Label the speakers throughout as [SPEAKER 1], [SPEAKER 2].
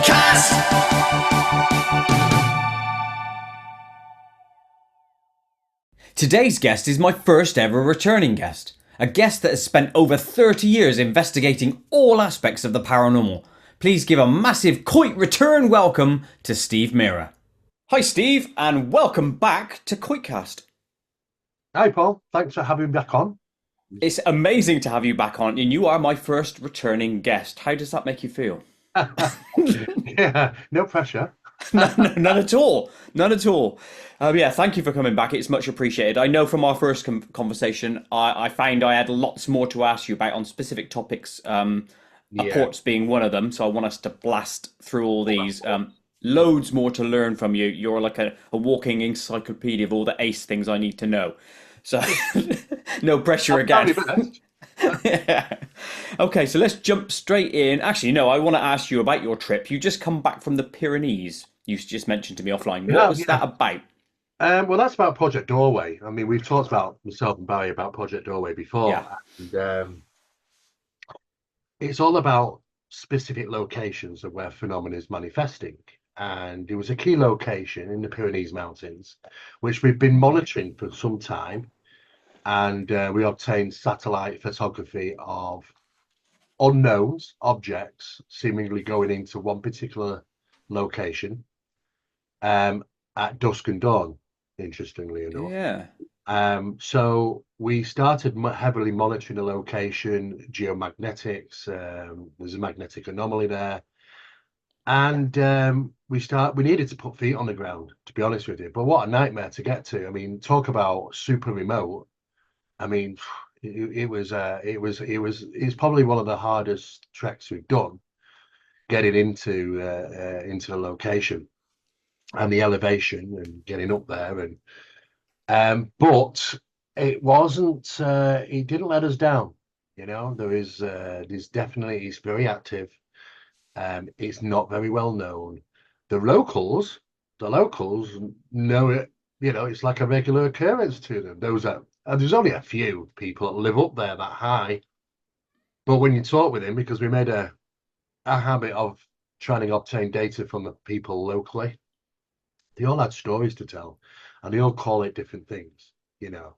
[SPEAKER 1] KoitCast. Today's guest is my first ever returning guest. A guest that has spent over 30 years investigating all aspects of the paranormal. Please give a massive Koit return welcome to Steve Mera. Hi Steve, and welcome back to KoitCast.
[SPEAKER 2] Hi, Paul. Thanks for having me back on.
[SPEAKER 1] It's amazing to have you back on, and you are my first returning guest. How does that make you feel?
[SPEAKER 2] Yeah, no pressure.
[SPEAKER 1] No, no, none at all. None at all. Yeah, thank you for coming back. It's much appreciated. I know from our first conversation, I found I had lots more to ask you about on specific topics,
[SPEAKER 2] Yeah.
[SPEAKER 1] Apports being one of them. So I want us to blast through all these. Loads more to learn from you. You're like a walking encyclopedia of all the ace things I need to know. So no pressure
[SPEAKER 2] I've done
[SPEAKER 1] again.
[SPEAKER 2] my best.
[SPEAKER 1] Yeah. Okay, so let's jump straight in. Actually, no, I want to ask you about your trip. You just come back from the Pyrenees. You just mentioned to me offline. What
[SPEAKER 2] Yeah,
[SPEAKER 1] was
[SPEAKER 2] yeah.
[SPEAKER 1] that about?
[SPEAKER 2] Well, that's about Project Doorway. I mean, we've talked about myself and Barry about Project Doorway
[SPEAKER 1] Yeah.
[SPEAKER 2] before, and it's all about specific locations of where phenomena is manifesting. And it was a key location in the Pyrenees Mountains, which we've been monitoring for some time. And we obtained satellite photography of unknowns objects seemingly going into one particular location um, at dusk and dawn, interestingly enough.
[SPEAKER 1] Yeah.
[SPEAKER 2] So we started heavily monitoring the location, geomagnetics. There's a magnetic anomaly there, and we needed to put feet on the ground, to be honest with you. But what a nightmare to get to! I mean, talk about super remote. I mean, it's probably one of the hardest treks we've done, getting into the location and the elevation and getting up there. And but it didn't let us down. You know, there's definitely, it's very active. It's not very well known. The locals, the locals know it. You know, it's like a regular occurrence to them. There's only a few people that live up there that high. But when you talk with him, because we made a habit of trying to obtain data from the people locally, they all had stories to tell, and they all call it different things, you know.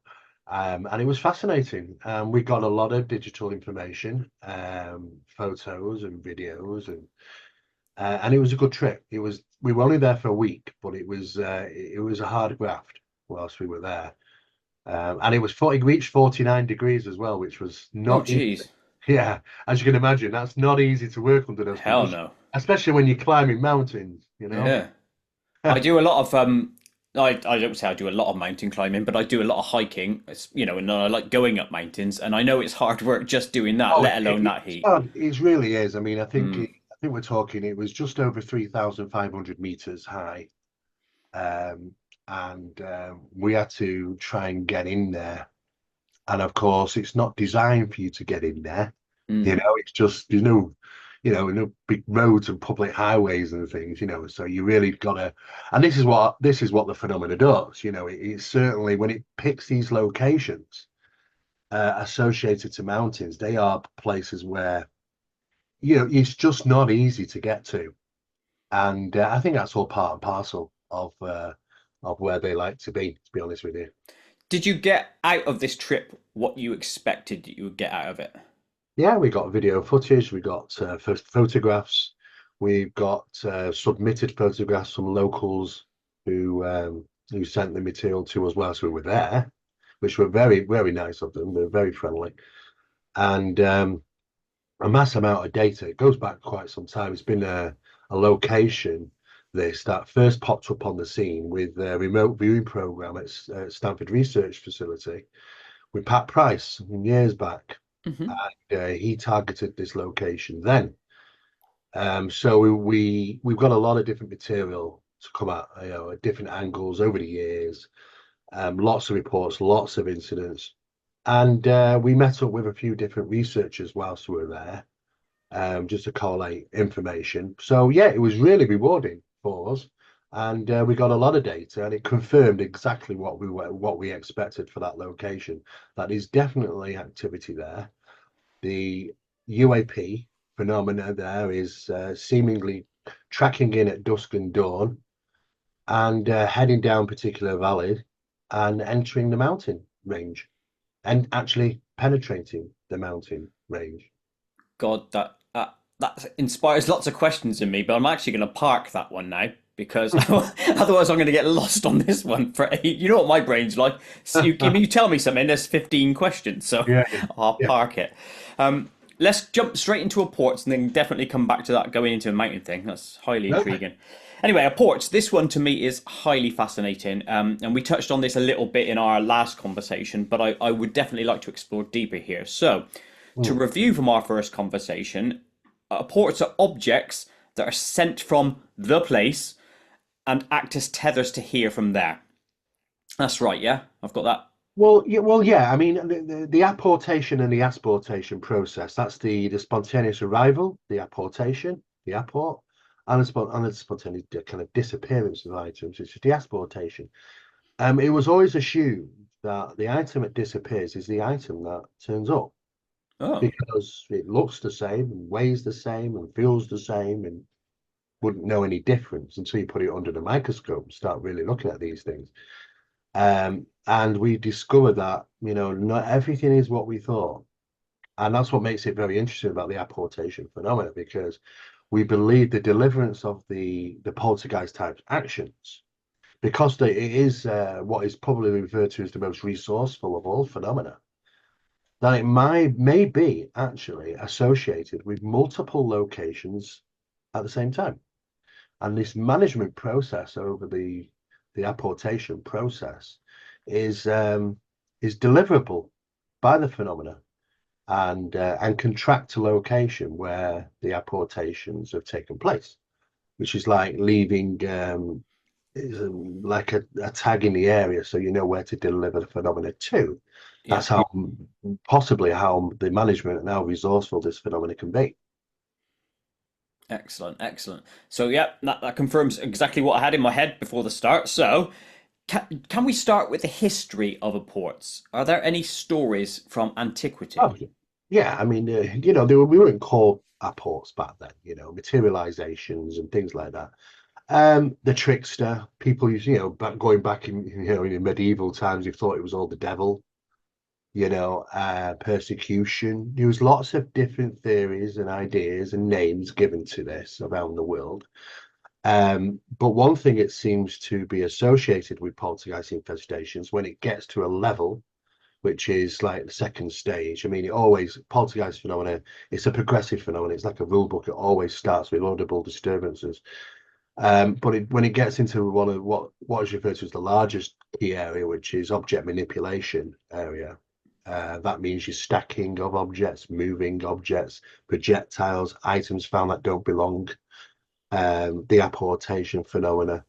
[SPEAKER 2] And it was fascinating. We got a lot of digital information, photos and videos, and it was a good trip. We were only there for a week, but it was a hard graft whilst we were there. And it reached 49 degrees as well, which was
[SPEAKER 1] Oh,
[SPEAKER 2] not easy.
[SPEAKER 1] geez.
[SPEAKER 2] Yeah, as you can imagine, that's not easy to work under those
[SPEAKER 1] Hell
[SPEAKER 2] conditions,
[SPEAKER 1] no.
[SPEAKER 2] especially when you're climbing mountains, you know.
[SPEAKER 1] Yeah. I do a lot of I don't say I do a lot of mountain climbing, but I do a lot of hiking. And I like going up mountains, and I know it's hard work just doing that,
[SPEAKER 2] Oh,
[SPEAKER 1] let alone that
[SPEAKER 2] it's
[SPEAKER 1] heat.
[SPEAKER 2] hard. It really is. I mean,
[SPEAKER 1] Mm.
[SPEAKER 2] I think we're talking. It was just over 3,500 meters high, um, and we had to try and get in there. And of course, it's not designed for you to get in there. You
[SPEAKER 1] Mm.
[SPEAKER 2] know, it's just no big roads and public highways and things. You know, so you really gotta. And this is what the phenomena does. You know, it's certainly when it picks these locations associated to mountains, they are places where it's just not easy to get to, and I think that's all part and parcel of where they like to be. To be honest with you,
[SPEAKER 1] Did you get out of this trip what you expected you would get out of it?
[SPEAKER 2] yeah, we got video footage, we got first photographs, we've got submitted photographs from locals who sent the material to us whilst we were there, which were very very nice of them. They're very friendly, and a mass amount of data. It goes back quite some time. It's been a location that first popped up on the scene with a remote viewing program at Stanford Research Facility with Pat Price years back.
[SPEAKER 1] Hmm.
[SPEAKER 2] And he targeted this location then. So we've got a lot of different material to come at, at different angles over the years. Lots of reports, lots of incidents. And we met up with a few different researchers whilst we were there, just to collate information. So yeah, it was really rewarding for us, and we got a lot of data, and it confirmed exactly what we expected for that location. That is definitely activity there. The UAP phenomena there is seemingly tracking in at dusk and dawn, and heading down particular valleys and entering the mountain range and actually penetrating the mountain range.
[SPEAKER 1] God, that inspires lots of questions in me, but I'm actually going to park that one now because otherwise I'm going to get lost on this one for eight. You know what my brain's like? So you tell me something, there's 15 questions, so
[SPEAKER 2] Yeah,
[SPEAKER 1] I'll
[SPEAKER 2] yeah.
[SPEAKER 1] park it. Let's jump straight into Apports and then definitely come back to that going into a mountain thing. That's highly
[SPEAKER 2] Okay.
[SPEAKER 1] intriguing. Anyway, Apports, this one to me is highly fascinating. And we touched on this a little bit in our last conversation, but I would definitely like to explore deeper here. So, to
[SPEAKER 2] Mm.
[SPEAKER 1] review from our first conversation, Apports are objects that are sent from the place and act as tethers to here from there. That's right, yeah? I've got that.
[SPEAKER 2] Yeah. I mean, the apportation and the asportation process. That's the spontaneous arrival, the apportation, the apport, and the spontaneous kind of disappearance of items, which is the asportation. It was always assumed that the item that disappears is the item that turns up
[SPEAKER 1] Oh,
[SPEAKER 2] because it looks the same and weighs the same and feels the same and wouldn't know any difference until you put it under the microscope and start really looking at these things. And we discovered that, not everything is what we thought. And that's what makes it very interesting about the apportation phenomena, because we believe the deliverance of the poltergeist type actions, because it is what is probably referred to as the most resourceful of all phenomena, that it may be actually associated with multiple locations at the same time. And this management process over the apportation process is deliverable by the phenomena and can track to location where the apportations have taken place, which is like leaving like a tag in the area so you know where to deliver the phenomena to.
[SPEAKER 1] yeah.
[SPEAKER 2] That's how possibly how the management and how resourceful this phenomena can be.
[SPEAKER 1] Excellent, excellent. So, yeah, that confirms exactly what I had in my head before the start. So, can we start with the history of Apports? Are there any stories from antiquity?
[SPEAKER 2] Oh, yeah. I mean, we weren't called apports back then, materializations and things like that. The trickster, people used, going back in medieval times, you thought it was all the devil, persecution. There was lots of different theories and ideas and names given to this around the world. But one thing it seems to be associated with poltergeist infestations when it gets to a level which is like the second stage. I mean, it always poltergeist phenomena. It's a progressive phenomenon. It's like a rule book. It always starts with audible disturbances. But when it gets into one of what is referred to as the largest key area, which is object manipulation area, that means you're stacking of objects, moving objects, projectiles, items found that don't belong, the apportation phenomena,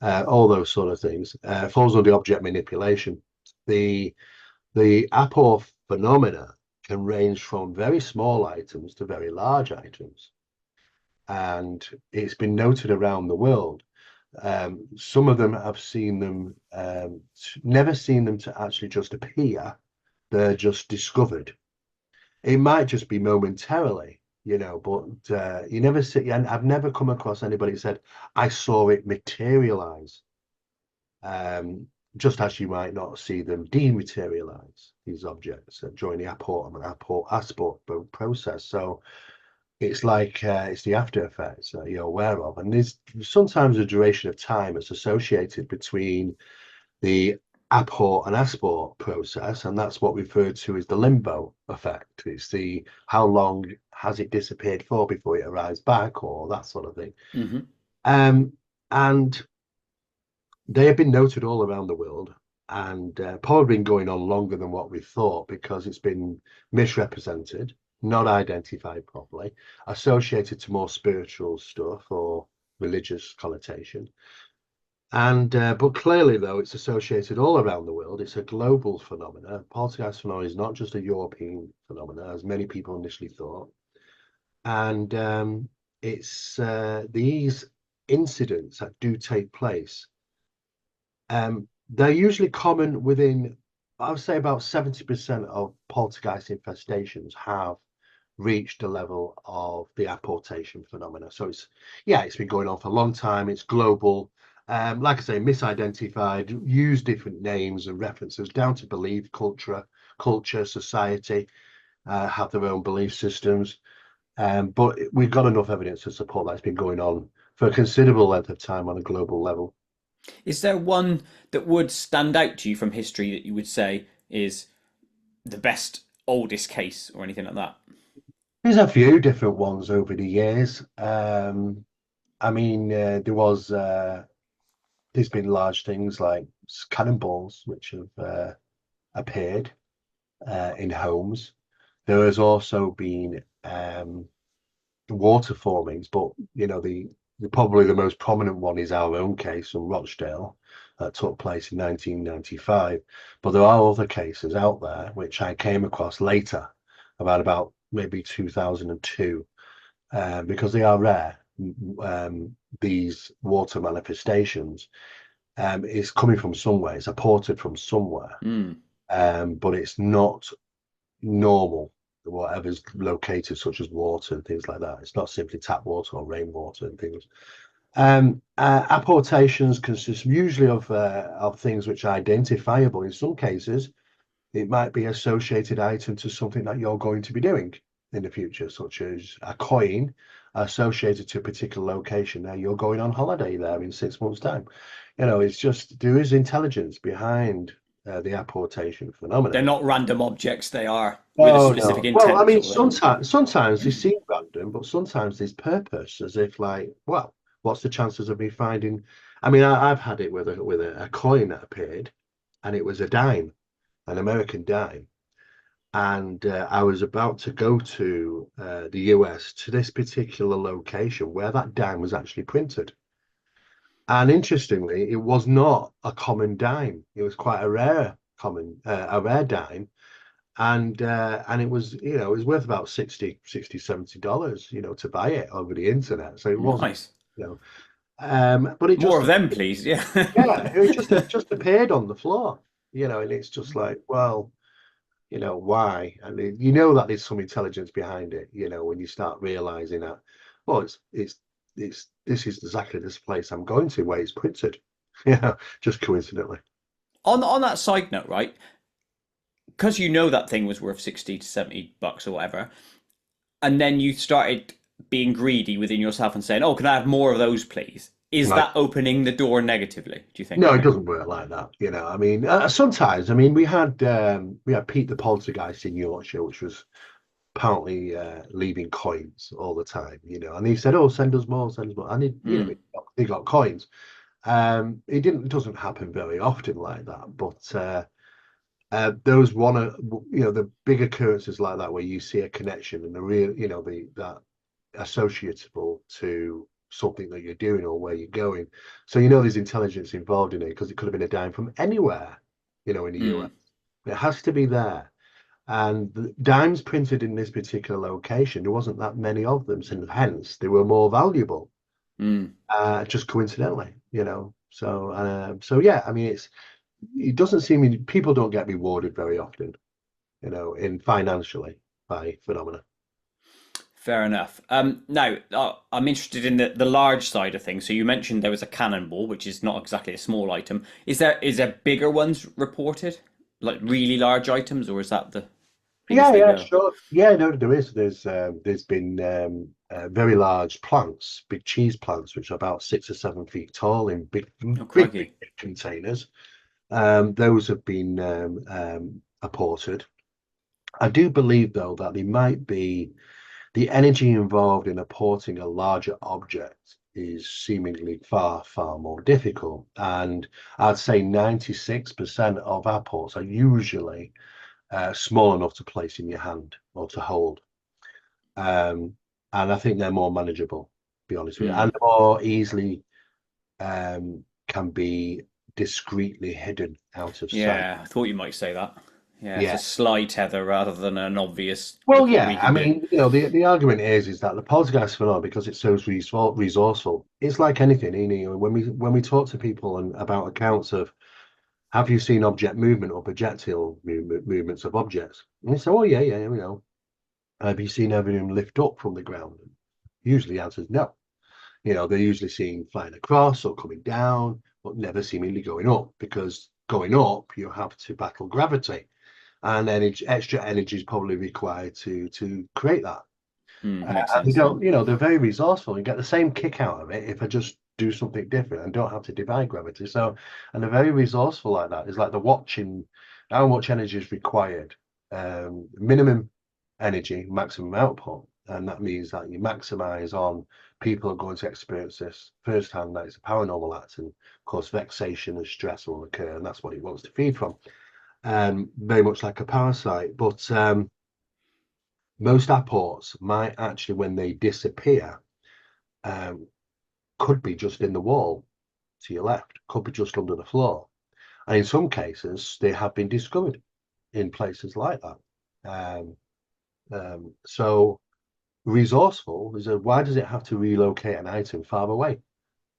[SPEAKER 2] all those sort of things. Falls under object manipulation. The the Apport phenomena can range from very small items to very large items, and it's been noted around the world. Some of them have seen them, never seen them to actually just appear, they're just discovered. It might just be momentarily, but you never see, and I've never come across anybody who said, I saw it materialize. Um, just as you might not see them dematerialize these objects during the apport and asport process. So it's like it's the after effects that you're aware of, and there's sometimes a duration of time that's associated between the apport and asport process, and that's what referred to as the limbo effect. It's the how long has it disappeared for before it arrives back, or that sort of thing.
[SPEAKER 1] Hmm.
[SPEAKER 2] Um, and they have been noted all around the world and probably been going on longer than what we thought because it's been misrepresented, not identified properly, associated to more spiritual stuff or religious connotation. And but clearly, though, it's associated all around the world. It's a global phenomenon. Poltergeist phenomena is not just a European phenomenon, as many people initially thought. And it's these incidents that do take place, they're usually common within, I would say about 70% of poltergeist infestations have reached the level of the apportation phenomena. So it's been going on for a long time. It's global. Like I say, misidentified, use different names and references down to belief, culture, society, have their own belief systems. But we've got enough evidence to support that it's been going on for a considerable length of time on a global level.
[SPEAKER 1] Is there one that would stand out to you from history that you would say is the best, oldest case or anything like that?
[SPEAKER 2] There's a few different ones over the years. I mean, there's been large things like cannonballs which have appeared in homes. There has also been water formings, but probably the most prominent one is our own case from Rochdale that took place in 1995. But there are other cases out there which I came across later, about maybe 2002, because they are rare. These water manifestations is coming from somewhere. It's apported from somewhere,
[SPEAKER 1] Mm,
[SPEAKER 2] but it's not normal. Whatever's located, such as water and things like that. It's not simply tap water or rainwater and things. Apportations consist usually of things which are identifiable. In some cases, it might be associated item to something that you're going to be doing in the future, such as a coin associated to a particular location. Now you're going on holiday there in 6 months' time. It's just there is intelligence behind the apportation
[SPEAKER 1] they're
[SPEAKER 2] phenomenon.
[SPEAKER 1] not random objects, they are with a
[SPEAKER 2] Oh
[SPEAKER 1] specific
[SPEAKER 2] no. Well, I
[SPEAKER 1] intent,
[SPEAKER 2] mean,
[SPEAKER 1] sort of thing.
[SPEAKER 2] sometimes they seem random, but sometimes there's purpose, as if like, well, what's the chances of me finding? I mean, I've had it with a coin that appeared, and it was a dime, an American dime, and I was about to go to the US to this particular location where that dime was actually printed. And interestingly, it was not a common dime. It was quite a rare dime, and it was it was worth about 60 $70 to buy it over the internet, so it wasn't
[SPEAKER 1] Nice.
[SPEAKER 2] you know but it
[SPEAKER 1] More
[SPEAKER 2] just
[SPEAKER 1] of them, please. Yeah.
[SPEAKER 2] yeah, it just appeared on the floor, and it's just like, well, why? And you know that there's some intelligence behind it, when you start realizing that, well, it's this is exactly this place I'm going to where it's printed. Just coincidentally.
[SPEAKER 1] On that side note, right? Because you know that thing was worth 60 to 70 bucks or whatever, and then you started being greedy within yourself and saying, "Oh, can I have more of those, please?" Is
[SPEAKER 2] Right.
[SPEAKER 1] that opening the door negatively, do you think?
[SPEAKER 2] No, it doesn't work like that. I mean, sometimes. I mean, we had Pete the Poltergeist in Yorkshire, which was apparently leaving coins all the time. And he said, "Oh, send us more, send us more," and
[SPEAKER 1] Mm,
[SPEAKER 2] he got coins. It doesn't happen very often like that, but those the big occurrences like that where you see a connection and the real, that associatable to something that you're doing or where you're going. So there's intelligence involved in it because it could have been a dime from anywhere, in the US.
[SPEAKER 1] mm,
[SPEAKER 2] It has to be there. And the dimes printed in this particular location, there wasn't that many of them, so hence they were more valuable,
[SPEAKER 1] mm.
[SPEAKER 2] just coincidentally. So yeah, I mean, it doesn't seem people don't get rewarded very often, in financially by phenomena.
[SPEAKER 1] Fair enough. Now, I'm interested in the large side of things. So you mentioned there was a cannonball, which is not exactly a small item. Is there bigger ones reported, like really large items, or is that the biggest
[SPEAKER 2] Yeah,
[SPEAKER 1] they
[SPEAKER 2] yeah,
[SPEAKER 1] go?
[SPEAKER 2] sure. Yeah, no, there is. There's been very large plants, big cheese plants, which are about 6 or 7 feet tall in
[SPEAKER 1] Oh,
[SPEAKER 2] big
[SPEAKER 1] crikey.
[SPEAKER 2] containers. Those have been apported. I do believe, though, that they might be the energy involved in apporting a larger object is seemingly far, far more difficult. And I'd say 96% of apports are usually small enough to place in your hand or to hold. Um, and I think they're more manageable, to be honest with you,
[SPEAKER 1] Hmm.
[SPEAKER 2] and more easily can be discreetly hidden out of sight.
[SPEAKER 1] Yeah, I thought you might say that. Yeah, it's a
[SPEAKER 2] Yeah.
[SPEAKER 1] sly tether rather than an obvious
[SPEAKER 2] Well,
[SPEAKER 1] look what
[SPEAKER 2] yeah.
[SPEAKER 1] we
[SPEAKER 2] I
[SPEAKER 1] can do.
[SPEAKER 2] mean, the argument is that the poltergeist phenomenon, because it's so resourceful, it's like anything. When we talk to people and about accounts of have you seen object movement or projectile movements of objects, and they say, oh yeah, yeah, we know. Have you seen any of them lift up from the ground? Usually the answer is no. They're usually seen flying across or coming down, but never seemingly going up, because going up, you have to battle gravity, and extra energy is probably required to create that.
[SPEAKER 1] Makes
[SPEAKER 2] And they
[SPEAKER 1] sense.
[SPEAKER 2] don't, they're very resourceful and get the same kick out of it if I just do something different and don't have to defy gravity. So, and they're very resourceful like that. It's like the watching how much energy is required, minimum energy, maximum output. And that means that you maximize on people are going to experience this firsthand, that it's a paranormal act. And of course, vexation and stress will occur, and that's what it wants to feed from. Very much like a parasite. But most apports might actually, when they disappear, um, could be just in the wall to your left, could be just under the floor. And in some cases, they have been discovered in places like that. So resourceful is why does it have to relocate an item far away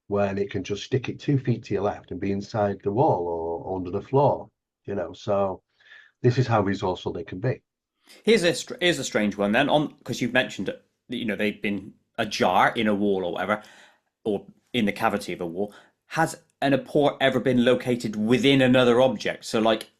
[SPEAKER 2] when it can just stick it 2 feet to your left and be inside the wall or under the floor? So this is how resourceful they can be.
[SPEAKER 1] Here's a strange one then, on because you've mentioned that they've been ajar in a wall or whatever, or in the cavity of a wall. Has an apport ever been located within another object? So like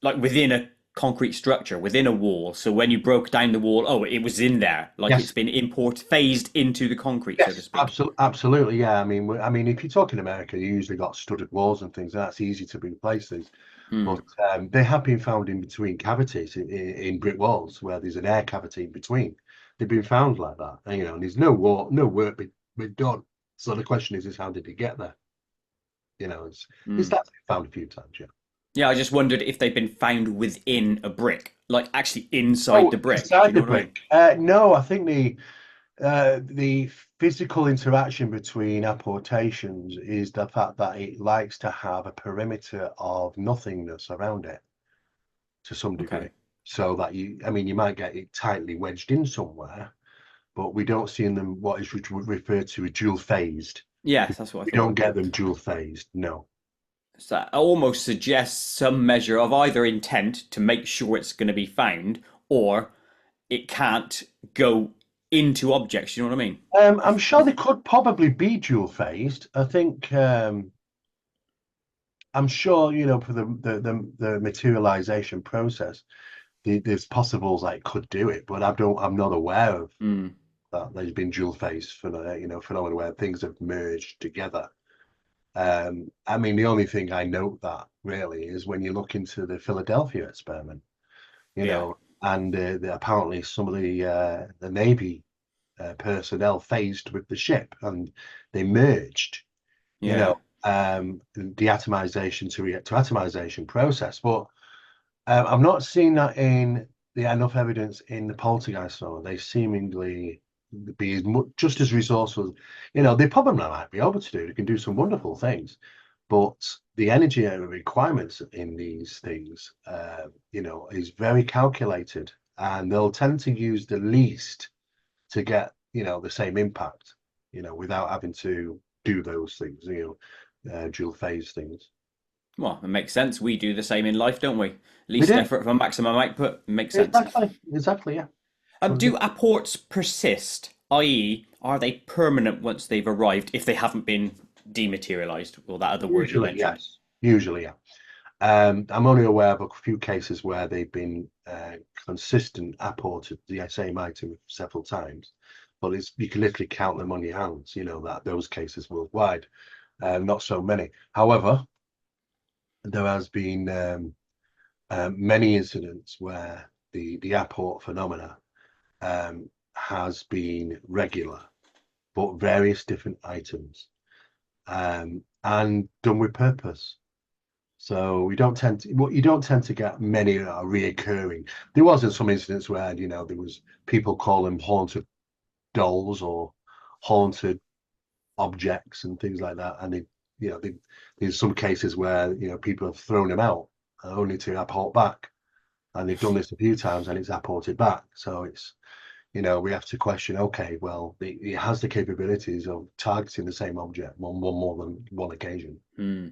[SPEAKER 1] within a concrete structure, within a wall. So when you broke down the wall, oh, it was in there, like it's
[SPEAKER 2] Yes.
[SPEAKER 1] been phased into the concrete, so to
[SPEAKER 2] Yes,
[SPEAKER 1] speak.
[SPEAKER 2] absolutely. Yeah. I mean, if you talk in America, you usually got studded walls and things. That's easy to replace these. But
[SPEAKER 1] Hmm.
[SPEAKER 2] they have been found in between cavities in brick walls where there's an air cavity in between. They've been found like that, and there's no work been done. So the question is how did it get there? It's
[SPEAKER 1] Hmm.
[SPEAKER 2] that been found a few times, yeah.
[SPEAKER 1] Yeah, I just wondered if they've been found within a brick, like actually inside
[SPEAKER 2] Oh,
[SPEAKER 1] the brick. Do
[SPEAKER 2] inside
[SPEAKER 1] you
[SPEAKER 2] the
[SPEAKER 1] know what I mean?
[SPEAKER 2] brick? No, I think the physical interaction between apportations is the fact that it likes to have a perimeter of nothingness around it to some degree.
[SPEAKER 1] Okay.
[SPEAKER 2] So that you might get it tightly wedged in somewhere, but we don't see in them what is referred to as dual phased.
[SPEAKER 1] Yes, that's what I
[SPEAKER 2] We don't
[SPEAKER 1] thought.
[SPEAKER 2] get them dual phased, no.
[SPEAKER 1] So that almost suggests some measure of either intent to make sure it's going to be found, or it can't go into objects. You know what I mean?
[SPEAKER 2] I'm sure they could probably be dual phased. I think I'm sure, for the materialization process, there's possibles that it could do it, but I'm not aware of
[SPEAKER 1] Mm,
[SPEAKER 2] that. There's been dual phase phenomena where things have merged together. The only thing I note that really is when you look into the Philadelphia experiment, you
[SPEAKER 1] yeah,
[SPEAKER 2] know, and apparently some of the Navy personnel phased with the ship and they merged, you
[SPEAKER 1] yeah.
[SPEAKER 2] know, deatomization to atomization process. But I've not seen that in enough evidence in the poltergeist phenomenon. They seemingly be just as resourceful. They probably might be able to do. They can do some wonderful things, but the energy requirements in these things, is very calculated, and they'll tend to use the least to get the same impact, without having to do those things, dual phase things.
[SPEAKER 1] Well, it makes sense. We do the same in life, don't we?
[SPEAKER 2] We
[SPEAKER 1] Least
[SPEAKER 2] do
[SPEAKER 1] effort for maximum output makes sense.
[SPEAKER 2] exactly, yeah.
[SPEAKER 1] Do apports persist? I.e., are they permanent once they've arrived if they haven't been dematerialized? Or that other word you
[SPEAKER 2] Usually,
[SPEAKER 1] mentioned?
[SPEAKER 2] yes. Usually, yeah. I'm only aware of a few cases where they've been consistent apported the same item several times, but you can literally count them on your hands. That those cases worldwide, not so many. However, there has been many incidents where the apport phenomena has been regular, but various different items, and done with purpose. So you don't tend to get many that are reoccurring. There was in some incidents where there was people call them haunted dolls or haunted objects and things like that, and there's some cases where people have thrown them out only to apport back, and they've done this a few times and it's apported back. So it's we have to question. Okay, well, it has the capabilities of targeting the same object on one more than one occasion.
[SPEAKER 1] Hmm.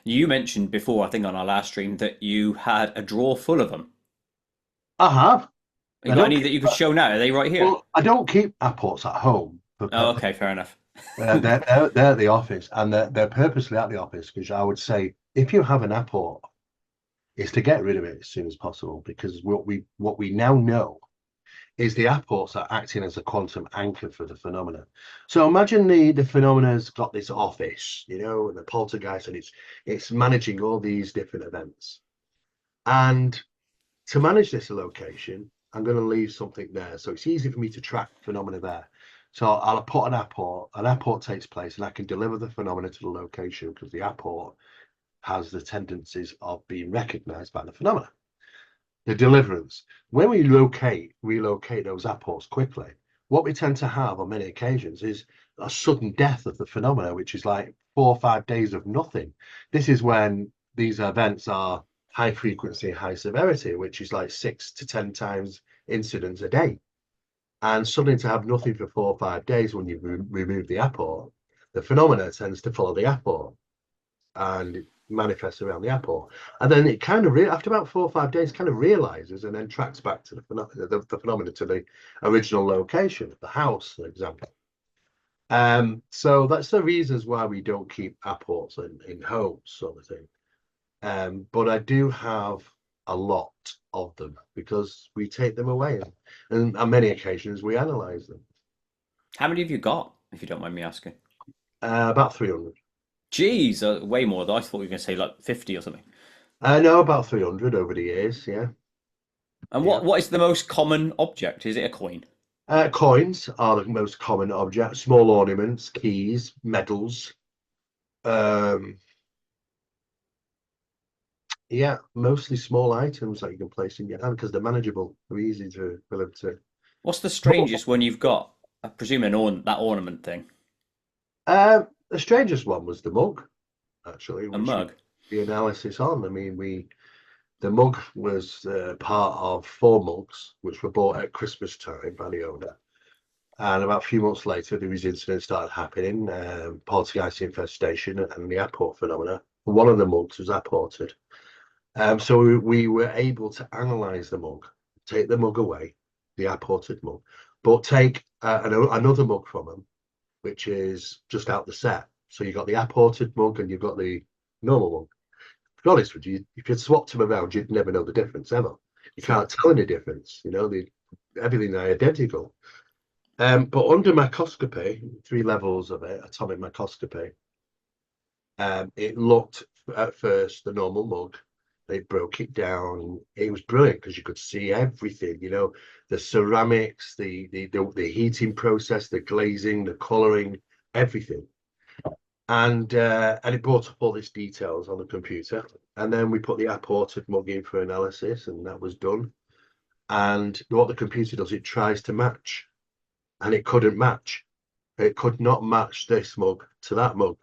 [SPEAKER 1] You mentioned before, I think on our last stream, that you had a drawer full of them.
[SPEAKER 2] I have.
[SPEAKER 1] You
[SPEAKER 2] I
[SPEAKER 1] got
[SPEAKER 2] don't
[SPEAKER 1] any
[SPEAKER 2] keep,
[SPEAKER 1] that you could show now? Are they right here?
[SPEAKER 2] well, I don't keep apports at home.
[SPEAKER 1] Oh, okay, fair enough.
[SPEAKER 2] They're at the office, and they're purposely at the office because I would say if you have an apport, it's to get rid of it as soon as possible because what we now know is the apports are acting as a quantum anchor for the phenomena. So imagine the phenomena's got this office, and the poltergeist, and it's managing all these different events. And to manage this location, I'm going to leave something there. So it's easy for me to track phenomena there. So I'll put an apport. An apport takes place, and I can deliver the phenomena to the location because the apport has the tendencies of being recognized by the phenomena. The deliverance. When we relocate those apports quickly, what we tend to have on many occasions is a sudden death of the phenomena, which is like 4 or 5 days of nothing. This is when these events are high frequency, high severity, which is like 6 to 10 times incidents a day. And suddenly to have nothing for 4 or 5 days when you remove the apport, the phenomena tends to follow the apport and it manifests around the apport. And then it kind of, after about 4 or 5 days, kind of realizes and then tracks back to the phenomena to the original location, the house, for example. So that's the reasons why we don't keep apports in homes, sort of thing. But I do have a lot of them because we take them away, and on many occasions we analyze them.
[SPEAKER 1] How many have you got, if you don't mind me asking?
[SPEAKER 2] About 300.
[SPEAKER 1] Jeez, way more. I thought you were going to say like 50 or something.
[SPEAKER 2] I know about 300 over the years. Yeah,
[SPEAKER 1] And
[SPEAKER 2] yeah.
[SPEAKER 1] what is the most common object? Is it a coin?
[SPEAKER 2] Coins are the most common object. Small ornaments, keys, medals. Um, yeah, mostly small items that you can place in your hand because they're manageable. They're easy to be able to.
[SPEAKER 1] What's the strangest one you've got? I presume that ornament thing.
[SPEAKER 2] The strangest one was the mug, actually,
[SPEAKER 1] A
[SPEAKER 2] which we
[SPEAKER 1] mug.
[SPEAKER 2] the analysis on. I mean, the mug was part of 4 mugs which were bought at Christmas time by the owner. And about a few months later, these incidents started happening, poltergeist infestation and the apport phenomena. One of the mugs was apported. So we were able to analyze the mug, take the mug away, the apported mug, but take another mug from them, which is just out the set. So you got the apported mug and you've got the normal mug. To be honest with you, if you swapped them around, you'd never know the difference ever. You can't tell any difference. Everything are identical. But under microscopy, 3 levels of it, atomic microscopy, it looked at first the normal mug. They broke it down. It was brilliant because you could see everything. The ceramics, the heating process, the glazing, the colouring, everything. And it brought up all these details on the computer. And then we put the apported mug in for analysis, and that was done. And what the computer does, it tries to match, and it couldn't match. It could not match this mug to that mug,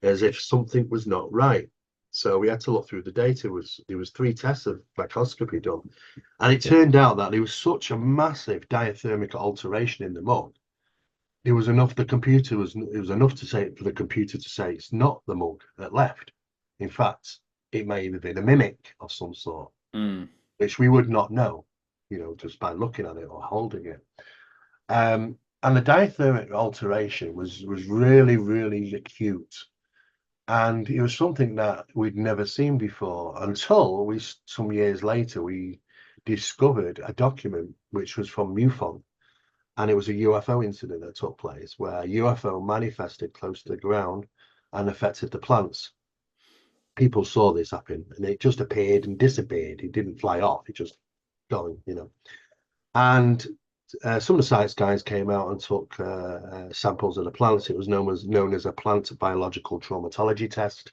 [SPEAKER 2] as if something was not right. So we had to look through the data. There was 3 tests of microscopy done, and it turned out that there was such a massive diathermic alteration in the mug. It was enough. It was enough to say for the computer to say it's not the mug that left. In fact, it may have been a mimic of some sort,
[SPEAKER 1] Mm.
[SPEAKER 2] which we would not know, just by looking at it or holding it. And the diathermic alteration was really, really acute. And it was something that we'd never seen before until some years later, we discovered a document which was from MUFON. And it was a UFO incident that took place where a UFO manifested close to the ground and affected the plants. People saw this happen and it just appeared and disappeared. It didn't fly off, it just gone. And some of the science guys came out and took samples of the plants. It was known as a plant biological traumatology test.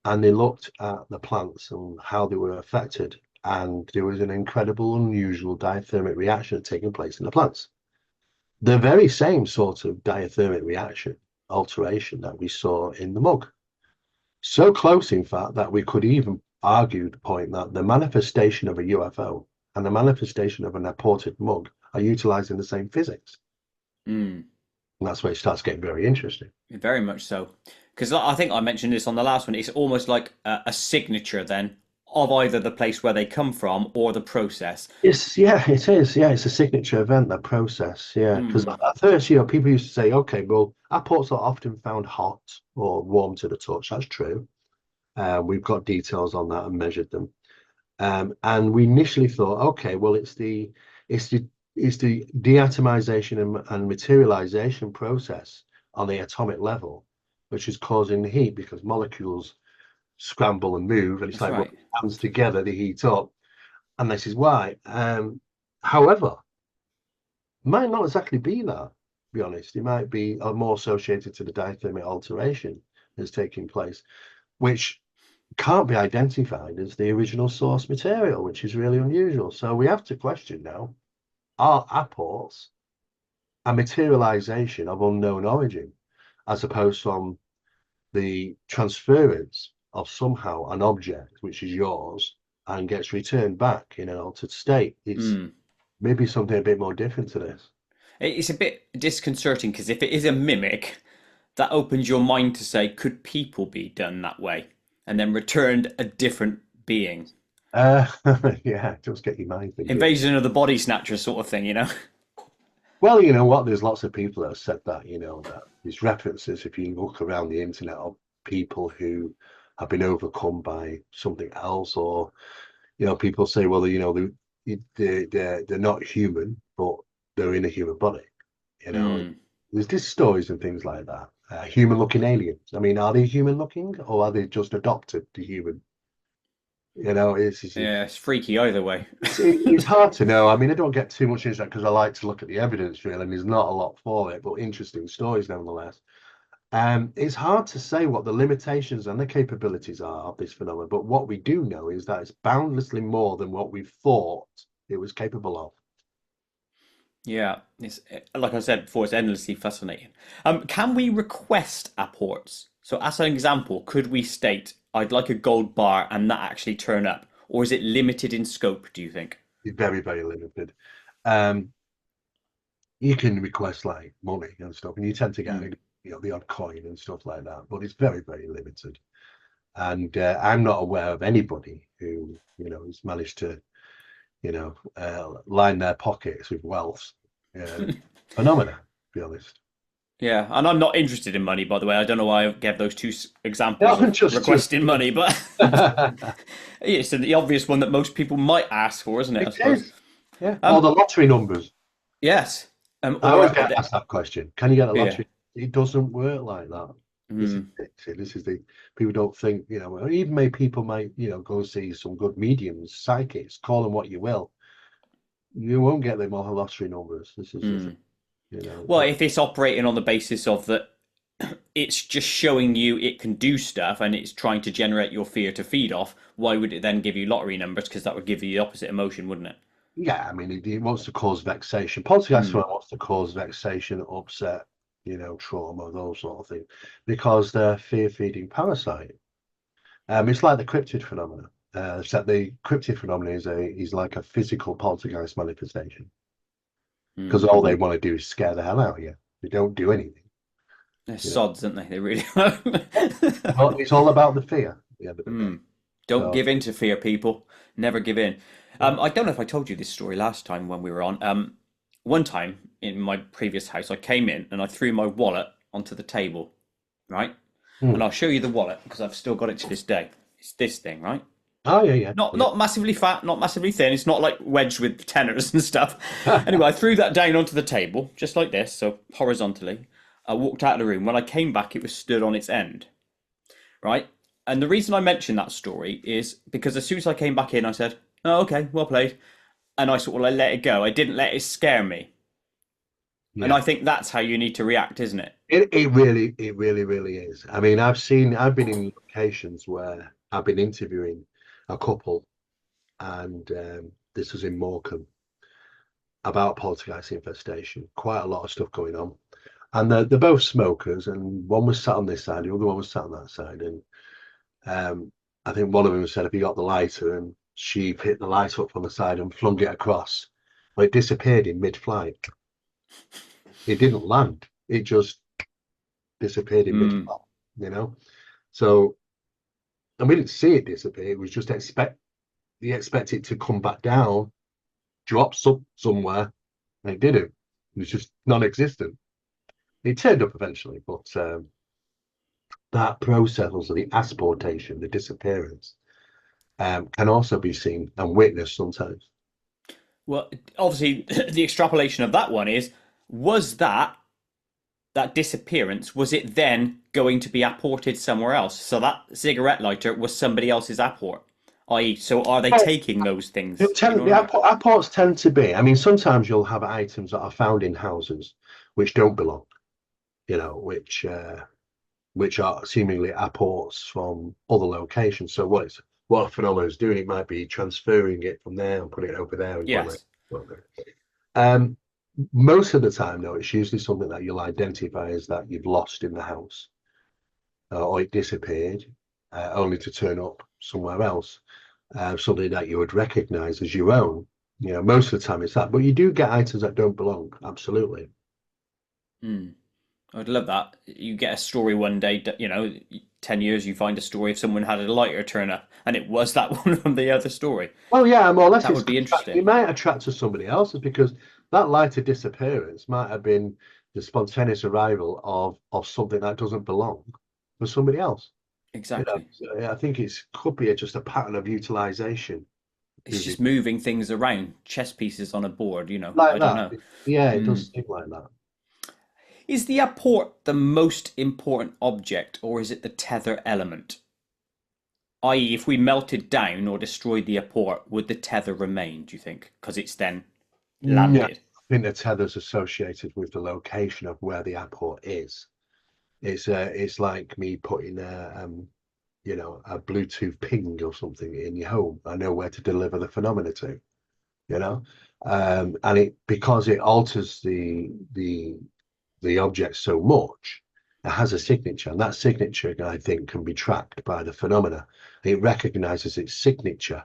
[SPEAKER 2] And they looked at the plants and how they were affected. And there was an incredible, unusual diathermic reaction taking place in the plants. The very same sort of diathermic reaction, alteration that we saw in the mug. So close, in fact, that we could even argue the point that the manifestation of a UFO and the manifestation of an apported mug are utilizing the same physics.
[SPEAKER 1] Mm.
[SPEAKER 2] And that's where it starts getting very interesting.
[SPEAKER 1] Very much so. Because I think I mentioned this on the last one. It's almost like a signature then of either the place where they come from or the process.
[SPEAKER 2] It's yeah, it is. Yeah, it's a signature event, that process. Yeah, because
[SPEAKER 1] Hmm.
[SPEAKER 2] at first, people used to say, okay, well, apports are often found hot or warm to the touch. That's true. We've got details on that and measured them. And we initially thought, okay, well, it's the it's the deatomization and materialization process on the atomic level, which is causing the heat because molecules scramble and move, and it's
[SPEAKER 1] That's
[SPEAKER 2] like when
[SPEAKER 1] right.
[SPEAKER 2] hands together, they heat up, and this is why. However, might not exactly be that. To be honest, it might be more associated to the diathermic alteration that's taking place, which can't be identified as the original source material, which is really unusual. So we have to question now, are apports a materialization of unknown origin, as opposed from the transference of somehow an object which is yours and gets returned back in an altered state? It's
[SPEAKER 1] Hmm.
[SPEAKER 2] maybe something a bit more different to this.
[SPEAKER 1] It's a bit disconcerting because if it is a mimic, that opens your mind to say, could people be done that way and then returned a different being?
[SPEAKER 2] Uh, yeah, just get your mind thinking.
[SPEAKER 1] Invasion of the body snatcher sort of thing, you know?
[SPEAKER 2] Well, you know what? There's lots of people that have said that, that these references, if you look around the internet, of people who have been overcome by something else, or, people say, well, they're not human, but they're in a human body, you know.
[SPEAKER 1] Hmm.
[SPEAKER 2] There's just stories and things like that. Human looking aliens. I mean, are they human looking or are they just adopted to human?
[SPEAKER 1] Yeah, it's freaky either way.
[SPEAKER 2] It's hard to know. I mean, I don't get too much into that because I like to look at the evidence, really, and there's not a lot for it, but interesting stories nevertheless. It's hard to say what the limitations and the capabilities are of this phenomenon, but what we do know is that it's boundlessly more than what we thought it was capable of.
[SPEAKER 1] Yeah, it's like I said before, it's endlessly fascinating. Can we request apports? So, as an example, could we state, "I'd like a gold bar," and that actually turn up, or is it limited in scope? Do you think?
[SPEAKER 2] It's very, very limited. Um, you can request like money and stuff, and you tend to get
[SPEAKER 1] Hmm.
[SPEAKER 2] the odd coin and stuff like that, but it's very, very limited. And I'm not aware of anybody who has managed to line their pockets with wealth phenomena, to be honest.
[SPEAKER 1] Yeah, and I'm not interested in money, by the way. I don't know why I gave those two
[SPEAKER 2] Yeah,
[SPEAKER 1] examples
[SPEAKER 2] I'm
[SPEAKER 1] of
[SPEAKER 2] just
[SPEAKER 1] requesting money, but it's the obvious one that most people might ask for, isn't it? I
[SPEAKER 2] it
[SPEAKER 1] suppose.
[SPEAKER 2] is. Yeah. Or
[SPEAKER 1] Um,
[SPEAKER 2] the lottery numbers.
[SPEAKER 1] yes.
[SPEAKER 2] I always
[SPEAKER 1] Or
[SPEAKER 2] get asked that question. Can you get a
[SPEAKER 1] yeah.
[SPEAKER 2] lottery? It doesn't work like that. This is
[SPEAKER 1] Hmm.
[SPEAKER 2] it. See, this is the people don't think, even maybe people might, go see some good mediums, psychics, call them what you will. You won't get them all lottery numbers. This is the thing,
[SPEAKER 1] Hmm.
[SPEAKER 2] you know.
[SPEAKER 1] Well, if it's operating on the basis of that, it's just showing you it can do stuff and it's trying to generate your fear to feed off. Why would it then give you lottery numbers? Because that would give you the opposite emotion, wouldn't it?
[SPEAKER 2] Yeah, I mean, it wants to cause vexation. Poltergeist
[SPEAKER 1] Hmm.
[SPEAKER 2] wants to cause vexation, upset, trauma, those sort of things, because they're fear-feeding parasite. It's like the cryptid phenomena, except the cryptid phenomena is like a physical poltergeist manifestation, because
[SPEAKER 1] Hmm.
[SPEAKER 2] all they want to do is scare the hell out of you. They don't do anything,
[SPEAKER 1] They're
[SPEAKER 2] you know.
[SPEAKER 1] sods, aren't they? They really are.
[SPEAKER 2] Well, it's all about the fear at the end of the day.
[SPEAKER 1] Hmm. Don't
[SPEAKER 2] So,
[SPEAKER 1] give in to fear, people. Never give in.
[SPEAKER 2] yeah.
[SPEAKER 1] I don't know if I told you this story last time when we were on. One time in my previous house, I came in and I threw my wallet onto the table, right? And
[SPEAKER 2] Hmm.
[SPEAKER 1] I'll show you the wallet because I've still got it to this day. It's this thing, right?
[SPEAKER 2] Oh yeah, yeah,
[SPEAKER 1] Not
[SPEAKER 2] yeah.
[SPEAKER 1] not massively fat, not massively thin. It's not like wedged with tenors and stuff. Anyway, I threw that down onto the table just like this, so horizontally. I walked out of the room. When I came back, it was stood on its end, right? And the reason I mention that story is because as soon as I came back in, I said, "Oh, okay, well played," and I sort of like let it go. I didn't let it scare me, and
[SPEAKER 2] Yeah.
[SPEAKER 1] I think that's how you need to react, isn't it?
[SPEAKER 2] It really is. I mean, I've been in locations where I've been interviewing a couple, and this was in Morecambe about poltergeist infestation. Quite a lot of stuff going on, and they're both smokers, and one was sat on this side, the other one was sat on that side, and I think one of them said, "Have you got the lighter?" And she picked the light up on the side and flung it across, but it disappeared in mid-flight. It didn't land; it just disappeared in
[SPEAKER 1] Mm.
[SPEAKER 2] mid-flight. You know, so. and we didn't see it disappear. It was just you expect it to come back down, drop somewhere, and it didn't. It was just non-existent. It turned up eventually, but that process, also the asportation, the disappearance, can also be seen and witnessed sometimes.
[SPEAKER 1] Well, obviously, the extrapolation of that one is: was that disappearance, was it then going to be apported somewhere else? So that cigarette lighter was somebody else's apport, i.e., so are they taking those things? Do you know what I mean?
[SPEAKER 2] The apports tend to be. I mean, sometimes you'll have items that are found in houses which don't belong. Which are seemingly apports from other locations. So what a phenomenon is doing, it might be transferring it from there and putting it over there and going like.
[SPEAKER 1] Yes.
[SPEAKER 2] Um, Most of the time, though, it's usually something that you'll identify as that you've lost in the house, or it disappeared, only to turn up somewhere else. Something that you would recognize as your own. Most of the time it's that, but you do get items that don't belong. Absolutely.
[SPEAKER 1] Hmm. I'd love that. You get a story one day, 10 years, you find a story of someone had a lighter turn up, and it was that one from the other story.
[SPEAKER 2] Well, yeah, more or less
[SPEAKER 1] That would be
[SPEAKER 2] it
[SPEAKER 1] interesting.
[SPEAKER 2] might attract to somebody else's because that lighter disappearance might have been the spontaneous arrival of something that doesn't belong for somebody else.
[SPEAKER 1] Exactly.
[SPEAKER 2] So, yeah, I think it's could be just a pattern of utilization,
[SPEAKER 1] It's
[SPEAKER 2] is it
[SPEAKER 1] just moving things around, chess pieces on a board,
[SPEAKER 2] like
[SPEAKER 1] I don't
[SPEAKER 2] that?
[SPEAKER 1] know.
[SPEAKER 2] Yeah, it
[SPEAKER 1] Hmm.
[SPEAKER 2] does seem like that.
[SPEAKER 1] Is the apport the most important object, or is it the tether element? I.e., if we melted down or destroyed the apport, would the tether remain, do you think? Because it's then
[SPEAKER 2] Yeah,
[SPEAKER 1] landed.
[SPEAKER 2] I think the tether's associated with the location of where the airport is. It's like me putting a Bluetooth ping or something in your home. I know where to deliver the phenomena to, you know, and it because it alters the object so much, it has a signature, and that signature I think can be tracked by the phenomena. It recognizes its signature,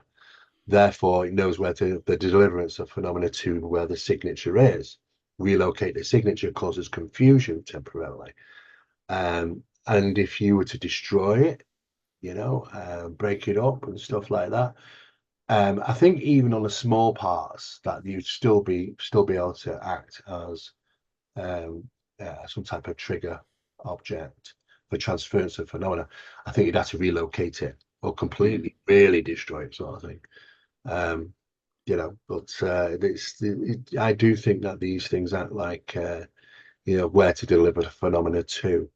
[SPEAKER 2] therefore it knows where to the deliverance of phenomena to where the signature is. Relocate the signature causes confusion temporarily, and if you were to destroy it, break it up and stuff like that. I think even on the small parts that you'd still be able to act as some type of trigger object for transference of phenomena. I think you'd have to relocate it or
[SPEAKER 1] Hmm.
[SPEAKER 2] completely really destroy it, sort of thing. Um, but I do think that these things act like where to deliver phenomena to,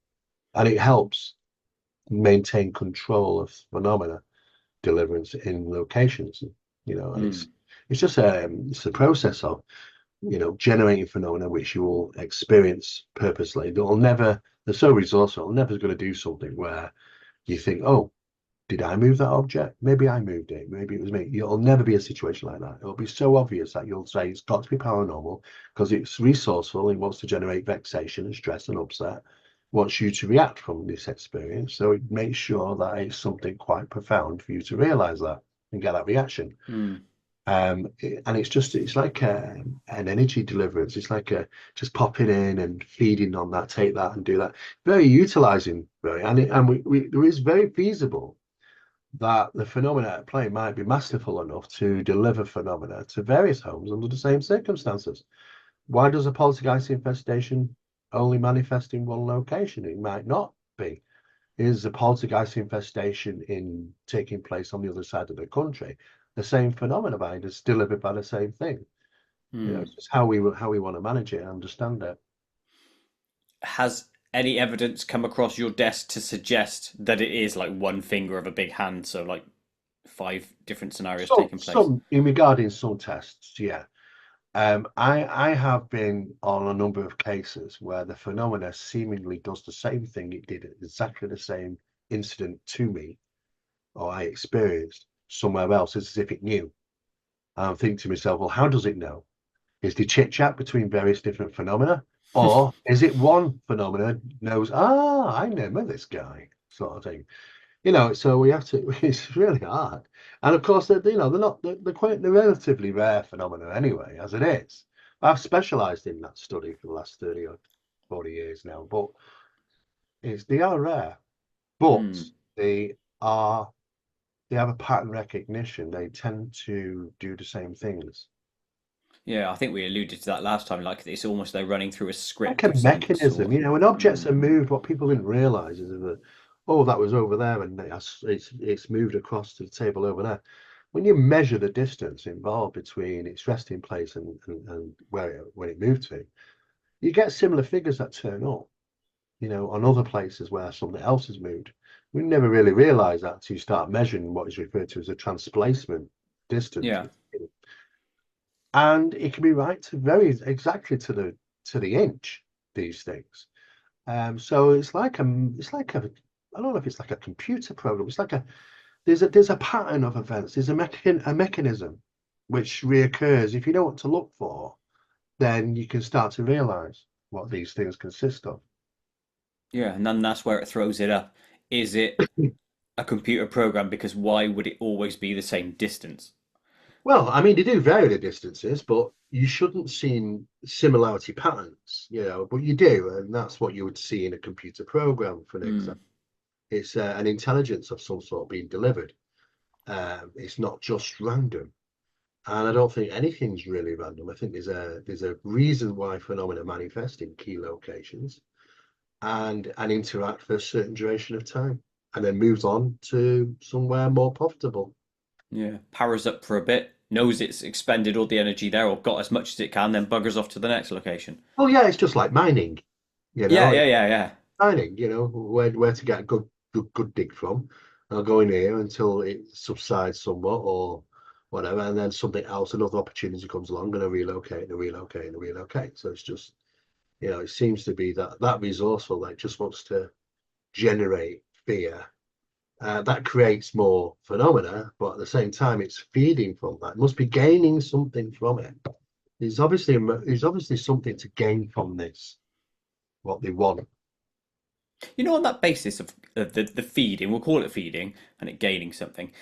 [SPEAKER 2] and it helps maintain control of phenomena deliverance in locations. And
[SPEAKER 1] Hmm.
[SPEAKER 2] it's just it's a process of generating phenomena which you will experience purposely. They're so resourceful, they're never going to do something where you think, oh, did I move that object? Maybe I moved it. Maybe it was me. It'll never be a situation like that. It'll be so obvious that you'll say it's got to be paranormal because it's resourceful. It wants to generate vexation and stress and upset, wants you to react from this experience. So it makes sure that it's something quite profound for you to realize that and get that reaction.
[SPEAKER 1] Hmm.
[SPEAKER 2] And it's like an energy deliverance. It's like just popping in and feeding on that, take that and do that. Very utilizing, very, and there is very feasible that the phenomena at play might be masterful enough to deliver phenomena to various homes under the same circumstances. Why does a poltergeist infestation only manifest in one location? It might not be. Is a poltergeist infestation in taking place on the other side of the country the same phenomena mind is delivered by the same thing?
[SPEAKER 1] Hmm.
[SPEAKER 2] It's just how we want to manage it and understand it.
[SPEAKER 1] Has any evidence come across your desk to suggest that it is like one finger of a big hand, so like five different scenarios
[SPEAKER 2] So
[SPEAKER 1] taking place?
[SPEAKER 2] some in regarding some tests, yeah. I have been on a number of cases where the phenomena seemingly does the same thing it did at exactly the same incident to me, or I experienced somewhere else, as if it knew. And I'm thinking to myself, well, how does it know? Is the chit chat between various different phenomena, or is it one phenomena knows? I remember this guy, sort of thing. So we have to. It's really hard, and of course, they're not they're relatively rare phenomena anyway, as it is. I've specialised in that study for the last 30 or 40 years now, but they are rare, but
[SPEAKER 1] Hmm.
[SPEAKER 2] they are. they have a pattern recognition. They tend to do the same things.
[SPEAKER 1] Yeah, I think we alluded to that last time. Like it's almost they're running through a
[SPEAKER 2] Like
[SPEAKER 1] script
[SPEAKER 2] a
[SPEAKER 1] of some
[SPEAKER 2] mechanism,
[SPEAKER 1] sort.
[SPEAKER 2] when objects
[SPEAKER 1] Mm,
[SPEAKER 2] are moved, what people didn't realize is that, oh, that was over there, and it's moved across to the table over there. When you measure the distance involved between its resting place and when it moved to, you get similar figures that turn up, on other places where something else has moved. We never really realize that until you start measuring what is referred to as a transplacement distance.
[SPEAKER 1] yeah.
[SPEAKER 2] And it can be right to very exactly to the inch, these things. So it's like a I don't know if it's like a computer program. It's like there's a pattern of events. There's a mechanism which reoccurs. If you know what to look for, then you can start to realize what these things consist of.
[SPEAKER 1] Yeah, and then that's where it throws it up. Is it a computer program? Because why would it always be the same distance?
[SPEAKER 2] Well, I mean, they do vary the distances, but you shouldn't see similarity patterns, but you do, and that's what you would see in a computer program, for an
[SPEAKER 1] Mm,
[SPEAKER 2] example. It's an intelligence of some sort being delivered. It's not just random. And I don't think anything's really random. I think there's a reason why phenomena manifest in key locations and interact for a certain duration of time, and then moves on to somewhere more profitable.
[SPEAKER 1] yeah, powers up for a bit, knows it's expended all the energy there or got as much as it can, then buggers off to the next location.
[SPEAKER 2] Well, yeah, it's just like mining,
[SPEAKER 1] Yeah, yeah,
[SPEAKER 2] it's
[SPEAKER 1] yeah, yeah.
[SPEAKER 2] mining, where to get a good dig from. I'll go in here until it subsides somewhat or whatever, and then something else, another opportunity comes along, and I relocate and relocate and relocate. So it's just, it seems to be that resourceful that just wants to generate fear. That creates more phenomena, but at the same time, it's feeding from that. It must be gaining something from it. There's obviously something to gain from this, what they want.
[SPEAKER 1] You know, on that basis of the feeding, we'll call it feeding, and it gaining something,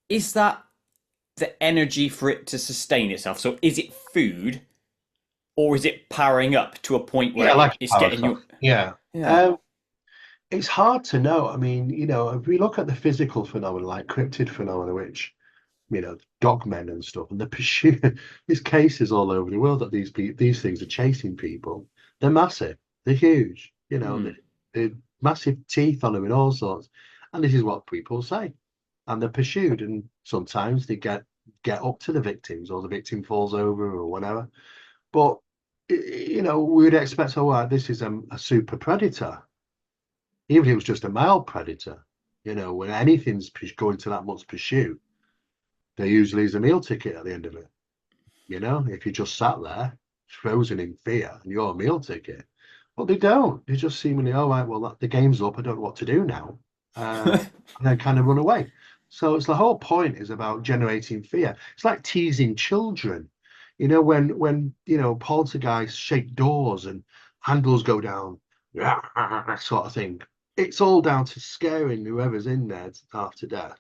[SPEAKER 1] is that the energy for it to sustain itself? So is it food or is it powering up to a point
[SPEAKER 2] Yeah,
[SPEAKER 1] where
[SPEAKER 2] like a
[SPEAKER 1] it's
[SPEAKER 2] power
[SPEAKER 1] getting
[SPEAKER 2] source.
[SPEAKER 1] you?
[SPEAKER 2] Yeah.
[SPEAKER 1] Yeah.
[SPEAKER 2] Um, it's hard to know. I mean, if we look at the physical phenomena like cryptid phenomena, which, dogmen and stuff, and the pursuit, there's cases all over the world that these things are chasing people. They're massive. They're huge.
[SPEAKER 1] Hmm.
[SPEAKER 2] They're massive teeth on them and all sorts. And this is what people say. And they're pursued, and sometimes they get up to the victims, or the victim falls over or whatever. But we would expect, oh, right, this is a super predator. Even if it was just a mild predator, when anything's going to that much pursuit, there usually is a meal ticket at the end of it. If you just sat there, frozen in fear, and you're a meal ticket. But they don't. They just seemingly, all right, well, the game's up. I don't know what to do now. And then kind of run away. So it's the whole point is about generating fear. It's like teasing children. When poltergeists shake doors and handles go down, that sort of thing. It's all down to scaring whoever's in there half to death.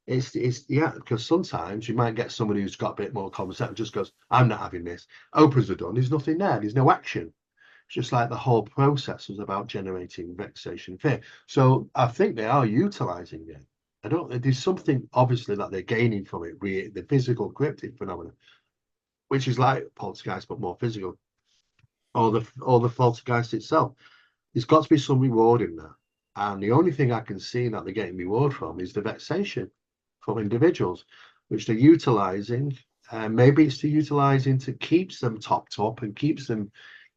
[SPEAKER 2] It's yeah, because sometimes you might get somebody who's got a bit more common sense and just goes, I'm not having this. Opens the door, there's nothing there, there's no action. It's just like the whole process was about generating vexation, fear. So I think they are utilizing it. I don't there's something obviously that they're gaining from it, the physical cryptic phenomena, which is like poltergeist but more physical, or the poltergeist itself. There's got to be some reward in that. And the only thing I can see that they're getting reward from is the vexation from individuals, which they're utilizing. Maybe it's to utilizing to keeps them topped up and keeps them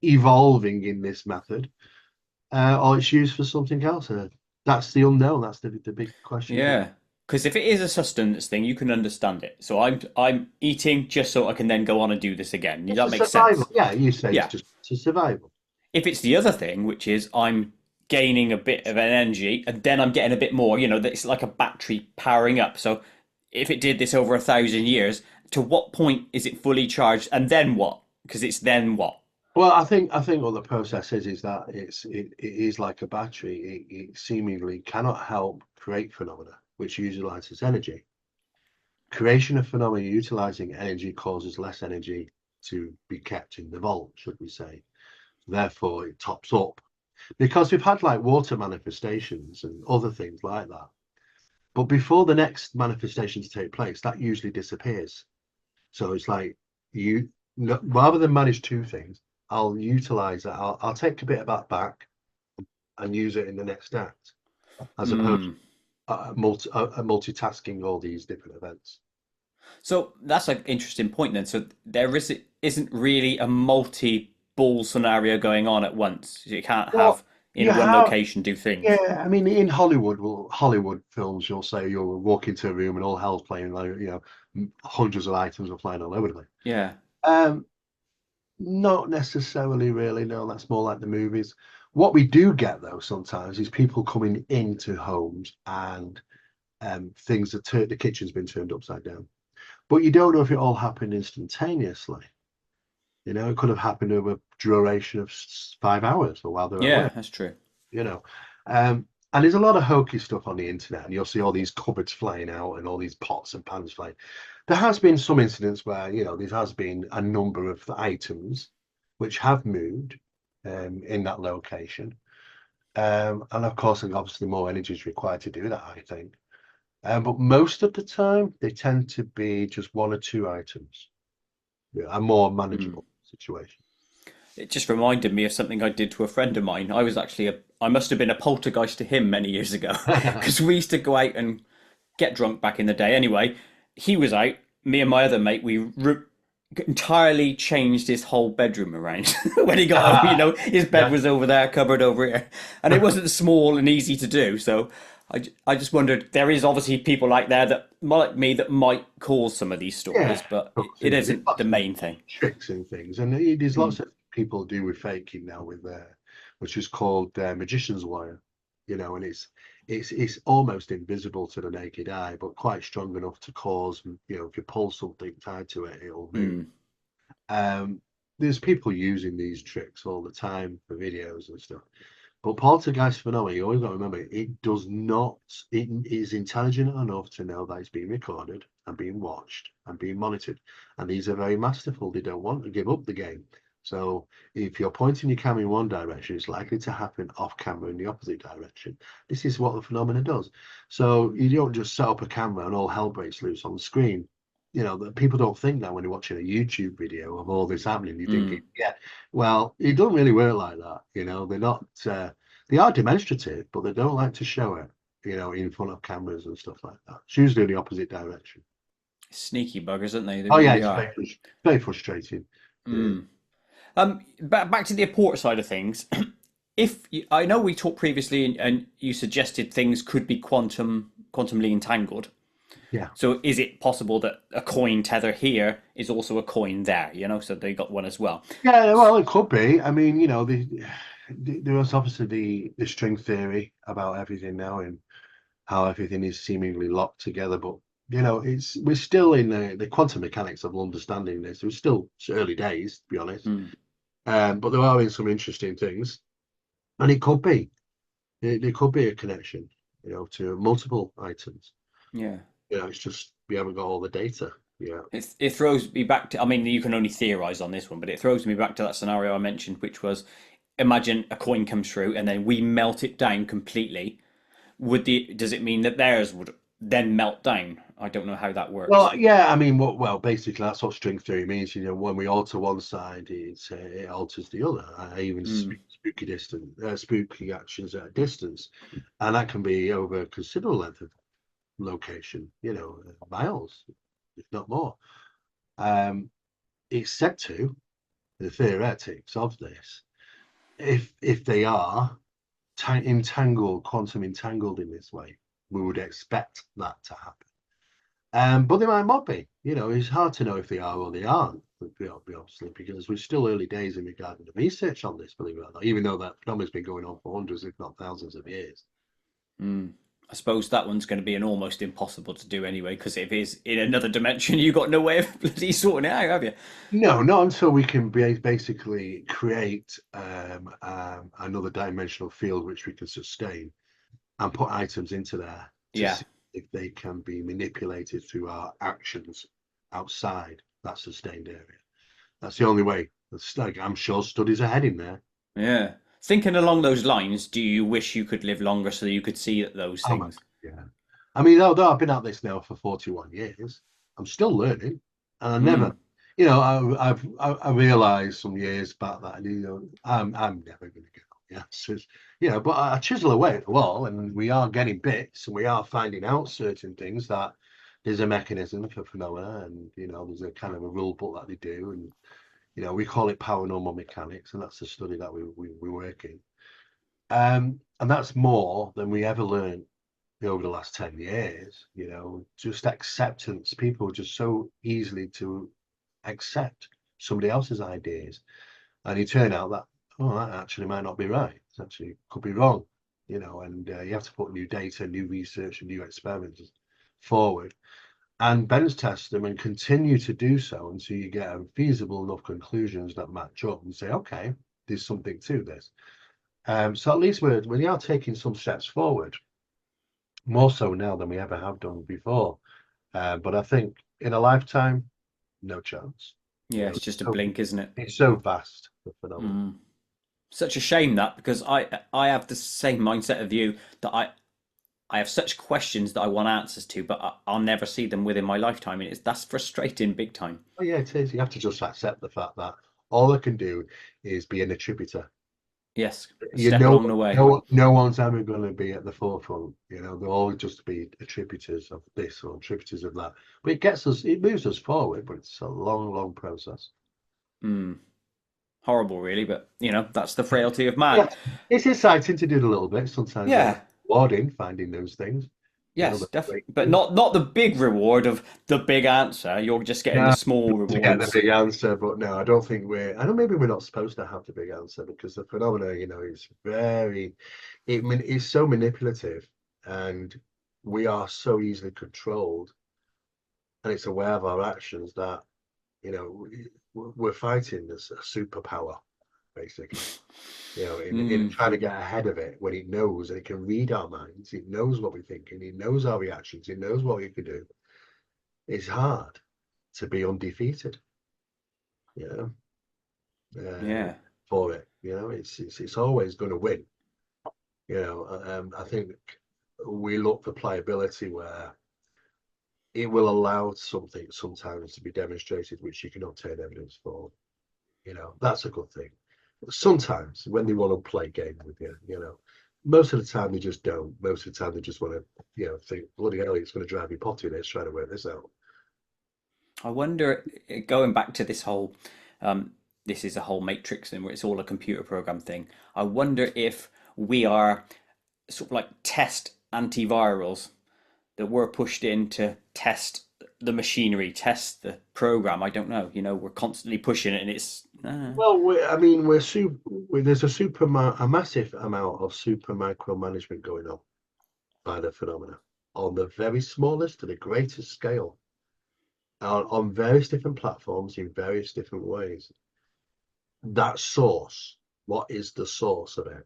[SPEAKER 2] evolving in this method, or it's used for something else. That's the unknown. That's the big question here.
[SPEAKER 1] Yeah. Because if it is a sustenance thing, you can understand it. So I'm eating just so I can then go on and do this again.
[SPEAKER 2] It's
[SPEAKER 1] That
[SPEAKER 2] a
[SPEAKER 1] makes
[SPEAKER 2] survival.
[SPEAKER 1] sense.
[SPEAKER 2] Yeah, you say it's
[SPEAKER 1] Yeah.
[SPEAKER 2] just it's a survival.
[SPEAKER 1] If it's the other thing, which is I'm gaining a bit of an energy and then I'm getting a bit more, it's like a battery powering up. So if it did this over 1,000 years, to what point is it fully charged and then what? Because it's then what?
[SPEAKER 2] Well, I think what the process is that it is like a battery. It seemingly cannot help create phenomena, which utilizes energy. Creation of phenomena utilizing energy causes less energy to be kept in the vault, should we say. Therefore, it tops up. Because we've had like water manifestations and other things like that. But before the next manifestations take place, that usually disappears. So it's like you, rather than manage two things, I'll utilize that. I'll take a bit of that back and use it in the next act, as opposed
[SPEAKER 1] Mm.
[SPEAKER 2] to multitasking all these different events.
[SPEAKER 1] So that's an interesting point then. So there isn't really a multi-ball scenario going on at once. You can't have
[SPEAKER 2] Well, you
[SPEAKER 1] in one
[SPEAKER 2] have,
[SPEAKER 1] location do things.
[SPEAKER 2] yeah. I mean, in Hollywood, well, Hollywood films, you'll say you'll walk into a room and all hell's playing, like hundreds of items are flying all over the place.
[SPEAKER 1] Yeah.
[SPEAKER 2] Um, Not necessarily, really. No, that's more like the movies. What we do get though sometimes is people coming into homes and things that the kitchen's been turned upside down. But you don't know if it all happened instantaneously. It could have happened over a duration of 5 hours or while they're at
[SPEAKER 1] Yeah,
[SPEAKER 2] work.
[SPEAKER 1] that's true.
[SPEAKER 2] You know, and there's a lot of hokey stuff on the internet, and you'll see all these cupboards flying out and all these pots and pans flying. There has been some incidents where there has been a number of items which have moved in that location, and of course, and obviously, more energy is required to do that, I think. But most of the time, they tend to be just one or two items, a more
[SPEAKER 1] Mm.
[SPEAKER 2] manageable situation.
[SPEAKER 1] It just reminded me of something I did to a friend of mine. I must have been a poltergeist to him many years ago because we used to go out and get drunk back in the day. Anyway, he was out. Me and my other mate, entirely changed his whole bedroom around when he got home. His bed
[SPEAKER 2] Yeah.
[SPEAKER 1] was over there, cupboard over here, and it wasn't small and easy to do. So I just wondered. There is obviously people like there that like me that might cause some of these stories,
[SPEAKER 2] Yeah,
[SPEAKER 1] but
[SPEAKER 2] of
[SPEAKER 1] it
[SPEAKER 2] there's
[SPEAKER 1] isn't the
[SPEAKER 2] lots of
[SPEAKER 1] main thing.
[SPEAKER 2] tricks and things, and there's
[SPEAKER 1] Mm,
[SPEAKER 2] lots of people do with faking now with which is called magician's wire, and it's almost invisible to the naked eye, but quite strong enough to cause, if you pull something tied to it, it'll move.
[SPEAKER 1] mm,
[SPEAKER 2] Um, there's people using these tricks all the time for videos and stuff. But poltergeist phenomena, you always got to remember, it does not, it is intelligent enough to know that it's being recorded and being watched and being monitored. And these are very masterful. They don't want to give up the game. So if you're pointing your camera in one direction, it's likely to happen off camera in the opposite direction. This is what the phenomena does. So you don't just set up a camera and all hell breaks loose on the screen. That people don't think that when you're watching a YouTube video of all this happening, you're thinking,
[SPEAKER 1] mm.
[SPEAKER 2] yeah, well, it doesn't really work like that. They're not. They are demonstrative, but they don't like to show it, in front of cameras and stuff like that. It's usually in the opposite direction.
[SPEAKER 1] Sneaky buggers, aren't they? They
[SPEAKER 2] Oh yeah,
[SPEAKER 1] really
[SPEAKER 2] it's
[SPEAKER 1] are.
[SPEAKER 2] very frustrating. Yeah.
[SPEAKER 1] Mm. Back to the Apport side of things. I know we talked previously, and you suggested things could be quantumly entangled.
[SPEAKER 2] Yeah.
[SPEAKER 1] So is it possible that a coin tether here is also a coin there? So they got one as well.
[SPEAKER 2] Yeah, well, it could be. I mean, there was obviously the string theory about everything now and how everything is seemingly locked together, but we're still in the quantum mechanics of understanding this. It's early days, to be honest.
[SPEAKER 1] Mm,
[SPEAKER 2] But there are some interesting things, and it could be there could be a connection, to multiple items.
[SPEAKER 1] yeah.
[SPEAKER 2] It's just we haven't got all the data. Yeah.
[SPEAKER 1] It throws me back to. I mean, you can only theorize on this one, but it throws me back to that scenario I mentioned, which was imagine a coin comes through and then we melt it down completely. Does it mean that theirs would then melt down? I don't know how that works.
[SPEAKER 2] Well, yeah, I mean, basically, that's what string theory means. When we alter one side, it alters the other. Even
[SPEAKER 1] Mm,
[SPEAKER 2] spooky actions at a distance, and that can be over a considerable length of location. Miles, if not more. Um, it's said to the theoretics of this, if they are quantum entangled in this way, we would expect that to happen. But they might not be. It's hard to know if they are or they aren't, obviously, because we're still early days in regarding the research on this, believe it or not, even though that phenomenon has been going on for hundreds, if not thousands of years.
[SPEAKER 1] mm. I suppose that one's going to be an almost impossible to do anyway, because if it is in another dimension, you've got no way of bloody sorting it out, have you?
[SPEAKER 2] No, not until we can basically create another dimensional field which we can sustain and put items into there to
[SPEAKER 1] Yeah.
[SPEAKER 2] see if they can be manipulated through our actions outside that sustained area. That's the only way. That's like I'm sure studies are heading there.
[SPEAKER 1] Yeah. Thinking along those lines, do you wish you could live longer so that you could see those
[SPEAKER 2] Oh my,
[SPEAKER 1] things?
[SPEAKER 2] yeah. I mean, although I've been at this now for 41 years, I'm still learning. And I never,
[SPEAKER 1] Mm.
[SPEAKER 2] you know, I realized some years back that, you know, I'm never going to get the answers, you know, but I chisel away at the wall and we are getting bits and we are finding out certain things that there's a mechanism for phenomena and, you know, there's a kind of a rule book that they do. And, you know, we call it paranormal mechanics and that's the study that we work in. And that's more than we ever learned over the last 10 years, you know, just acceptance. People are just so easily to accept somebody else's ideas. And you turn out that, oh, that actually might not be right. It actually could be wrong, you know, and you have to put new data, new research, and new experiments forward. And bench test them and continue to do so until you get feasible enough conclusions that match up and say, okay, there's something to this. So at least we are taking some steps forward, more so now than we ever have done before. But I think in a lifetime, no chance. You
[SPEAKER 1] Yeah,
[SPEAKER 2] know,
[SPEAKER 1] it's just a
[SPEAKER 2] so,
[SPEAKER 1] blink, isn't it?
[SPEAKER 2] it's so vast, the phenomenon.
[SPEAKER 1] Mm. Such a shame that because I have the same mindset of you that I have such questions that I want answers to, but I'll never see them within my lifetime, and that's frustrating big time.
[SPEAKER 2] Oh yeah, it is. You have to just accept the fact that all I can do is be an attributor.
[SPEAKER 1] Yes, a
[SPEAKER 2] You
[SPEAKER 1] step
[SPEAKER 2] know,
[SPEAKER 1] along the way.
[SPEAKER 2] no one's ever going to be at the forefront. You know, they'll always just be attributors of this or attributors of that. But it moves us forward, but it's a long, long process.
[SPEAKER 1] Mm. Horrible, really, but that's the frailty of man.
[SPEAKER 2] Yeah, it's exciting to do it a little bit. Sometimes a little
[SPEAKER 1] Yeah,
[SPEAKER 2] rewarding finding those things. You know,
[SPEAKER 1] yes,
[SPEAKER 2] the
[SPEAKER 1] definitely, but
[SPEAKER 2] breakthroughs.
[SPEAKER 1] not the big reward of the big answer. You're just getting the
[SPEAKER 2] No,
[SPEAKER 1] small
[SPEAKER 2] to get the
[SPEAKER 1] rewards.
[SPEAKER 2] big answer, but no, I don't think we're. I know maybe we're not supposed to have the big answer because the phenomena, you know, is very. It's so manipulative, and we are so easily controlled, and it's aware of our actions that you know we're fighting this a superpower, basically. You know, in
[SPEAKER 1] Mm.
[SPEAKER 2] trying to get ahead of it when it knows and it can read our minds, it knows what we're thinking, it knows our reactions, it knows what we could do. It's hard to be undefeated, you know,
[SPEAKER 1] Yeah.
[SPEAKER 2] for it. You know, it's always going to win. You know, I think we look for playability where it will allow something sometimes to be demonstrated which you can obtain evidence for. You know, that's a good thing. Sometimes when they want to play games with you, you know, most of the time they just don't. Most of the time they just want to, you know, think, bloody hell, it's going to drive me potty. Let's try to work this out.
[SPEAKER 1] I wonder, going back to this whole, um, this is a whole matrix thing where it's all a computer program thing. I wonder if we are sort of like test antivirals that were pushed in to test the machinery, test the program. I don't know. We're constantly pushing it, and it's
[SPEAKER 2] Well, I mean, there's a massive amount of super micromanagement going on by the phenomena on the very smallest to the greatest scale on various different platforms in various different ways. That source, what is the source of it?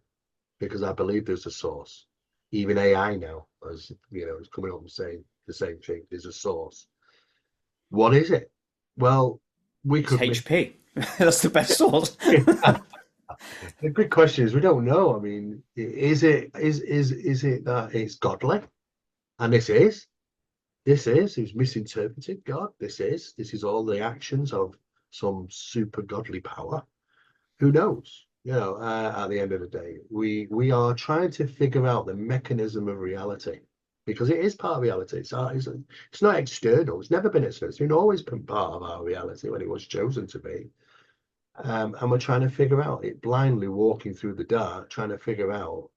[SPEAKER 2] Because I believe there's a source. Even AI now, as you know, is coming up and saying the same thing. There's a source. What is it? Well, we
[SPEAKER 1] it's
[SPEAKER 2] could miss.
[SPEAKER 1] HP. That's the best source.
[SPEAKER 2] The good question is we don't know. I mean, is it that it's godly? And this is misinterpreted God. This is all the actions of some super godly power. Who knows? You know, at the end of the day, we are trying to figure out the mechanism of reality because it is part of reality. It's not external. It's never been external. It's always been part of our reality when it was chosen to be. And we're trying to figure out it blindly walking through the dark, trying to figure out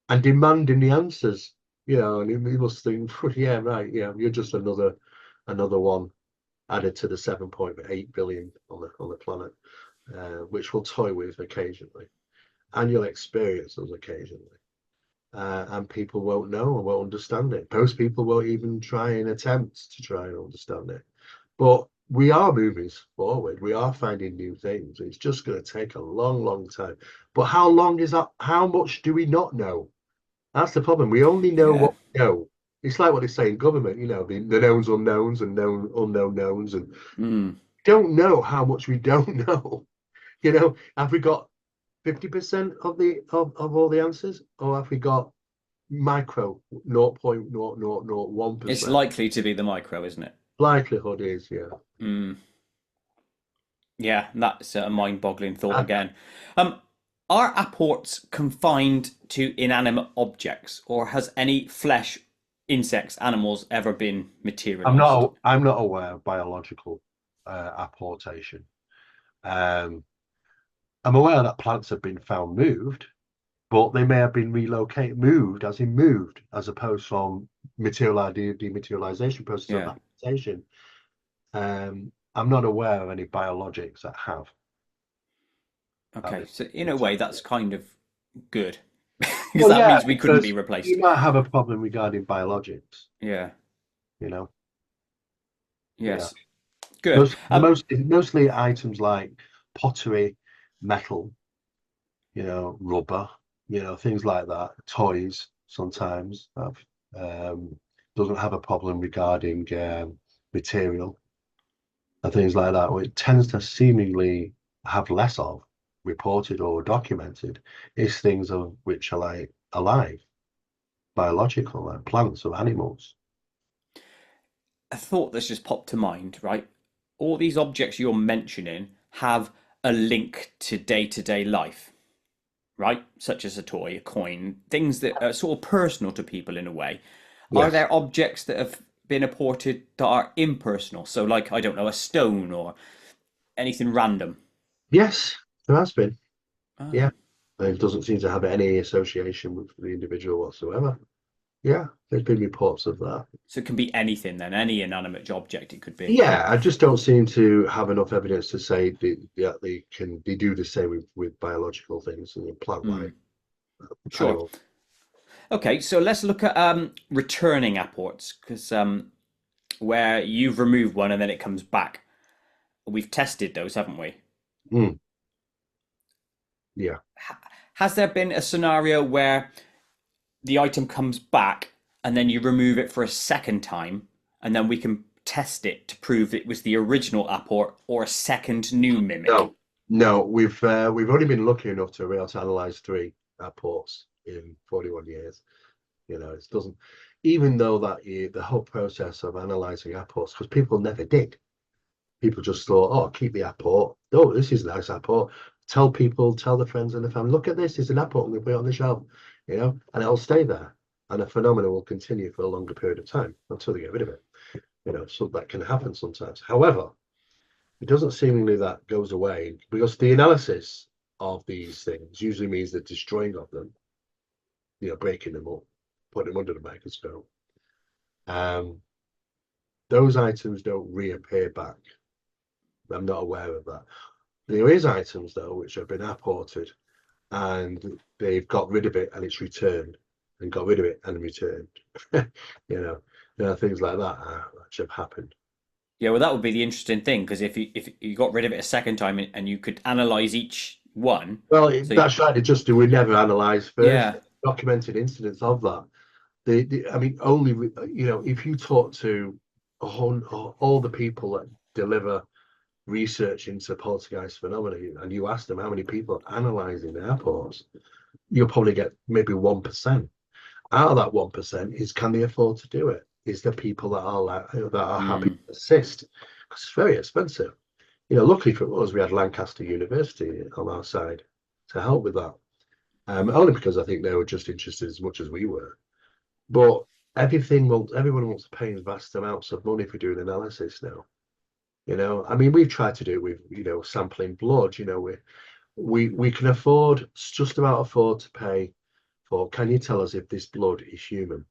[SPEAKER 2] and demanding the answers. You know, and you must think, yeah, right, yeah, you're just another one added to the 7.8 billion on the planet, which we'll toy with occasionally, and you'll experience those occasionally. And people won't know and won't understand it. Most people won't even try and attempt to try and understand it. But we are moving forward. We are finding new things. It's just going to take a long, long time. But how long is that? How much do we not know? That's the problem. We only know
[SPEAKER 1] Yeah.
[SPEAKER 2] what we know. It's like what they say in government, you know, the knowns unknowns and known unknown knowns, and
[SPEAKER 1] Mm.
[SPEAKER 2] don't know how much we don't know. You know, have we got 50% of all the answers, or have we got micro
[SPEAKER 1] It's
[SPEAKER 2] 0.0001%.
[SPEAKER 1] likely to be the micro, isn't it?
[SPEAKER 2] Likelihood is, yeah.
[SPEAKER 1] Mm. Yeah, that's a mind-boggling thought
[SPEAKER 2] I,
[SPEAKER 1] again. Um, are apports confined to inanimate objects, or has any flesh, insects, animals ever been materialized?
[SPEAKER 2] I'm not aware of biological apportation. Um, I'm aware that plants have been found moved, but they may have been relocated, moved, as opposed from dematerialization process of
[SPEAKER 1] Yeah.
[SPEAKER 2] apportation. I'm not aware of any biologics that have that
[SPEAKER 1] Okay.
[SPEAKER 2] been
[SPEAKER 1] So in a way, that's
[SPEAKER 2] materialized.
[SPEAKER 1] kind of good, because
[SPEAKER 2] Well,
[SPEAKER 1] that
[SPEAKER 2] yeah,
[SPEAKER 1] means we couldn't be
[SPEAKER 2] because
[SPEAKER 1] replaced.
[SPEAKER 2] you might have a problem regarding biologics,
[SPEAKER 1] Yeah.
[SPEAKER 2] you know. Yeah.
[SPEAKER 1] Yes. Good.
[SPEAKER 2] Mostly items like pottery, metal, rubber, things like that, toys sometimes have, doesn't have a problem regarding material and things like that. What it tends to seemingly have less of reported or documented is things of which are like alive, biological, like plants or animals.
[SPEAKER 1] A thought that's just popped to mind, right? All these objects you're mentioning have a link to day-to-day life, right? Such as a toy, a coin, things that are sort of personal to people in a way. Are
[SPEAKER 2] Yes.
[SPEAKER 1] there objects that have been apported that are impersonal? So, like, I don't know, a stone or anything random?
[SPEAKER 2] Yes, there has been.
[SPEAKER 1] Ah.
[SPEAKER 2] Yeah. And it doesn't seem to have any association with the individual whatsoever. Yeah, there's been reports of that.
[SPEAKER 1] So it can be anything then, any inanimate object it could be.
[SPEAKER 2] Yeah, I just don't seem to have enough evidence to say they do the same with biological things and plant life,
[SPEAKER 1] Hmm. Sure.
[SPEAKER 2] animal.
[SPEAKER 1] Okay, so let's look at returning apports, because where you've removed one and then it comes back. We've tested those, haven't we?
[SPEAKER 2] Mm, yeah.
[SPEAKER 1] Has there been a scenario where the item comes back and then you remove it for a second time and then we can test it to prove it was the original apport or a second new mimic?
[SPEAKER 2] No, no, we've only been lucky enough to be able to analyze three ports in 41 years. It doesn't, even though the whole process of analyzing apports, because people never did. People just thought, oh, keep the apport. Oh, this is a nice apport. Tell people, tell the friends and the family, look at this, it's an apport, I'm going to put it on the shelf, and it'll stay there. And the phenomenon will continue for a longer period of time until they get rid of it. So that can happen sometimes. However, it doesn't seemingly that goes away because the analysis of these things usually means the destroying of them, breaking them up, putting them under the microscope. Um, those items don't reappear back. I'm not aware of that. There is items though which have been apported and they've got rid of it and it's returned and got rid of it and returned. you know, things like that which have happened.
[SPEAKER 1] Yeah, well, that would be the interesting thing because if you got rid of it a second time and you could analyze each one,
[SPEAKER 2] Well,
[SPEAKER 1] so
[SPEAKER 2] that's right. It just we never analysed first
[SPEAKER 1] yeah,
[SPEAKER 2] documented incidents of that. I mean, only if you talk to all the people that deliver research into poltergeist phenomena, and you ask them how many people are analysing the airports, you'll probably get maybe 1%. Out of that 1% is can they afford to do it? Is there people that are happy
[SPEAKER 1] mm,
[SPEAKER 2] to assist? Because it's very expensive. Luckily for us, we had Lancaster University on our side to help with that. Only because I think they were just interested as much as we were. But everyone wants to pay vast amounts of money for doing analysis now. I mean, we've tried to do it with, sampling blood. We can just about afford to pay for. Can you tell us if this blood is human?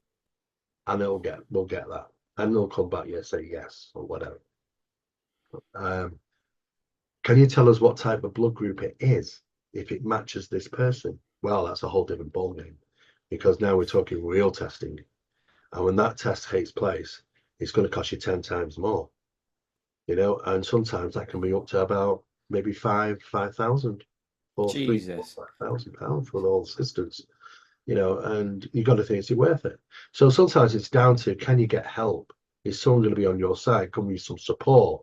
[SPEAKER 2] And we'll get that, and they'll come back, say yes or whatever. Um, can you tell us what type of blood group it is if it matches this person? Well, that's a whole different ballgame because now we're talking real testing. And when that test takes place, it's going to cost you 10 times more, and sometimes that can be up to about maybe 5,000 or three, four,
[SPEAKER 1] Jesus,
[SPEAKER 2] £5,000 for all assistance, and you've got to think, is it worth it? So sometimes it's down to can you get help? Is someone going to be on your side? Can we some support?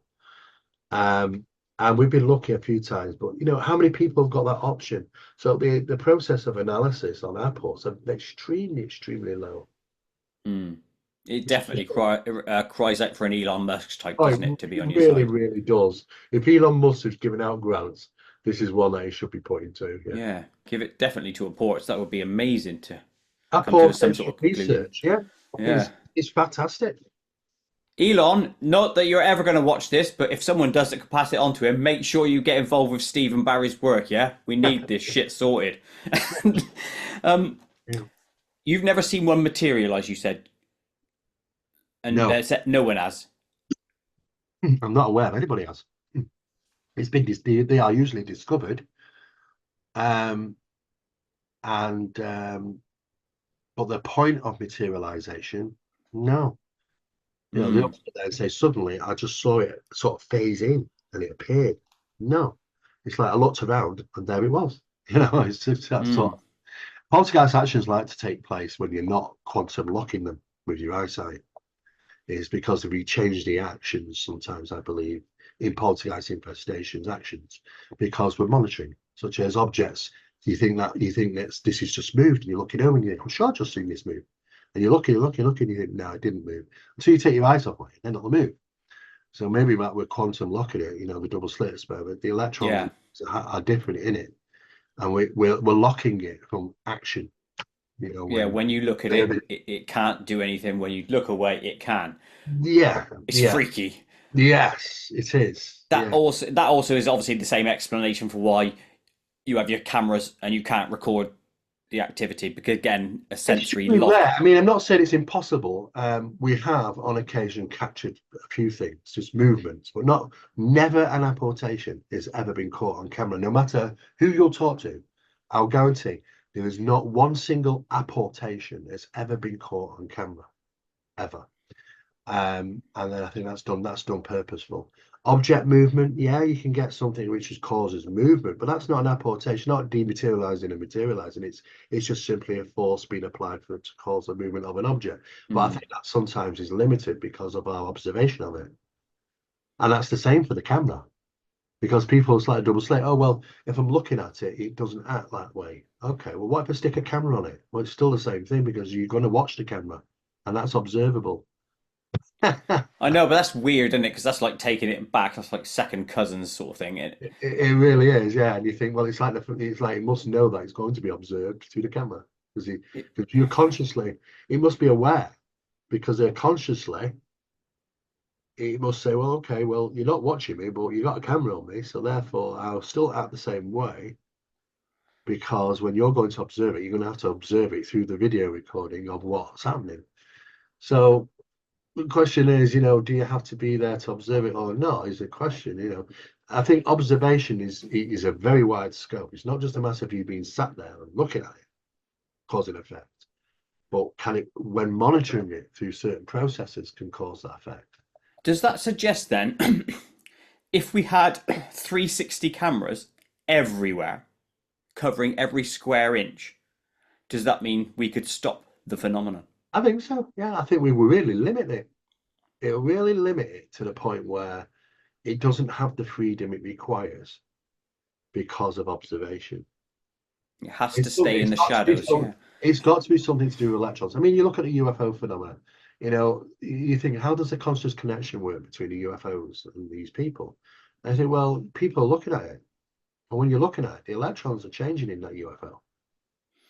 [SPEAKER 2] Um, And we've been lucky a few times, but you know, how many people have got that option? So the process of analysis on Apports are extremely, extremely low.
[SPEAKER 1] Mm. It
[SPEAKER 2] It's
[SPEAKER 1] definitely
[SPEAKER 2] just,
[SPEAKER 1] cries out for an Elon Musk type,
[SPEAKER 2] oh,
[SPEAKER 1] doesn't it, to be
[SPEAKER 2] it
[SPEAKER 1] on your
[SPEAKER 2] really,
[SPEAKER 1] side?
[SPEAKER 2] really does. If Elon Musk is giving out grants, this is one that he should be putting to. Yeah.
[SPEAKER 1] Yeah, give it definitely to Apports. That would be amazing to come to
[SPEAKER 2] Apports
[SPEAKER 1] some sort
[SPEAKER 2] Ancient
[SPEAKER 1] of conclusion.
[SPEAKER 2] Research, yeah,
[SPEAKER 1] Yeah.
[SPEAKER 2] is fantastic.
[SPEAKER 1] Elon, not that you're ever going to watch this, but if someone does it, could pass it on to him. Make sure you get involved with Steve and Barry's work. Yeah, we need this shit sorted. um,
[SPEAKER 2] Yeah.
[SPEAKER 1] you've never seen one materialize, you said, and
[SPEAKER 2] No,
[SPEAKER 1] no one has.
[SPEAKER 2] I'm not aware of anybody else. It's been they are usually discovered, um, and but the point of materialization, no. You know, they
[SPEAKER 1] Mm,
[SPEAKER 2] don't sit there and say suddenly I just saw it sort of phase in and it appeared. No, it's like I looked around and there it was. You know, it's just that sort
[SPEAKER 1] mm,
[SPEAKER 2] of poltergeist actions like to take place when you're not quantum locking them with your eyesight. Is because we change the actions sometimes, I believe, in poltergeist infestations actions because we're monitoring, such as objects. You think that this is just moved, and you're looking over and you think, I'm sure I've just seen this move. And you're looking, you think, no, it didn't move. Until you take your eyes off it, then it'll move. So maybe that we're quantum locking it, you know, the double slits, but the electrons
[SPEAKER 1] yeah,
[SPEAKER 2] are different in it. And we're locking it from action, you know,
[SPEAKER 1] yeah.
[SPEAKER 2] when
[SPEAKER 1] When you look at it,
[SPEAKER 2] maybe,
[SPEAKER 1] it can't do anything. When you look away, it can.
[SPEAKER 2] yeah,
[SPEAKER 1] It's
[SPEAKER 2] yeah,
[SPEAKER 1] freaky.
[SPEAKER 2] yes, it is. Yeah.
[SPEAKER 1] That also is obviously the same explanation for why you have your cameras and you can't record the activity because again, a sensory
[SPEAKER 2] Extremely rare.
[SPEAKER 1] lock.
[SPEAKER 2] I mean, I'm not saying it's impossible. We have on occasion captured a few things, just movements, but not never an apportation has ever been caught on camera. No matter who you'll talk to, I'll guarantee there is not one single apportation that's ever been caught on camera, ever. And then I think that's done purposeful. Object movement, yeah, you can get something which causes movement, but that's not an apportation, not dematerializing and materializing. It's just simply a force being applied for it to cause the movement of an object. But I
[SPEAKER 1] Mm.
[SPEAKER 2] think that sometimes is limited because of our observation of it. And that's the same for the camera. Because people slightly double slate, oh well, if I'm looking at it, it doesn't act that way. Okay, well, what if I stick a camera on it? Well, it's still the same thing because you're going to watch the camera and that's observable.
[SPEAKER 1] I know, but that's weird, isn't it? Because that's like taking it back. That's like second cousins sort of thing.
[SPEAKER 2] It really is, yeah. And you think, well, it's like it must know that it's going to be observed through the camera
[SPEAKER 1] It,
[SPEAKER 2] because you're consciously, it must be aware because they're consciously, it must say, well, okay, well, you're not watching me, but you got a camera on me, so therefore I'll still act the same way because when you're going to observe it, you're going to have to observe it through the video recording of what's happening. So the question is, you know, do you have to be there to observe it or not? Is the question, you know. I think observation is a very wide scope. It's not just a matter of you being sat there and looking at it, cause and effect, but can it, when monitoring it through certain processes, can cause that effect.
[SPEAKER 1] does that suggest then, if we had 360 cameras everywhere, covering every square inch, does that mean we could stop the phenomenon?
[SPEAKER 2] I think so. Yeah, I think we will really limit it. It'll really limit it to the point where it doesn't have the freedom it requires because of observation.
[SPEAKER 1] It has to stay in
[SPEAKER 2] It's
[SPEAKER 1] the
[SPEAKER 2] got to be
[SPEAKER 1] shadows. Yeah.
[SPEAKER 2] it's got to be something to do with electrons. I mean, you look at the UFO phenomena, you know, you think, how does the conscious connection work between the UFOs and these people? And I think, well, people are looking at it. And when you're looking at it, the electrons are changing in that UFO.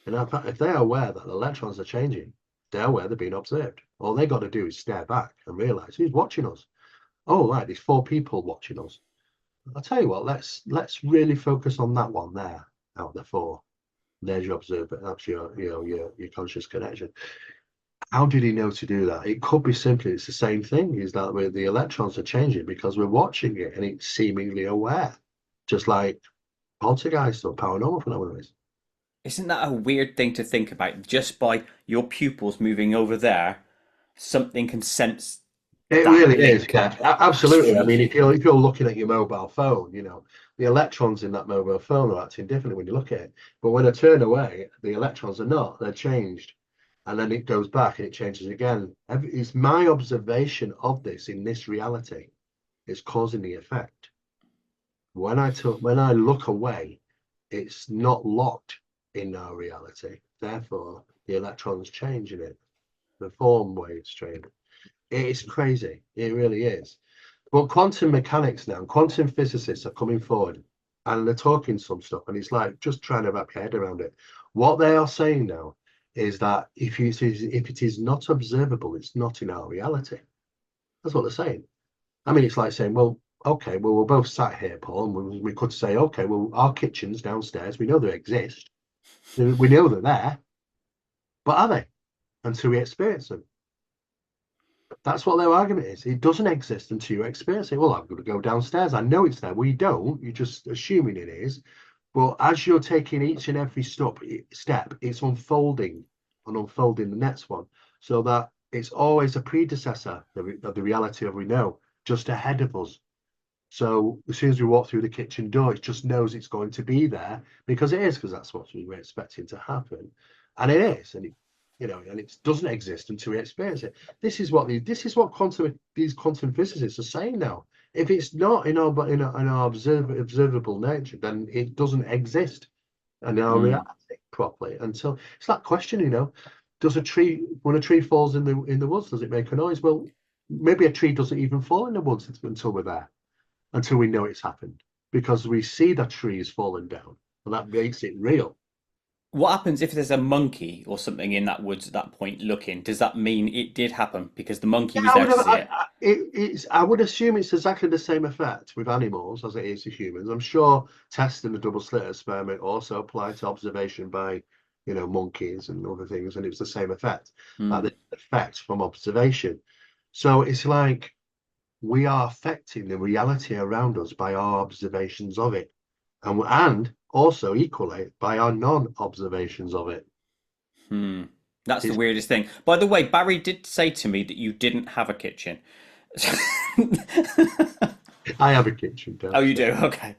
[SPEAKER 2] And if they're aware that the electrons are changing, they're aware they're being observed. All they got to do is stare back and realize who's watching us. Oh, right, there's four people watching us. I'll tell you what, let's really focus on that one there out of the four. There's your observer. That's your, you know, your conscious connection. How did he know to do that? It could be simply it's the same thing. Is that where the electrons are changing because we're watching it and it's seemingly aware, just like poltergeist or paranormal phenomena is.
[SPEAKER 1] Isn't that a weird thing to think about? Just by your pupils moving over there, something can sense
[SPEAKER 2] It
[SPEAKER 1] that
[SPEAKER 2] really is,
[SPEAKER 1] link.
[SPEAKER 2] yeah,
[SPEAKER 1] That's
[SPEAKER 2] absolutely. I mean,
[SPEAKER 1] freaky.
[SPEAKER 2] if you're looking at your mobile phone, you know, the electrons in that mobile phone are acting differently when you look at it. But when I turn away, the electrons are not, they're changed. And then it goes back and it changes again. It's my observation of this in this reality is causing the effect. when I look away, it's not locked in our reality. Therefore, the electrons change in it. The form waves change. It's crazy. It really is. But quantum mechanics now, quantum physicists are coming forward and they're talking some stuff, and it's like just trying to wrap your head around it. What they are saying now is that if it is not observable, it's not in our reality. That's what they're saying. I mean, it's like saying, well, okay, well, we're both sat here, Paul, and we could say, okay, well, our kitchen's downstairs. We know they exist. We know they're there, but are they? Until we experience them. That's what their argument is. It doesn't exist until you experience it. Well, I'm going to go downstairs. I know it's there. Well, you don't. You're just assuming it is. But as you're taking each and every step, it's unfolding and unfolding the next one, so that it's always a predecessor of the reality of we know just ahead of us. So as soon as we walk through the kitchen door, it just knows it's going to be there because it is, because that's what we were expecting to happen, and it is, and and it doesn't exist until we experience it. This is what these quantum physicists are saying now. If it's not in our observable nature, then it doesn't exist in our
[SPEAKER 1] Mm.
[SPEAKER 2] reality properly. Until it's that question, does a tree when a tree falls in the woods, does it make a noise? Well, maybe a tree doesn't even fall in the woods until we're there, until we know it's happened, because we see the trees falling down, and that makes it real.
[SPEAKER 1] What happens if there's a monkey or something in that woods at that point looking? Does that mean it did happen because the monkey
[SPEAKER 2] Yeah,
[SPEAKER 1] was there to see it?
[SPEAKER 2] I would assume it's exactly the same effect with animals as it is to humans. I'm sure testing the double slit experiment also applied to observation by, monkeys and other things, and it was the same effect, like
[SPEAKER 1] Mm.
[SPEAKER 2] the effect from observation. So it's like we are affecting the reality around us by our observations of it, and also equally by our non-observations of it.
[SPEAKER 1] Hmm. That's the
[SPEAKER 2] It's,
[SPEAKER 1] weirdest thing. By the way, Barry did say to me that you didn't have a kitchen.
[SPEAKER 2] I have a kitchen
[SPEAKER 1] Oh, you
[SPEAKER 2] downstairs.
[SPEAKER 1] do? Okay.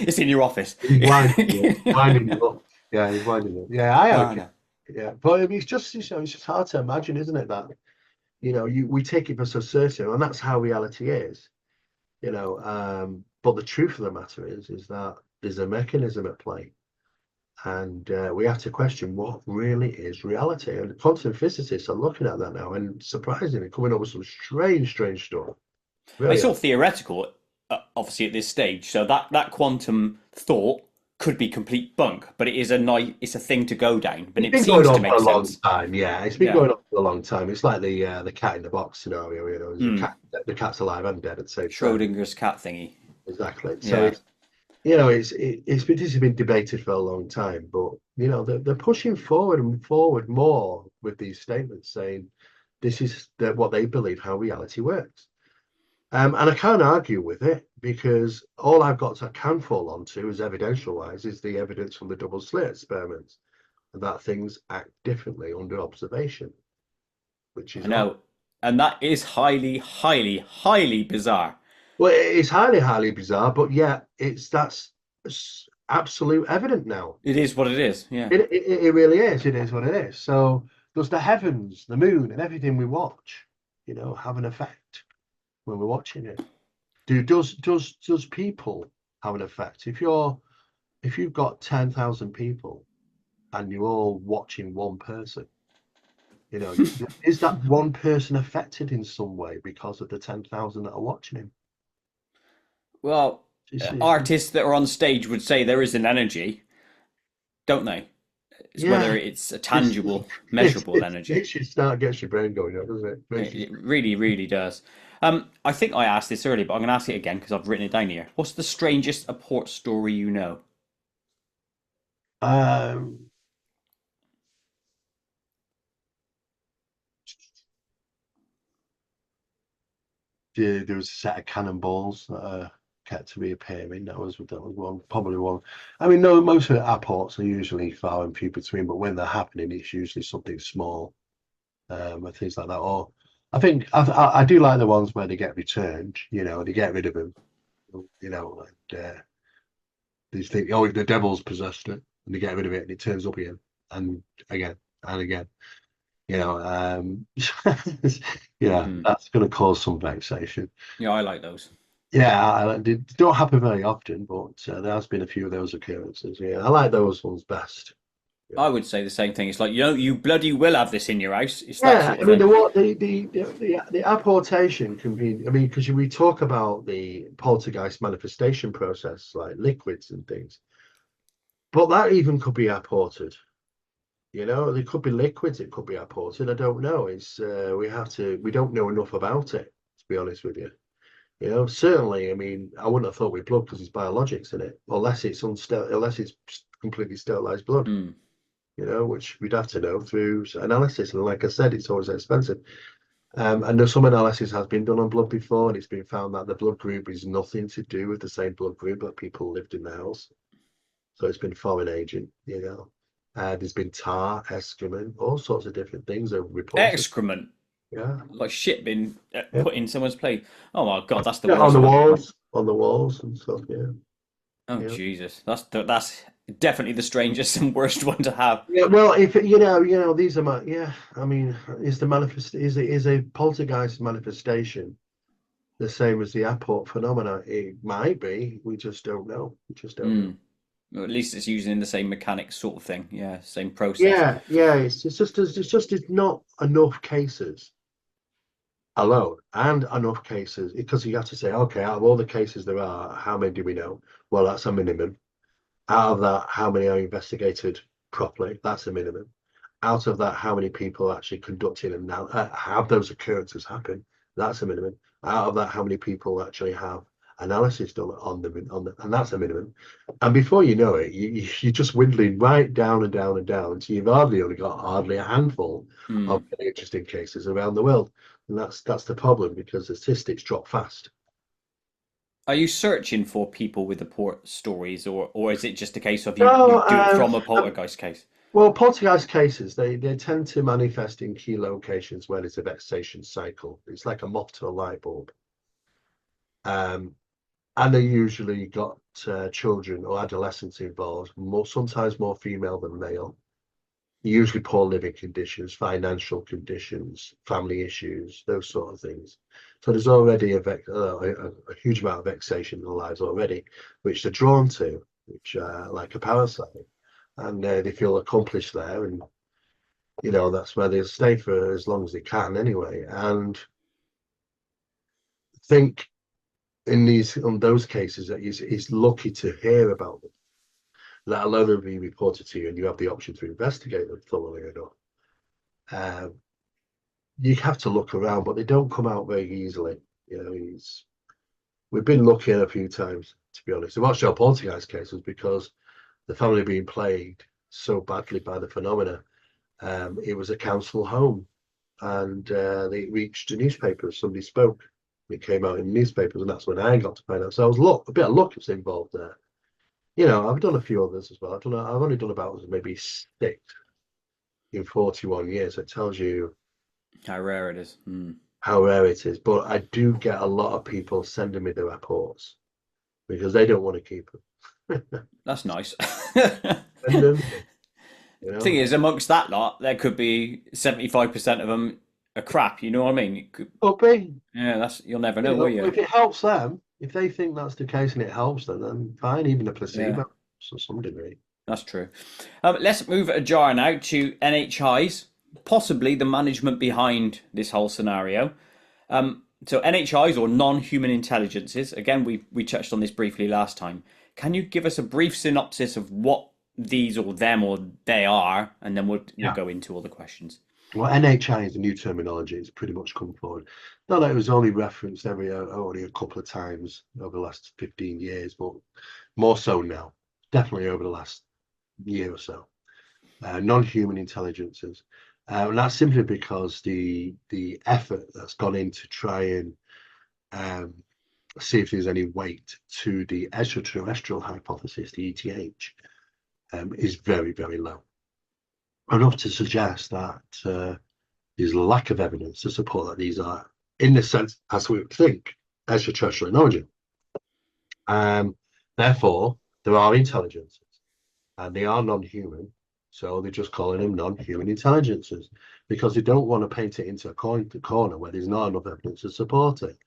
[SPEAKER 1] It's in your office.
[SPEAKER 2] He's winding me up. Yeah, he's winding me up. Yeah, I have a
[SPEAKER 1] Oh,
[SPEAKER 2] kitchen.
[SPEAKER 1] no.
[SPEAKER 2] Yeah, but it's just it's just hard to imagine, isn't it? That we take it for so certain, and that's how reality is. But the truth of the matter is that there's a mechanism at play, and we have to question what really is reality. And quantum physicists are looking at that now, and surprisingly, coming up with some strange stuff. Really
[SPEAKER 1] It's all
[SPEAKER 2] are.
[SPEAKER 1] theoretical, obviously, at this stage. So that quantum thought could be complete bunk, but it's a thing to go down. But
[SPEAKER 2] It's
[SPEAKER 1] it
[SPEAKER 2] been going
[SPEAKER 1] seems to
[SPEAKER 2] on for
[SPEAKER 1] make
[SPEAKER 2] a long
[SPEAKER 1] sense.
[SPEAKER 2] time. Yeah, it's been
[SPEAKER 1] Yeah.
[SPEAKER 2] going on for a long time. It's like the cat in the box scenario. There's a
[SPEAKER 1] Hmm.
[SPEAKER 2] cat, the cat's alive and dead at the same time.
[SPEAKER 1] Schrodinger's cat thingy.
[SPEAKER 2] Exactly. So
[SPEAKER 1] Yeah.
[SPEAKER 2] this has been debated for a long time, but they're pushing forward and forward more with these statements, saying this is what they believe how reality works. And I can't argue with it, because all I've got can fall onto, as evidential wise, is the evidence from the double slit experiments, that things act differently under observation, which
[SPEAKER 1] I
[SPEAKER 2] is odd.
[SPEAKER 1] know. And that is highly, highly, highly bizarre.
[SPEAKER 2] Well, it's highly bizarre, but yeah, it's absolute evident now.
[SPEAKER 1] It is what it is. Yeah.
[SPEAKER 2] It really is. It is what it is. So does the heavens, the moon, and everything we watch, have an effect when we're watching it? Does people have an effect? If you've got 10,000 people and you're all watching one person, is that one person affected in some way because of the 10,000 that are watching him?
[SPEAKER 1] Well,
[SPEAKER 2] It's
[SPEAKER 1] artists that are on stage would say there is an energy, don't they? It's whether
[SPEAKER 2] yeah,
[SPEAKER 1] it's a
[SPEAKER 2] it's
[SPEAKER 1] tangible, measurable energy.
[SPEAKER 2] gets your brain going up, doesn't it?
[SPEAKER 1] It really, really does. I think I asked this earlier, but I'm going to ask it again because I've written it down here. What's the strangest Apport story you know?
[SPEAKER 2] Um, there was a set of cannonballs that kept reappearing. That was one, probably one. I mean, no, most of the apports are usually far and few between, but when they're happening, it's usually something small, and things like that. Or I think I do like the ones where they get returned. They get rid of them. And they think, oh, the devil's possessed it, and they get rid of it, and it turns up again, and again, and again. Yeah,
[SPEAKER 1] Hmm.
[SPEAKER 2] that's going to cause some vexation.
[SPEAKER 1] Yeah, I like those.
[SPEAKER 2] Yeah, they don't happen very often, but there has been a few of those occurrences. Yeah, I like those ones best. Yeah.
[SPEAKER 1] I would say the same thing. It's like, you bloody will have this in your house. It's that
[SPEAKER 2] Yeah,
[SPEAKER 1] sort
[SPEAKER 2] I
[SPEAKER 1] of
[SPEAKER 2] mean
[SPEAKER 1] thing.
[SPEAKER 2] the apportation can be. I mean, because we talk about the poltergeist manifestation process, like liquids and things, but that even could be apported. You know, they could be liquids. It could be apported. I don't know. It's we don't know enough about it, to be honest with you. You know, certainly. I mean, I wouldn't have thought with blood because it's biologics in it, unless it's completely sterilized blood.
[SPEAKER 1] Hmm.
[SPEAKER 2] You know, which we'd have to know through analysis. And like I said, it's always expensive. I know some analysis has been done on blood before, and it's been found that the blood group is nothing to do with the same blood group that people lived in the house. So it's been foreign agent, you know. There's been tar, excrement, all sorts of different things are reported.
[SPEAKER 1] Excrement,
[SPEAKER 2] Yeah,
[SPEAKER 1] like shit being
[SPEAKER 2] yeah,
[SPEAKER 1] put in someone's plate. Oh my god, that's the
[SPEAKER 2] yeah,
[SPEAKER 1] worst one.
[SPEAKER 2] on the walls and stuff. Yeah,
[SPEAKER 1] Oh
[SPEAKER 2] yeah.
[SPEAKER 1] Jesus, that's definitely the strangest and worst one to have.
[SPEAKER 2] Yeah, well, if these are my yeah. I mean, is a poltergeist manifestation the same as the Apport phenomena? It might be. We just don't know. We just don't
[SPEAKER 1] Hmm.
[SPEAKER 2] know.
[SPEAKER 1] Or at least it's using the same mechanics sort of thing. Yeah, same process.
[SPEAKER 2] Yeah, yeah. It's not enough cases alone, and enough cases because you have to say, okay, out of all the cases there are, how many do we know? Well, that's a minimum. Out of that, how many are investigated properly? That's a minimum. Out of that, how many people actually conducted and now have those occurrences happen? That's a minimum. Out of that, how many people actually have analysis done and that's a minimum. And before you know it, you're just dwindling right down and down and down until you've only got hardly a handful of
[SPEAKER 1] Hmm.
[SPEAKER 2] interesting cases around the world. And that's the problem because the statistics drop fast.
[SPEAKER 1] Are you searching for people with the port stories, or is it just a case of you
[SPEAKER 2] No,
[SPEAKER 1] do it from a poltergeist case?
[SPEAKER 2] well, poltergeist cases, they tend to manifest in key locations where there's a vexation cycle. It's like a moth to a light bulb. Um, and they usually got children or adolescents involved, sometimes more female than male. Usually poor living conditions, financial conditions, family issues, those sort of things. So there's already a huge amount of vexation in their lives already, which they're drawn to, which like a parasite, and they feel accomplished there, and that's where they'll stay for as long as they can anyway. And think in those cases that he's lucky to hear about them, let alone them be reported to you, and you have the option to investigate them thoroughly enough. Um, you have to look around, but they don't come out very easily. We've been lucky a few times, to be honest. The Rochdale Poltergeist case was because the family being plagued so badly by the phenomena. It was a council home, and they reached the newspapers. Somebody spoke. It came out in the newspapers, and that's when I got to find out. So I was a bit of luck was involved there. I've done a few others as well. I've only done about maybe 6 in 41 years. It tells you
[SPEAKER 1] How rare it is. Hmm.
[SPEAKER 2] how rare it is. But I do get a lot of people sending me the reports because they don't want to keep them.
[SPEAKER 1] That's nice.
[SPEAKER 2] And you
[SPEAKER 1] Thing
[SPEAKER 2] know,
[SPEAKER 1] is, amongst that lot, there could be 75% of them are crap. You know what I mean?
[SPEAKER 2] could be.
[SPEAKER 1] Yeah, that's you'll never know, will you?
[SPEAKER 2] If it helps them, if they think that's the case and it helps them, then fine. Even a
[SPEAKER 1] Yeah,
[SPEAKER 2] placebo to some degree.
[SPEAKER 1] that's true. Let's move a jar now to NHIs, possibly the management behind this whole scenario. So NHIs or non-human intelligences. Again, we touched on this briefly last time. Can you give us a brief synopsis of what these or them or they are, and then we'll
[SPEAKER 2] Yeah.
[SPEAKER 1] go into all the questions.
[SPEAKER 2] Well, NHI is a new terminology. It's pretty much come forward. Not that it was only referenced only a couple of times over the last 15 years, but more so now. Definitely over the last year or so. Non-human intelligences. And that's simply because the effort that's gone in to try and um, see if there's any weight to the extraterrestrial hypothesis, the ETH, is very, very low. Enough to suggest that there's a lack of evidence to support that these are, in the sense as we would think, extraterrestrial in origin. Therefore, there are intelligences, and they are non-human. So they're just calling them non-human intelligences because they don't want to paint it into a corner where there's not enough evidence to support it.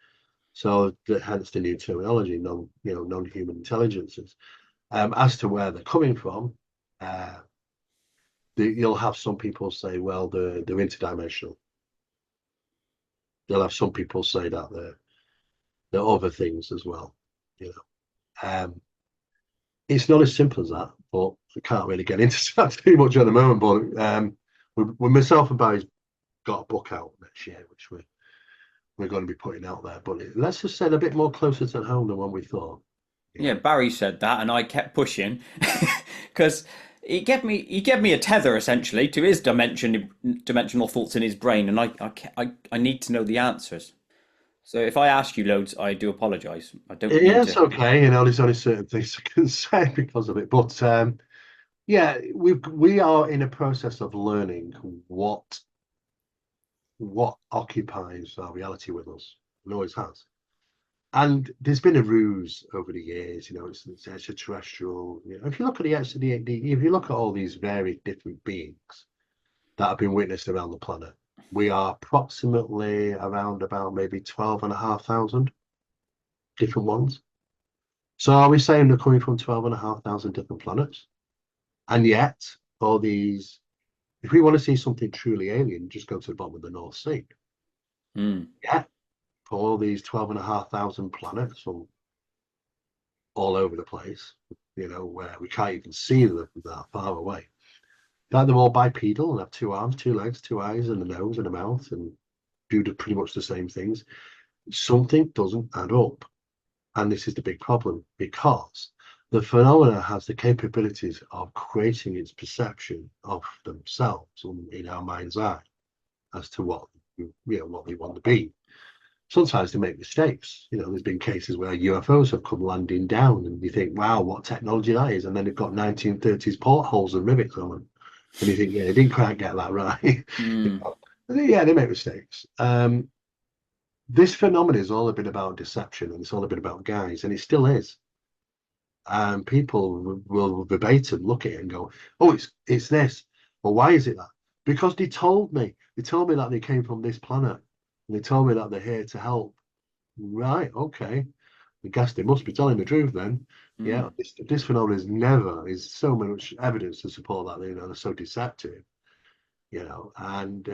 [SPEAKER 2] So hence the new terminology, non-human intelligences. As to where they're coming from, uh, you'll have some people say, well, they're interdimensional. You'll have some people say that they're other things as well. You know, it's not as simple as that, but I can't really get into that too much at the moment. But myself and Barry's got a book out next year, which we're going to be putting out there. But let's just say a bit more closer to home than what we thought. You
[SPEAKER 1] Yeah,
[SPEAKER 2] know,
[SPEAKER 1] Barry said that, and I kept pushing because he gave me a tether essentially to his dimensional thoughts in his brain, and I need to know the answers. So if I ask you loads, I do apologise. I don't mean
[SPEAKER 2] yeah, it's
[SPEAKER 1] to.
[SPEAKER 2] okay. There's only certain things I can say because of it. But yeah, we are in a process of learning what occupies our reality with us, and always has. And there's been a ruse over the years, it's extraterrestrial. If you look at if you look at all these varied different beings that have been witnessed around the planet, we are approximately around about maybe 12,500 different ones. So are we saying they're coming from 12,500 different planets? And yet, all these, if we want to see something truly alien, just go to the bottom of the North Sea.
[SPEAKER 1] Hmm.
[SPEAKER 2] Yeah, for all these 12,500 planets from all over the place, where we can't even see them that far away. Like they're all bipedal and have two arms, two legs, two eyes, and a nose and a mouth, and do pretty much the same things. Something doesn't add up. And this is the big problem because the phenomena has the capabilities of creating its perception of themselves in our mind's eye as to what they want to be. Sometimes they make mistakes. There's been cases where UFOs have come landing down, and you think, "Wow, what technology that is!" And then they've got 1930s portholes and rivets on them, and you think, "Yeah, they didn't quite get that right."
[SPEAKER 1] Hmm.
[SPEAKER 2] Yeah, they make mistakes. This phenomenon is all a bit about deception, and it's all a bit about guys, and it still is. And people will verbatim look at it and go, "Oh, it's this." Well, why is it that? Because they told me. They told me that they came from this planet, and they told me that they're here to help. Right, okay. I guess they must be telling the truth then.
[SPEAKER 1] Hmm.
[SPEAKER 2] Yeah, this phenomenon is so much evidence to support that, they're so deceptive, and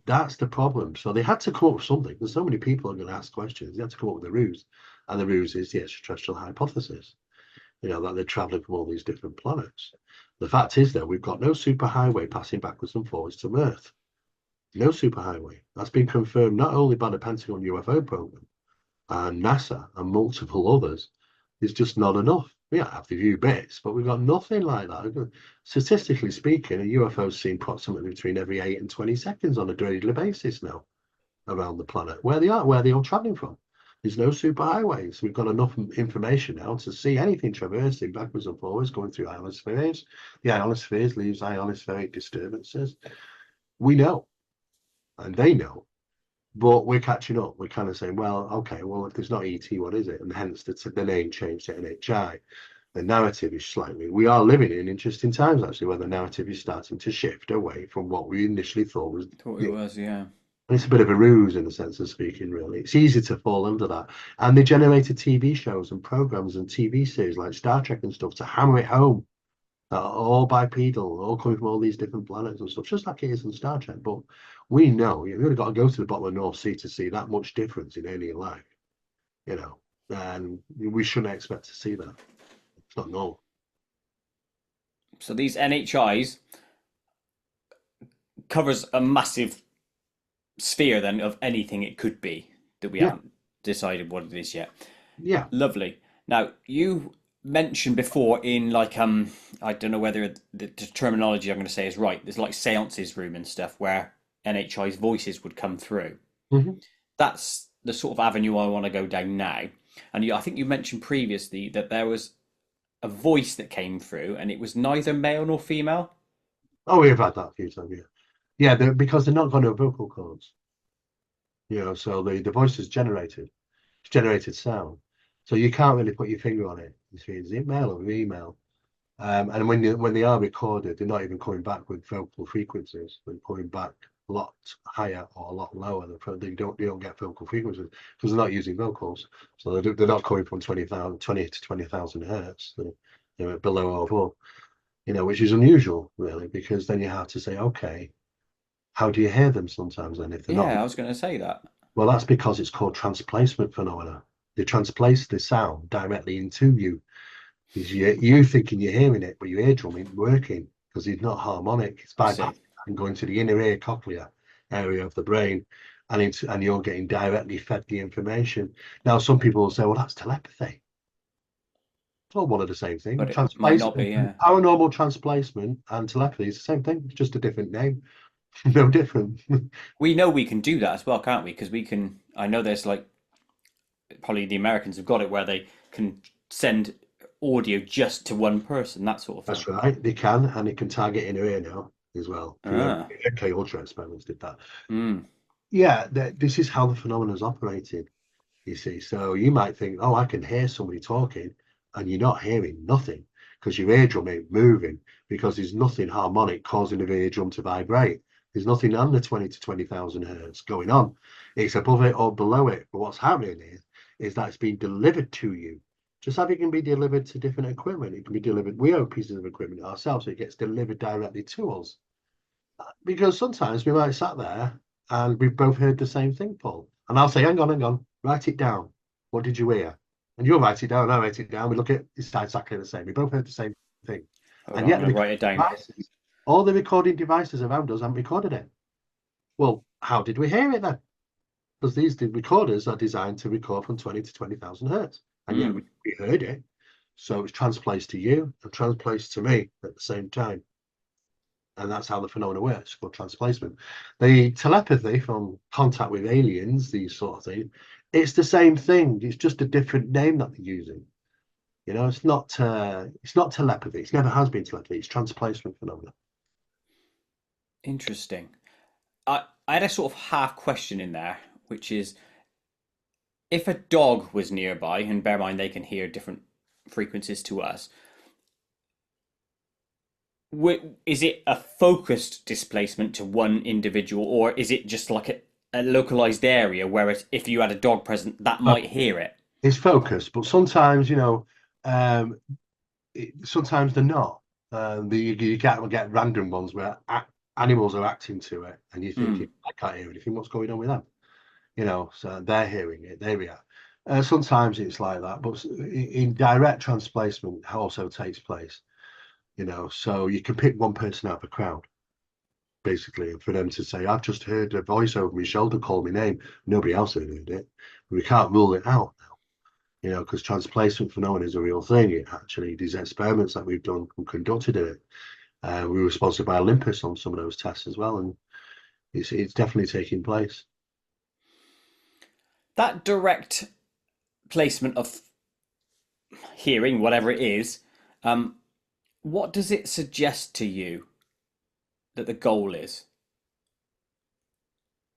[SPEAKER 2] that's the problem. So they had to come up with something. There's so many people are going to ask questions. They had to come up with a ruse. And the ruse is the extraterrestrial hypothesis, that they're traveling from all these different planets. The fact is, though, we've got no superhighway passing backwards and forwards to Earth. No superhighway. That's been confirmed not only by the Pentagon UFO program, and NASA and multiple others is just not enough. We have the few bits, but we've got nothing like that. Statistically speaking, a UFO is seen approximately between every 8 and 20 seconds on a daily basis now around the planet. Where they are traveling from. There's no superhighways. We've got enough information now to see anything traversing backwards and forwards, going through ionospheres. The ionospheres leaves ionospheric disturbances. We know, and they know, but we're catching up. We're kind of saying, well, okay, well, if there's not ET, what is it? And hence the name changed to NHI. The narrative is we are living in interesting times, actually, where the narrative is starting to shift away from what we initially thought was,
[SPEAKER 1] Thought it was, yeah.
[SPEAKER 2] and it's a bit of a ruse in the sense of speaking, really. It's easy to fall under that. And they generated TV shows and programs and TV series like Star Trek and stuff to hammer it home. All bipedal, all coming from all these different planets and stuff, just like it is in Star Trek. But we know you've really got to go to the bottom of the North Sea to see that much difference in alien life, and we shouldn't expect to see that. It's not normal.
[SPEAKER 1] So these NHIs covers a massive sphere then of anything it could be that we
[SPEAKER 2] Yeah,
[SPEAKER 1] haven't decided what it is yet.
[SPEAKER 2] yeah.
[SPEAKER 1] Lovely. Now you mentioned before in like I don't know whether the terminology I'm going to say is right. There's like seances room and stuff where NHI's voices would come through.
[SPEAKER 2] Hmm.
[SPEAKER 1] That's the sort of avenue I want to go down now. And I think you mentioned previously that there was a voice that came through and it was neither male nor female.
[SPEAKER 2] Oh, we've had that a few times. Yeah, yeah. Because they're not going to vocal cords, so the voice is generated. It's generated sound, so you can't really put your finger on it. You see, is it male or female? And when they are recorded, they're not even coming back with vocal frequencies. They're coming back. a lot higher or a lot lower. They don't get vocal frequencies because they're not using vocals. So they're not coming from 20 to 20,000 hertz. They're below or above, which is unusual, really, because then you have to say, okay, how do you hear them sometimes then if they're not?
[SPEAKER 1] Yeah, I was going to say that.
[SPEAKER 2] Well, that's because it's called transplacement phenomena. They transplace the sound directly into you. Is you thinking you're hearing it, but your eardrum isn't working because it's not harmonic. It's
[SPEAKER 1] I see.
[SPEAKER 2] bypassing and going to the inner ear cochlea area of the brain, and you're getting directly fed the information. Now, some people will say, "Well, that's telepathy." It's all one of the same thing.
[SPEAKER 1] But it might not be, yeah.
[SPEAKER 2] Paranormal transplacement and telepathy is the same thing. It's just a different name. No different.
[SPEAKER 1] We know we can do that as well, can't we? Because we can, I know there's like, probably the Americans have got it where they can send audio just to one person, that sort of thing.
[SPEAKER 2] That's right. They can, and they can target inner ear now as well.
[SPEAKER 1] Ah,
[SPEAKER 2] The MK Ultra experiments did that.
[SPEAKER 1] mm,
[SPEAKER 2] Yeah, this is how the phenomenon is operating. You see, so you might think, oh, I can hear somebody talking, and you're not hearing nothing because your eardrum ain't moving because there's nothing harmonic causing the eardrum to vibrate. There's nothing under 20 to 20,000 hertz going on. It's above it or below it. But what's happening is that it's being delivered to you. Just like it can be delivered to different equipment, it can be delivered. We own pieces of equipment ourselves, so it gets delivered directly to us. Because sometimes we might sat there and we've both heard the same thing, Paul. And I'll say, hang on, write it down. What did you hear? And you'll write it down, I write it down. We look at it's exactly the same. We both heard the same thing.
[SPEAKER 1] hold
[SPEAKER 2] And
[SPEAKER 1] on, I'm
[SPEAKER 2] yet
[SPEAKER 1] going to write it down.
[SPEAKER 2] all the recording devices around us haven't recorded it. Well, how did we hear it then? Because these recorders are designed to record from 20 to 20,000 hertz. And yet
[SPEAKER 1] Mm.
[SPEAKER 2] we heard it. So it's transplaced to you and transplaced to me at the same time. And that's how the phenomena works, called transplacement. The telepathy from contact with aliens, these sort of things, it's the same thing. It's just a different name that they're using. It's not telepathy. It never has been telepathy. It's transplacement phenomena.
[SPEAKER 1] Interesting. I had a sort of half question in there, which is if a dog was nearby, and bear in mind they can hear different frequencies to us, is it a focused displacement to one individual, or is it just like a localized area where if you had a dog present, that
[SPEAKER 2] Uh,
[SPEAKER 1] might hear it?
[SPEAKER 2] It's focused, but sometimes, um, sometimes they're not. You get random ones where animals are acting to it, and you're thinking,
[SPEAKER 1] Mm.
[SPEAKER 2] I can't hear anything. What's going on with them? So they're hearing it, they react. Sometimes it's like that, but in direct transplacement also takes place, so you can pick one person out of a crowd, basically, and for them to say, I've just heard a voice over my shoulder call my name, nobody else had heard it. We can't rule it out now, because transplacement phenomena is a real thing. It actually, these experiments that we've done and conducted in it, we were sponsored by Olympus on some of those tests as well, and it's definitely taking place.
[SPEAKER 1] That direct placement of hearing, whatever it is, um, what does it suggest to you that the goal is?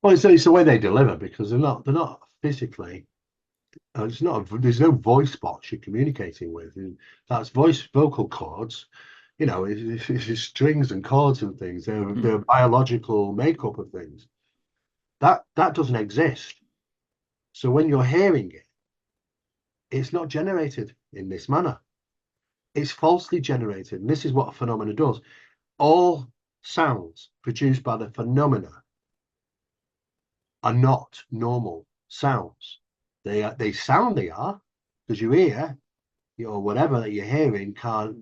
[SPEAKER 2] Well, it's the way they deliver because they're not physically. There's no voice box you're communicating with. And that's vocal cords. It's strings and chords and things. They're
[SPEAKER 1] Mm.
[SPEAKER 2] biological makeup of things. That doesn't exist. So when you're hearing it, it's not generated in this manner. It's falsely generated, and this is what a phenomena does. All sounds produced by the phenomena are not normal sounds. They sound they are because your ear or whatever that you're hearing can't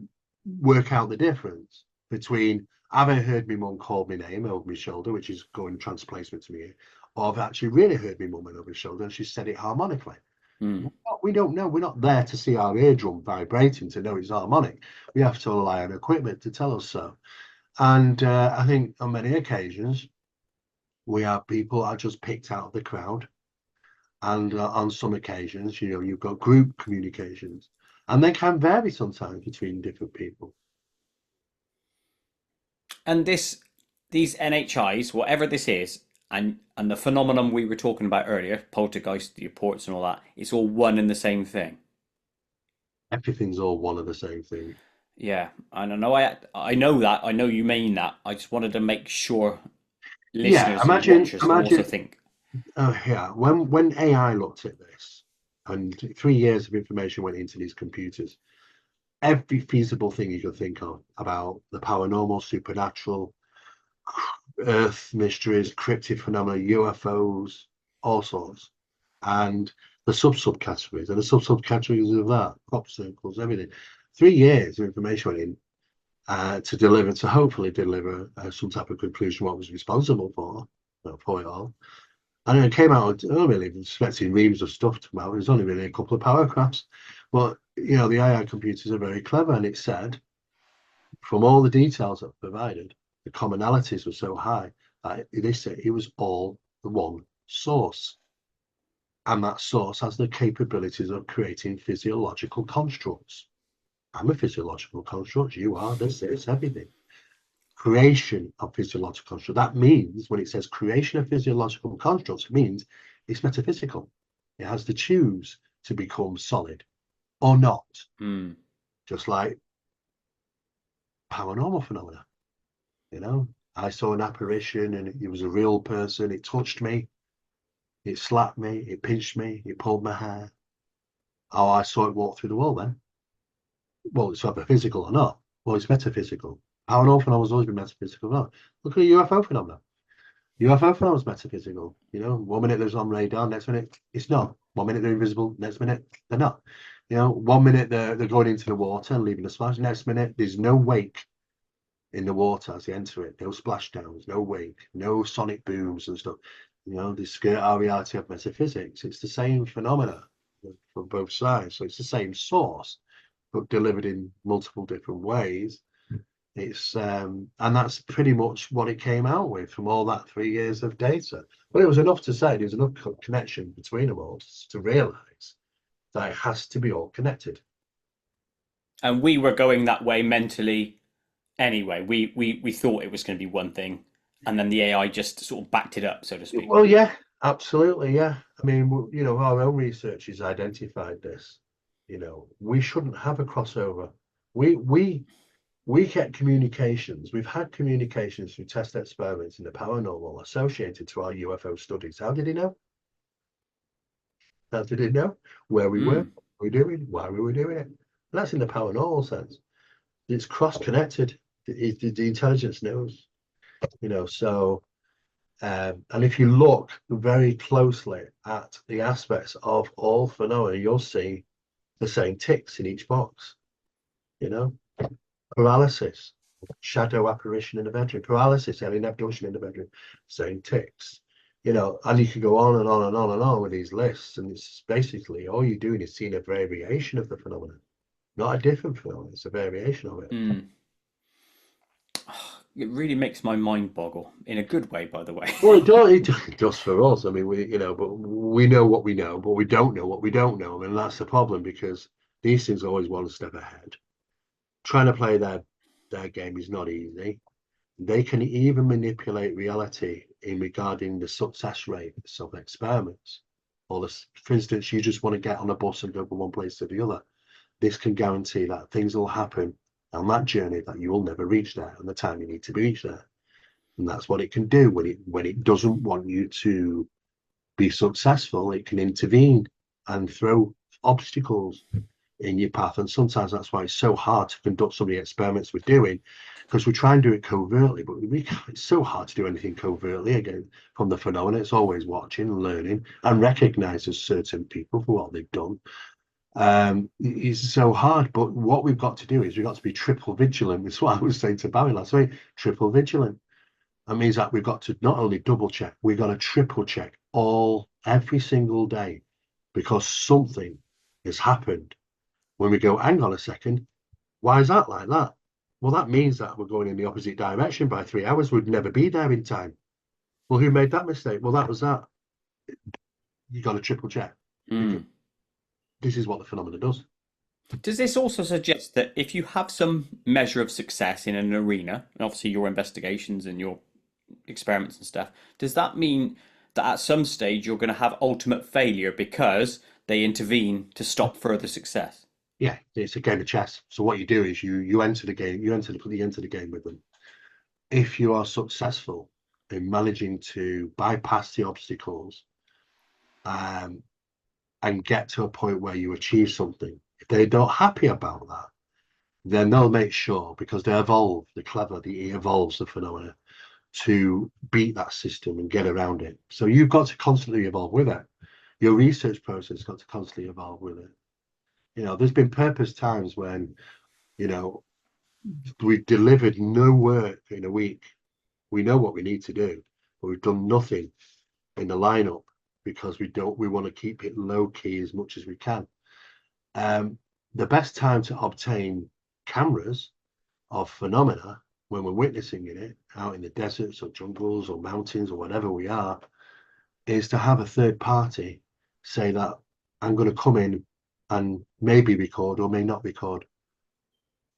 [SPEAKER 2] work out the difference between have I heard my mum call my name over my shoulder, which is going transplacement to me, or I've actually really heard my mum over my shoulder and she said it harmonically.
[SPEAKER 1] Mm.
[SPEAKER 2] We don't know. We're not there to see our eardrum vibrating to know it's harmonic. We have to rely on equipment to tell us so. And I think on many occasions we have people are just picked out of the crowd, and on some occasions, you've got group communications, and they can vary sometimes between different people.
[SPEAKER 1] And these NHIs, whatever this is, and the phenomenon we were talking about earlier, poltergeist, the Apports, and all that, it's all one and the same thing.
[SPEAKER 2] Everything's all one and the same thing.
[SPEAKER 1] Yeah, I don't know. I know that. I know you mean that. I just wanted to make sure.
[SPEAKER 2] Yeah,
[SPEAKER 1] listeners and watchers can also think.
[SPEAKER 2] yeah, when AI looked at this, and 3 years of information went into these computers, every feasible thing you could think of about the paranormal, supernatural, Earth mysteries, cryptid phenomena, UFOs, all sorts, and the subcategories and the subcategories of that, crop circles, everything. 3 years of information went in to hopefully deliver some type of conclusion what was responsible for it all. And it came out, I don't really expecting reams of stuff to come out. It was only really a couple of paragraphs. But, the AI computers are very clever. And it said, from all the details that were provided, the commonalities were so high that they said it was all the one source. And that source has the capabilities of creating physiological constructs. I'm a physiological construct. You are. This is everything. Creation of physiological constructs. That means when it says creation of physiological constructs, it means it's metaphysical. It has to choose to become solid or not,
[SPEAKER 1] Hmm.
[SPEAKER 2] just like paranormal phenomena. I saw an apparition and it was a real person. It touched me, it slapped me, it pinched me, it pulled my hair. Oh, I saw it walk through the wall then. Well, it's either physical or not. Well, it's metaphysical. Paranormal phenomena has always been metaphysical. No. Look at the UFO phenomena. UFO phenomena is metaphysical. 1 minute there's on radar, next minute it's not. 1 minute they're invisible, next minute they're not. 1 minute they're going into the water and leaving a splash. Next minute there's no wake in the water as they enter it. No splashdowns, no wake, no sonic booms and stuff. They skirt our reality of metaphysics. It's the same phenomena from both sides. So it's the same source, but delivered in multiple different ways. It's and that's pretty much what it came out with from all that 3 years of data. But it was enough to say there's enough connection between them all to realize that it has to be all connected.
[SPEAKER 1] And we were going that way mentally anyway. We thought it was going to be one thing, and then the AI just sort of backed it up, so to speak.
[SPEAKER 2] Well, yeah, absolutely, yeah. I mean, our own research has identified this. We shouldn't have a crossover. We we we get communications. We've had communications through test experiments in the paranormal associated to our UFO studies. How did he know? How did he know where we were,
[SPEAKER 1] Mm.
[SPEAKER 2] what we were doing, why we were doing it? And that's in the paranormal sense. It's cross-connected. The intelligence knows, so. And if you look very closely at the aspects of all phenomena, you'll see the same ticks in each box. You know, paralysis, shadow apparition in the bedroom, paralysis, alien abduction in the bedroom, same ticks. And you can go on and on and on and on with these lists, and it's basically all you're doing is seeing a variation of the phenomenon, not a different phenomenon. It's a variation of it.
[SPEAKER 1] Mm. It really makes my mind boggle in a good way, by the way.
[SPEAKER 2] Well, it does for us. I mean, but we know what we know, but we don't know what we don't know. And that's the problem because these things are always one step ahead. Trying to play their game is not easy. They can even manipulate reality in regarding the success rates of experiments. For instance, you just want to get on a bus and go from one place to the other. This can guarantee that things will happen on that journey that you will never reach there and the time you need to reach there. And that's what it can do when it doesn't want you to be successful. It can intervene and throw obstacles in your path. And sometimes that's why it's so hard to conduct some of the experiments we're doing, because we try and do it covertly, but it's so hard to do anything covertly. Again, from the phenomena, it's always watching, learning, and recognizes certain people for what they've done. It's so hard, but what we've got to do is we've got to be triple vigilant. That's what I was saying to Barry last week. Triple vigilant. That means that we've got to not only double check, we've got to triple check every single day, because something has happened when we go, hang on a second, why is that like that? Well, that means that we're going in the opposite direction by 3 hours. We'd never be there in time. Well, who made that mistake? Well, that was that. You got to triple check, because
[SPEAKER 1] Mm.
[SPEAKER 2] this is what the phenomena does.
[SPEAKER 1] Does this also suggest that if you have some measure of success in an arena, and obviously your investigations and your experiments and stuff, does that mean that at some stage you're going to have ultimate failure because they intervene to stop further success?
[SPEAKER 2] Yeah, it's a game of chess. So what you do is you enter the game, you enter the game with them. If you are successful, in managing to bypass the obstacles, um, and get to a point where you achieve something. If they're not happy about that, then they'll make sure, because they evolve, they're clever, they evolves the phenomena to beat that system and get around it. So you've got to constantly evolve with it. Your research process has got to constantly evolve with it. There's been purpose times when, you know, we've delivered no work in a week. We know what we need to do, but we've done nothing in the lineup because we want to keep it low key as much as we can. The best time to obtain cameras of phenomena when we're witnessing it out in the deserts or jungles or mountains or whatever we are is to have a third party say that I'm going to come in and maybe record or may not record,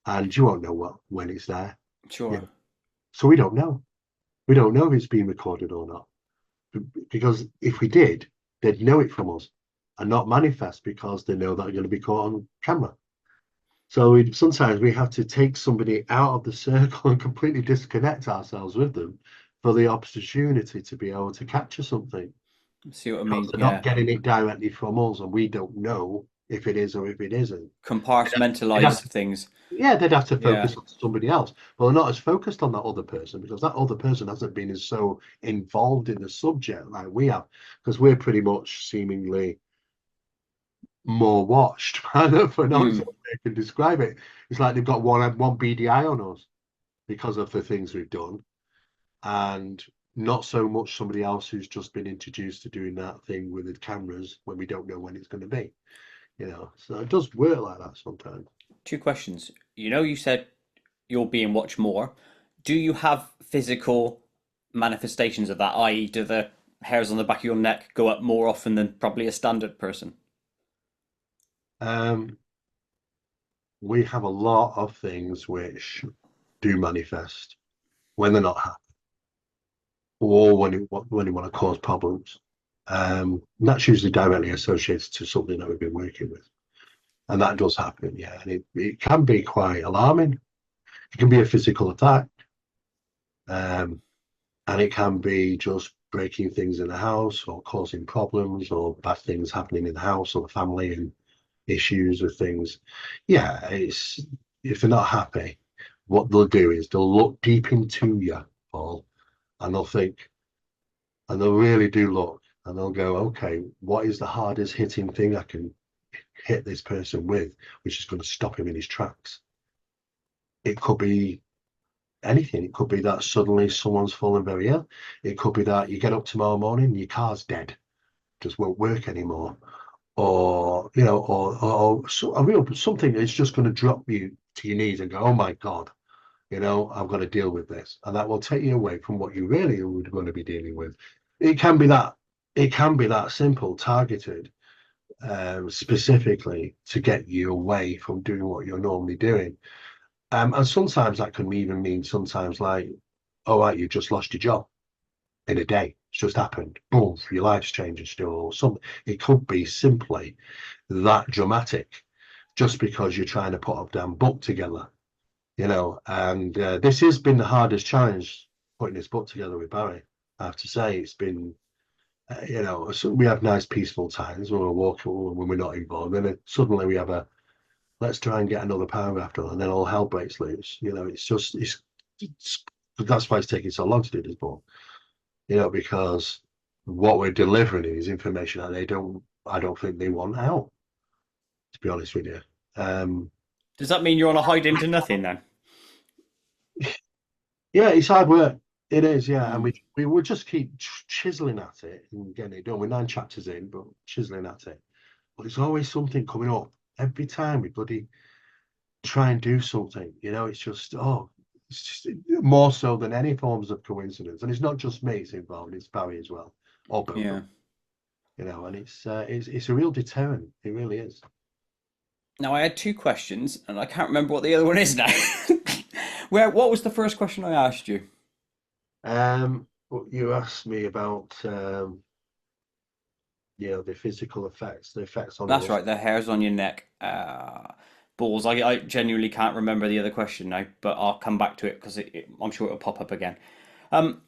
[SPEAKER 2] and you won't know when it's there.
[SPEAKER 1] Sure.
[SPEAKER 2] Yeah. So we don't know. We don't know if it's being recorded or not, because if we did, they'd know it from us and not manifest because they know that they're going to be caught on camera. So sometimes we have to take somebody out of the circle and completely disconnect ourselves with them for the opportunity to be able to capture something.
[SPEAKER 1] See what I
[SPEAKER 2] Because
[SPEAKER 1] mean?
[SPEAKER 2] they're not
[SPEAKER 1] Yeah.
[SPEAKER 2] getting it directly from us, and we don't know if it is or if it isn't. They'd have
[SPEAKER 1] Compartmentalize
[SPEAKER 2] to,
[SPEAKER 1] things.
[SPEAKER 2] yeah, they'd have to
[SPEAKER 1] Yeah.
[SPEAKER 2] focus on somebody else, but they're not as focused on that other person because that other person hasn't been as so involved in the subject like we have, because we're pretty much seemingly more watched. I don't know it's
[SPEAKER 1] Mm.
[SPEAKER 2] the way I can describe it. It's like they've got one beady eye on us because of the things we've done, and not so much somebody else who's just been introduced to doing that thing with the cameras when we don't know when it's going to be. So it does work like that sometimes.
[SPEAKER 1] Two questions. You said you're being watched more. Do you have physical manifestations of that? I.e., do the hairs on the back of your neck go up more often than probably a standard person?
[SPEAKER 2] um we have a lot of things which do manifest when they're not happy, or when you want to cause problems. That's usually directly associated to something that we've been working with, and that does happen, yeah. And it can be quite alarming. It can be a physical attack, um, and it can be just breaking things in the house or causing problems or bad things happening in the house or the family and issues with things. Yeah, it's if they're not happy, what they'll do is they'll look deep into you, Paul, and they'll think, and they'll really do look, and they'll go, okay, what is the hardest hitting thing I can hit this person with, which is going to stop him in his tracks? It could be anything. It could be that suddenly someone's fallen very ill. It could be that you get up tomorrow morning, your car's dead, just won't work anymore, or a real something that's just going to drop you to your knees and go, oh my God, I've got to deal with this, and that will take you away from what you really were going to be dealing with. It can be that. It can be that simple, targeted, specifically to get you away from doing what you're normally doing. And sometimes that can even mean sometimes like, all right, you just lost your job in a day. It's just happened. Boom, your life's changing still, or something. It could be simply that dramatic, just because you're trying to put a damn book together, And this has been the hardest challenge, putting this book together with Barry. I have to say, it's been, so we have nice peaceful times when we're walking, when we're not involved, and then suddenly we have let's try and get another paragraph done, and then all hell breaks loose. It's that's why it's taking so long to do this book, because what we're delivering is information that I don't think they want out, to be honest with you. Um,
[SPEAKER 1] Does that mean you're on a hide into nothing then?
[SPEAKER 2] yeah, it's hard work. It is, yeah, and
[SPEAKER 1] Mm.
[SPEAKER 2] we will just keep chiseling at it and getting it done. We're 9 chapters in, but chiseling at it. But there's always something coming up every time we bloody try and do something. It's just more so than any forms of coincidence. And it's not just me it's involved; it's Barry as well, or both of
[SPEAKER 1] Yeah.
[SPEAKER 2] them. And it's a real deterrent. It really is.
[SPEAKER 1] Now I had two questions, and I can't remember what the other one is now. What was the first question I asked you?
[SPEAKER 2] But you asked me about the physical effects, the effects on
[SPEAKER 1] That's
[SPEAKER 2] us.
[SPEAKER 1] right, the hairs on your neck. Balls. I genuinely can't remember the other question now, but I'll come back to it because I'm sure it'll pop up again. Um,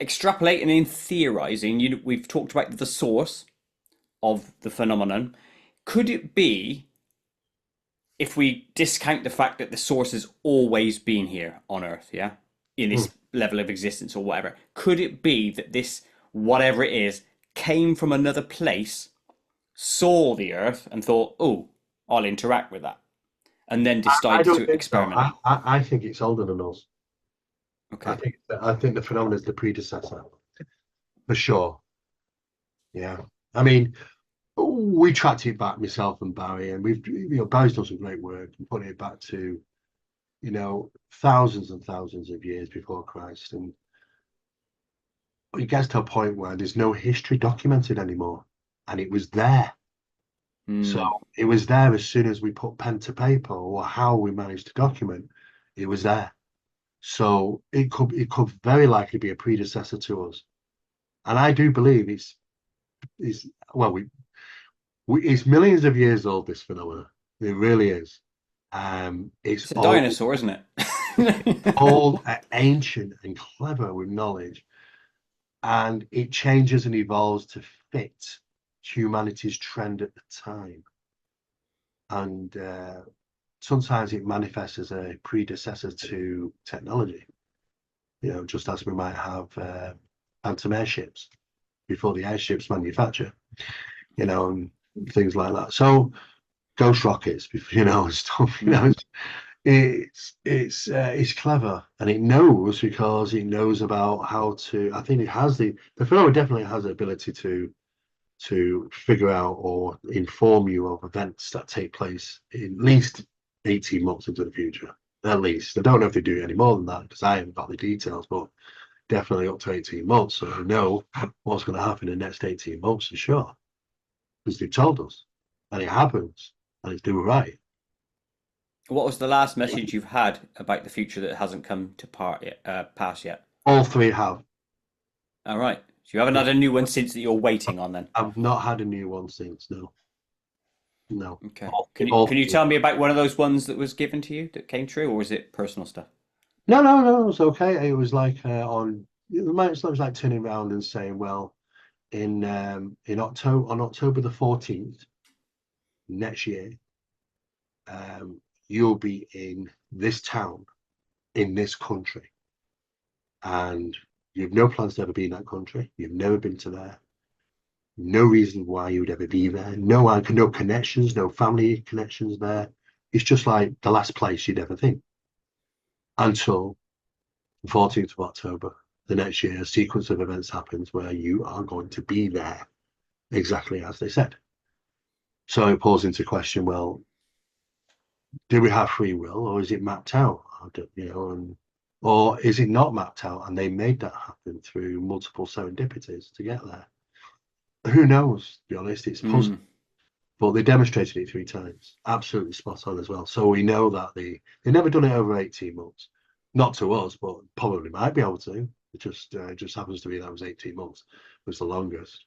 [SPEAKER 1] extrapolating and theorizing, we've talked about the source of the phenomenon. Could it be, if we discount the fact that the source has always been here on Earth, yeah, in
[SPEAKER 2] Hmm.
[SPEAKER 1] this level of existence or whatever, could it be that this, whatever it is, came from another place, saw the Earth, and thought, oh, I'll interact with that, and then
[SPEAKER 2] I
[SPEAKER 1] decided
[SPEAKER 2] don't
[SPEAKER 1] to
[SPEAKER 2] think so.
[SPEAKER 1] experiment?
[SPEAKER 2] I think it's older than us.
[SPEAKER 1] Okay.
[SPEAKER 2] I think the phenomenon is the predecessor for sure. Yeah. I mean, we tracked it back, myself and Barry, and Barry's done some great work and put it back to, thousands and thousands of years before Christ. And it gets to a point where there's no history documented anymore. And it was there. So
[SPEAKER 1] Hmm.
[SPEAKER 2] it was there as soon as we put pen to paper, or how we managed to document, it was there. So it could very likely be a predecessor to us. And I do believe it's well, it's millions of years old, this phenomena. It really is. It's
[SPEAKER 1] It's a
[SPEAKER 2] old,
[SPEAKER 1] dinosaur, isn't it?
[SPEAKER 2] old, ancient, and clever with knowledge, and it changes and evolves to fit humanity's trend at the time. And sometimes it manifests as a predecessor to technology. Just as we might have phantom airships before the airships manufacture, and things like that. So ghost rockets, stuff.
[SPEAKER 1] Hmm.
[SPEAKER 2] It's clever, and it knows, because it knows about how to. I think it has the phenomenon definitely has the ability to figure out or inform you of events that take place in at least 18 months into the future. At least I don't know if they do any more than that, because I haven't got the details, but definitely up to 18 months. So I know what's going to happen in the next 18 months for sure, because they've told us, and it happens, and it's doing right.
[SPEAKER 1] What was the last message you've had about the future that hasn't come to pass yet?
[SPEAKER 2] All three have.
[SPEAKER 1] All right. So you haven't had a new one since that you're waiting on then.
[SPEAKER 2] I've not had a new one since. No, no.
[SPEAKER 1] Okay.
[SPEAKER 2] All,
[SPEAKER 1] Can
[SPEAKER 2] all
[SPEAKER 1] you
[SPEAKER 2] three.
[SPEAKER 1] tell me about one of those ones that was given to you that came true, or was it personal stuff?
[SPEAKER 2] No, no, no. It was okay. It was like it was like turning around and saying, well, in October, on October the 14th next year, you'll be in this town in this country, and you've no plans to ever be in that country. You've never been to there. No reason why you would ever be there. No connections, no family connections there. It's just like the last place you'd ever think, until the 14th of October the next year. A sequence of events happens where you are going to be there exactly as they said. So it pulls into question, well, do we have free will, or is it mapped out? Or is it not mapped out and they made that happen through multiple serendipities to get there? Who knows? To be honest, it's
[SPEAKER 1] Hmm.
[SPEAKER 2] puzzling. But they demonstrated it 3 times, absolutely spot on as well. So we know that they never done it over 18 months. Not to us, but probably might be able to. It just happens to be that was 18 months was the longest,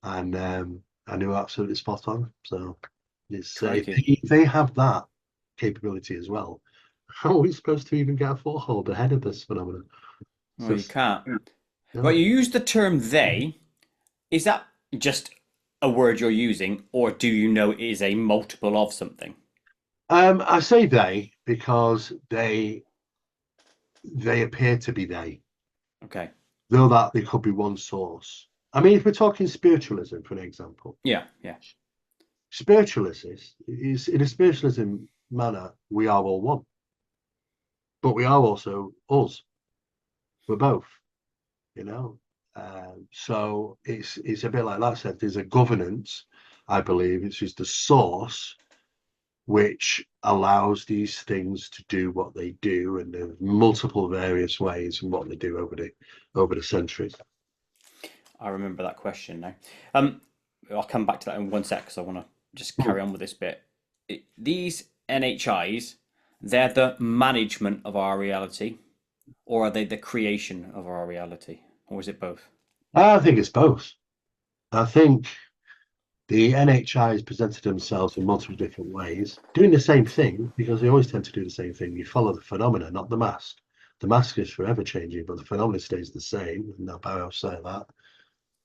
[SPEAKER 2] and I knew absolutely spot on. So it's
[SPEAKER 1] Crikey.
[SPEAKER 2] if they have that capability as well, how are we supposed to even get a foothold ahead of this phenomenon? It's
[SPEAKER 1] Well, you
[SPEAKER 2] just
[SPEAKER 1] can't. Right,
[SPEAKER 2] no.
[SPEAKER 1] you use the term they. Is that just a word you're using, or do you know it is a multiple of something?
[SPEAKER 2] I say they because they appear to be they,
[SPEAKER 1] Okay.
[SPEAKER 2] though that they could be one source. I mean, if we're talking spiritualism, for an example,
[SPEAKER 1] Yeah, yeah.
[SPEAKER 2] spiritualists is in a spiritualism manner, we are all one, but we are also us. We're both, you know. So it's a bit like that said. There's a governance, I believe, which is the source which allows these things to do what they do, and there's multiple various ways in what they do over the centuries.
[SPEAKER 1] I remember that question now. Um, I'll come back to that in one sec because I want to just
[SPEAKER 2] Hmm.
[SPEAKER 1] carry on with this bit. These NHIs, they're the management of our reality, or are they the creation of our reality, or is it both?
[SPEAKER 2] I think it's both. I think the NHIs presented themselves in multiple different ways, doing the same thing because they always tend to do the same thing. You follow the phenomena, not the mask. The mask is forever changing, but the phenomenon stays the same. And now Barrow say that.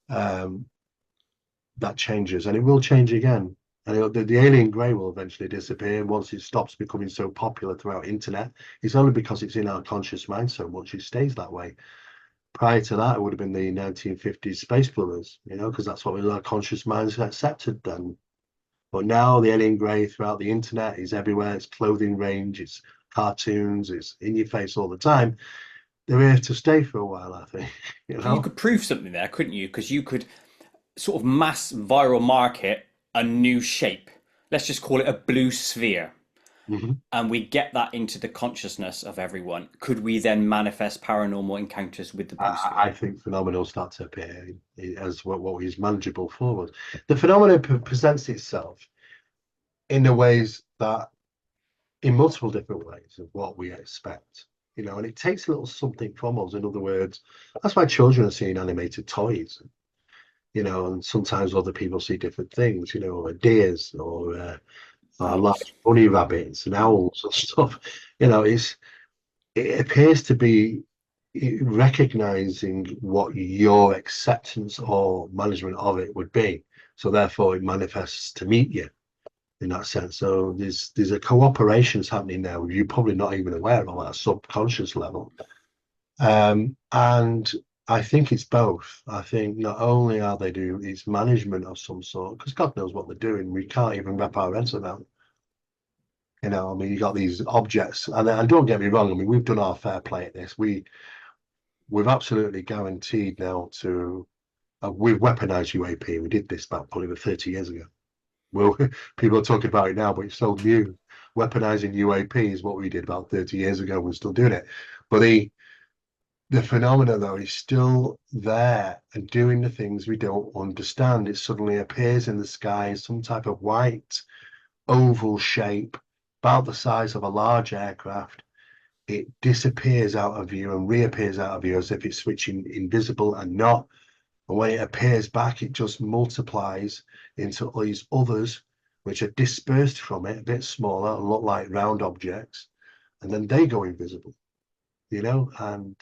[SPEAKER 2] Um, that changes, and it will change again. And the alien grey will eventually disappear once it stops becoming so popular throughout internet. It's only because it's in our conscious mind so much it stays that way. Prior to that, it would have been the 1950s space brothers, because that's what our conscious minds accepted then. But now the alien grey throughout the internet is everywhere. It's clothing range, it's cartoons, it's in your face all the time. They're here to stay for a while, I think. You
[SPEAKER 1] You
[SPEAKER 2] know.
[SPEAKER 1] could prove something there, couldn't you? Because you could sort of mass viral market a new shape. Let's just call it a blue sphere.
[SPEAKER 2] Mhm.
[SPEAKER 1] And we get that into the consciousness of everyone. Could we then manifest paranormal encounters with the blue sphere?
[SPEAKER 2] I think phenomena will start to appear as what is manageable for us. The phenomenon presents itself in the ways that, in multiple different ways of what we expect, and it takes a little something from us. In other words, that's why children are seeing animated toys, and sometimes other people see different things, deers or
[SPEAKER 1] Owls.
[SPEAKER 2] large bunny rabbits and owls and stuff. It appears to be recognizing what your acceptance or management of it would be. So therefore, it manifests to meet you in that sense. So there's a cooperation happening there. You're probably not even aware of at a subconscious level. And I think it's both. I think not only are they doing it's management of some sort, because God knows what they're doing. We can't even wrap our heads around. I mean, you got these objects, and don't get me wrong. I mean, we've done our fair play at this. We've absolutely guaranteed now to we've weaponized UAP. We did this about probably 30 years ago. Well, people are talking about it now, but it's so new. Weaponizing UAP is what we did about 30 years ago. We're still doing it. But the phenomena, though, is still there and doing the things we don't understand. It suddenly appears in the sky as some type of white oval shape, about the size of a large aircraft. It disappears out of view and reappears out of view as if it's switching invisible and not. And when it appears back, it just multiplies into all these others, which are dispersed from it, a bit smaller and look like round objects. And then they go invisible, and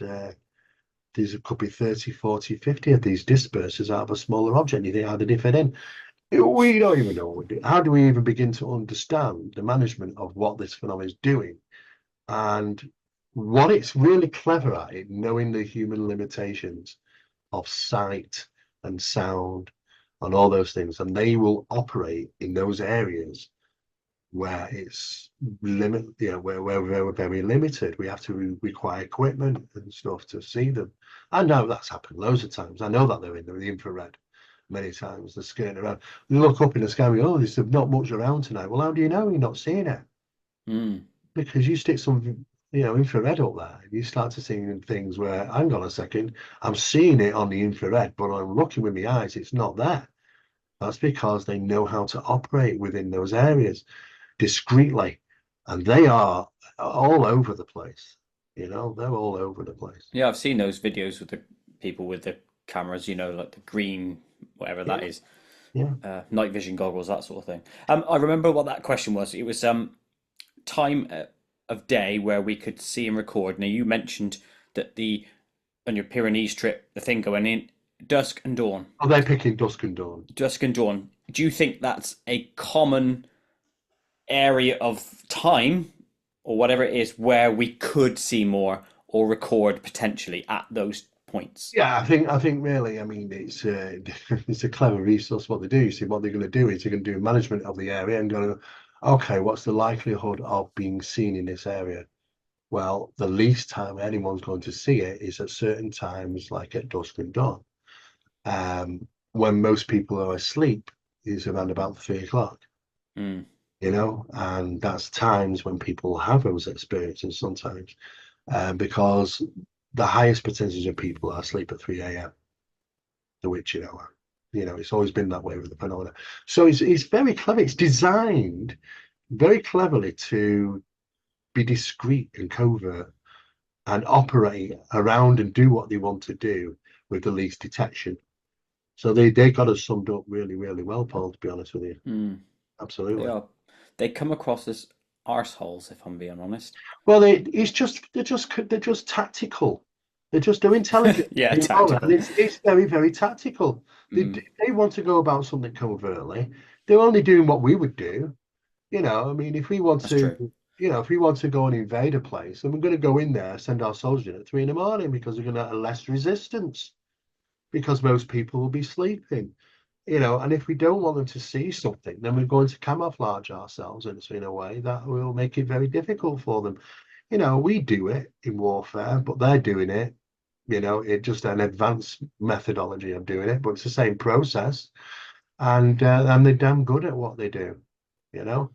[SPEAKER 2] these could be 30, 40, 50 of these dispersers out of a smaller object. You think, how did they fit in? We don't even know what we do. How do we even begin to understand the management of what this phenomenon is doing? And what it's really clever at, it knowing the human limitations of sight and sound and all those things, and they will operate in those areas where it's limit, where we're very limited. We have to require equipment and stuff to see them. I know that's happened loads of times. I know that they're in the infrared many times. They're skirting around. You look up in the sky and go, oh, there's not much around tonight. Well, how do you know you're not seeing it?
[SPEAKER 1] Mm.
[SPEAKER 2] Because you stick some, infrared up there, you start to see things where, hang on a second, I'm seeing it on the infrared, but I'm looking with my eyes, it's not there. That's because they know how to operate within those areas discreetly, and they are all over the place. They're all over the place.
[SPEAKER 1] Yeah, I've seen those videos with the people with the cameras, like the green, whatever that
[SPEAKER 2] Yeah,
[SPEAKER 1] is,
[SPEAKER 2] yeah.
[SPEAKER 1] night vision goggles, that sort of thing. I remember what that question was. It was time of day where we could see and record. Now you mentioned that on your Pyrenees trip, the thing going in dusk and dawn,
[SPEAKER 2] Are they picking dusk and dawn?
[SPEAKER 1] dusk and dawn. Do you think that's a common area of time or whatever it is where we could see more or record potentially at those points?
[SPEAKER 2] Yeah, I think really, I mean, it's it's a clever resource what they do. You see, what they're going to do is they're going to do management of the area and go, okay, what's the likelihood of being seen in this area? Well, the least time anyone's going to see it is at certain times, like at dusk and dawn. When most people are asleep is around about 3 o'clock,
[SPEAKER 1] Mm.
[SPEAKER 2] and that's times when people have those experiences sometimes, because the highest percentage of are asleep at 3 a.m., the which, it's always been that way with the phenomena. So it's very clever. It's designed very cleverly to be discreet and covert and operate around and do what they want to do with the least detection. So they got us summed up really, really well, Paul, to be honest with you.
[SPEAKER 1] Mm. They
[SPEAKER 2] Absolutely.
[SPEAKER 1] are. They come across as arseholes, if I'm being honest.
[SPEAKER 2] Well, they're just tactical. They're intelligent,
[SPEAKER 1] Yeah,
[SPEAKER 2] and
[SPEAKER 1] tactical.
[SPEAKER 2] it's very, very tactical.
[SPEAKER 1] Mm,
[SPEAKER 2] They want to go about something covertly. They're only doing what we would do. I mean, if we want
[SPEAKER 1] that's
[SPEAKER 2] to,
[SPEAKER 1] true.
[SPEAKER 2] if we want to go and invade a place, then we're going to go in there, send our soldiers in at 3 in the morning because we're going to have less resistance because most people will be sleeping. And if we don't want them to see something, then we're going to camouflage ourselves in a way that will make it very difficult for them. We do it in warfare, but they're doing it. It's just an advanced methodology of doing it, but it's the same process, and they're damn good at what they do. You know,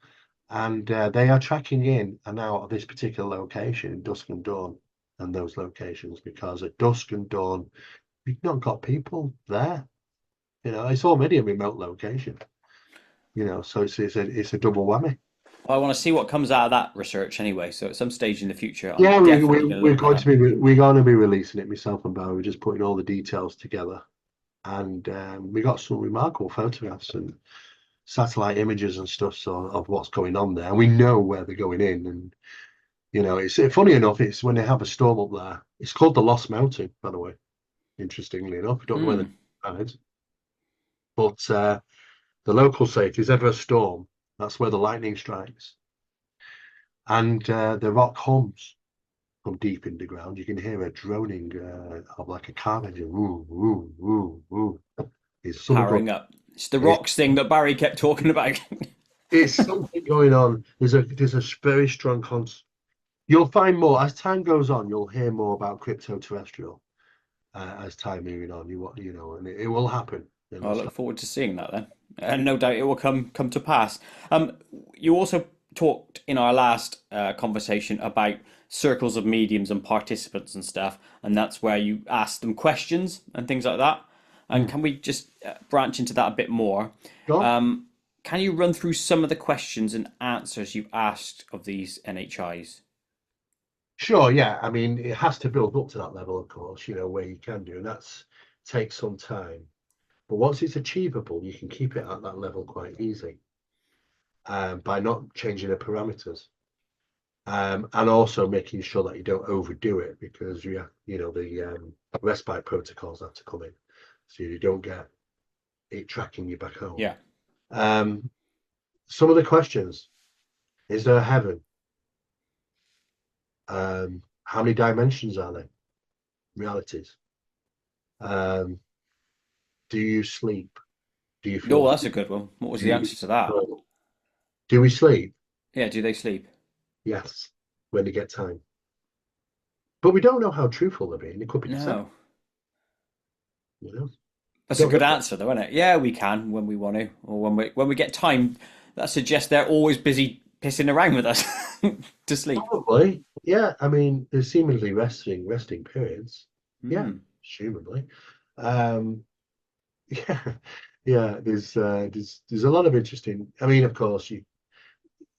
[SPEAKER 2] and they are tracking in and out of this particular location, dusk and dawn, and those locations because at dusk and dawn, you've not got people there. It's already a remote location. So it's a double whammy.
[SPEAKER 1] I want to see what comes out of that research anyway. So at some stage in the future, I'm
[SPEAKER 2] Yeah,
[SPEAKER 1] definitely going to look that up.
[SPEAKER 2] we're going to be releasing it. Myself and Barry, we're just putting all the details together, and we got some remarkable photographs and satellite images and stuff so of what's going on there. And we know where they're going in, and it's funny enough. It's when they have a storm up there. It's called the Lost Mountain, by the way. Interestingly enough, I don't know where
[SPEAKER 1] Hmm.
[SPEAKER 2] that is, but the locals say if there's ever a storm, that's where the lightning strikes, and the rock hums from deep in the ground. You can hear a droning of like a car engine. Woo, woo, woo, woo. It's something going.
[SPEAKER 1] Powering up. It's the
[SPEAKER 2] It's,
[SPEAKER 1] rocks thing that Barry kept talking about.
[SPEAKER 2] it's something going on. There's a very strong You'll find more as time goes on. You'll hear more about crypto terrestrial as time moving on. And it will happen.
[SPEAKER 1] I look forward to seeing that then, and no doubt it will come to pass. Um, you also talked in our last conversation about circles of mediums and participants and stuff, and that's where you ask them questions and things like that. And
[SPEAKER 2] Hmm.
[SPEAKER 1] can we just branch into that a bit more?
[SPEAKER 2] Go on.
[SPEAKER 1] Um, can you run through some of the questions and answers you asked of these NHIs?
[SPEAKER 2] Sure, yeah. I mean, it has to build up to that level, of course, where you can do, and that's takes some time. But once it's achievable, you can keep it at that level quite easy by not changing the parameters. And also making sure that you don't overdo it because the respite protocols have to come in, so you don't get it tracking you back home.
[SPEAKER 1] Yeah.
[SPEAKER 2] Um, some of the questions: is there a heaven? How many dimensions are there? Realities. Um, do you sleep? Do you feel?
[SPEAKER 1] Oh, that's a good one. What was
[SPEAKER 2] Do
[SPEAKER 1] the
[SPEAKER 2] you,
[SPEAKER 1] answer to that?
[SPEAKER 2] do we sleep?
[SPEAKER 1] Yeah, do they sleep?
[SPEAKER 2] Yes, when they get time. But we don't know how truthful they're being. It could be deceptive.
[SPEAKER 1] No.
[SPEAKER 2] You know,
[SPEAKER 1] That's a
[SPEAKER 2] don't
[SPEAKER 1] good
[SPEAKER 2] know.
[SPEAKER 1] answer, though, isn't it? Yeah, we can when we want to, or when we get time. That suggests they're always busy pissing around with us to sleep.
[SPEAKER 2] Probably, yeah. I mean, there's seemingly resting periods. Yeah,
[SPEAKER 1] Hmm.
[SPEAKER 2] assumably. Um, yeah, yeah. There's a lot of interesting. I mean, of course,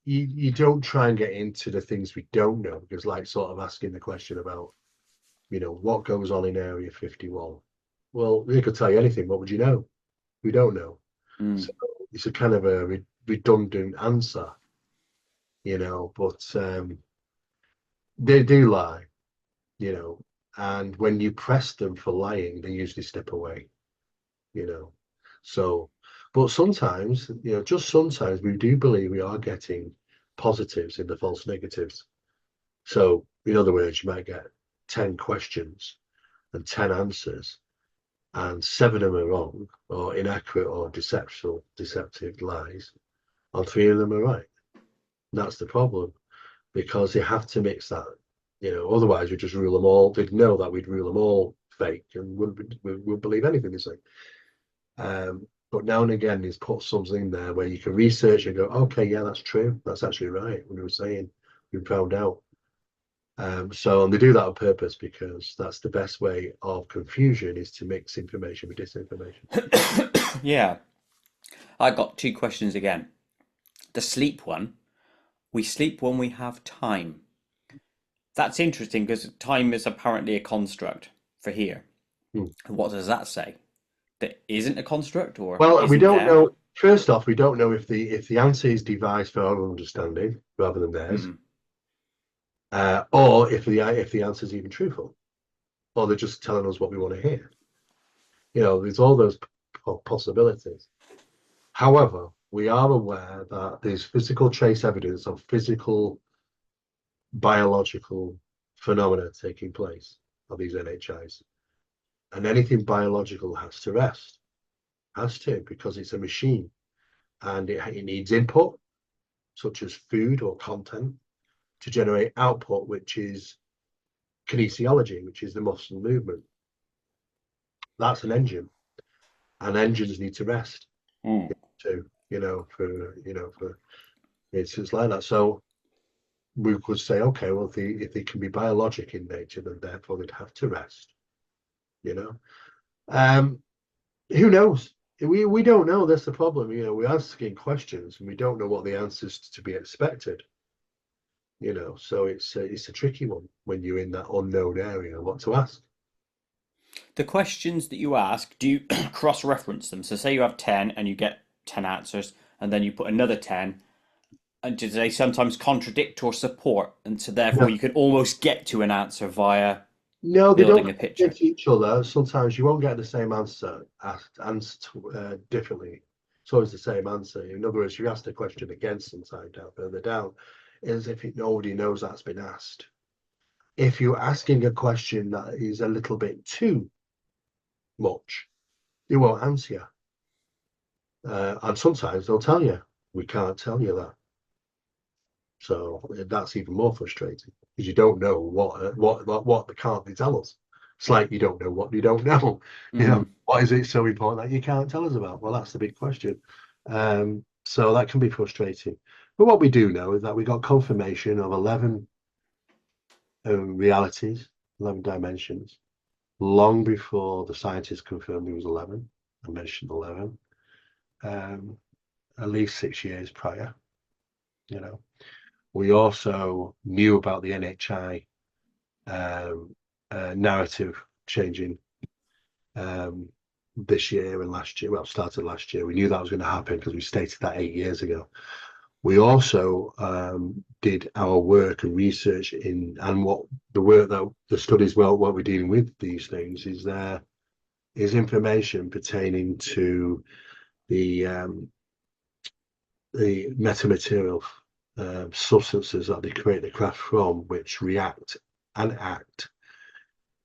[SPEAKER 2] you don't try and get into the things we don't know because, like, sort of asking the question about, what goes on in Area 51. Well, we could tell you anything. What would you know? We don't know.
[SPEAKER 1] Hmm.
[SPEAKER 2] So it's a kind of a redundant answer, But they do lie, you know, and when you press them for lying, they usually step away, you know. So, but sometimes, just sometimes we do believe we are getting positives in the false negatives. So, in other words, you might get 10 questions and 10 answers, and seven of them are wrong or inaccurate or deceptive lies, and three of them are right. And that's the problem because you have to mix that. Otherwise we just rule them all. They'd know that we'd rule them all fake and wouldn't believe anything they say. But now and again, he's put something in there where you can research and go, okay, yeah, that's true. That's actually right. What he was saying, we found out. And they do that on purpose because that's the best way of confusion is to mix information with disinformation.
[SPEAKER 1] Yeah, I got two questions again. The sleep one. We sleep when we have time. That's interesting because time is apparently a construct for here.
[SPEAKER 2] Hmm.
[SPEAKER 1] What does that say? That isn't a construct or
[SPEAKER 2] Well, we
[SPEAKER 1] isn't
[SPEAKER 2] don't
[SPEAKER 1] there?
[SPEAKER 2] know. First off, we don't know if the answer is devised for our understanding rather than theirs,
[SPEAKER 1] Mm.
[SPEAKER 2] or if the answer is even truthful, or they're just telling us what we want to hear. There's all those possibilities. However, we are aware that there's physical trace evidence of physical biological phenomena taking place of these NHIs, and anything biological has to rest, has to, because it's a machine and it needs input such as food or content to generate output, which is kinesiology, which is the muscle movement. That's an engine, and engines need to rest
[SPEAKER 1] Mm.
[SPEAKER 2] too. For it's like that. So we could say, okay, well, if they can be biologic in nature, then therefore they'd have to rest. You know, um, who knows? We don't know. That's the problem. We're asking questions and we don't know what the answers to be expected. So it's a tricky one when you're in that unknown area. What to ask?
[SPEAKER 1] The questions that you ask, do you cross-reference them? So say you have 10 and you get 10 answers, and then you put another 10, and do they sometimes contradict or support? And so therefore
[SPEAKER 2] No,
[SPEAKER 1] you can almost get to an answer via
[SPEAKER 2] no, they don't
[SPEAKER 1] building a picture.
[SPEAKER 2] contradict each other. Sometimes you won't get the same answer asked differently. It's always the same answer. In other words, you ask the question again sometime down further down, as if it already knows that's been asked. If you're asking a question that is a little bit too much, they won't answer you. And sometimes they'll tell you, we can't tell you that. So that's even more frustrating because you don't know what they can't tell us. It's like you don't know what you don't know.
[SPEAKER 1] Mm.
[SPEAKER 2] What is it so important that you can't tell us about? Well, that's the big question. So that can be frustrating. But what we do know is that we got confirmation of 11 realities, 11 dimensions, long before the scientists confirmed there was 11. I mentioned 11, um, at least 6 years prior. You know, we also knew about the NHI narrative changing um, this year and last year. Well, started last year. We knew that was going to happen because we stated that 8 years ago. We also did our work and research and what the work that the studies, well, what we're dealing with these things is information pertaining to the metamaterial substances that they create the craft from, which react and act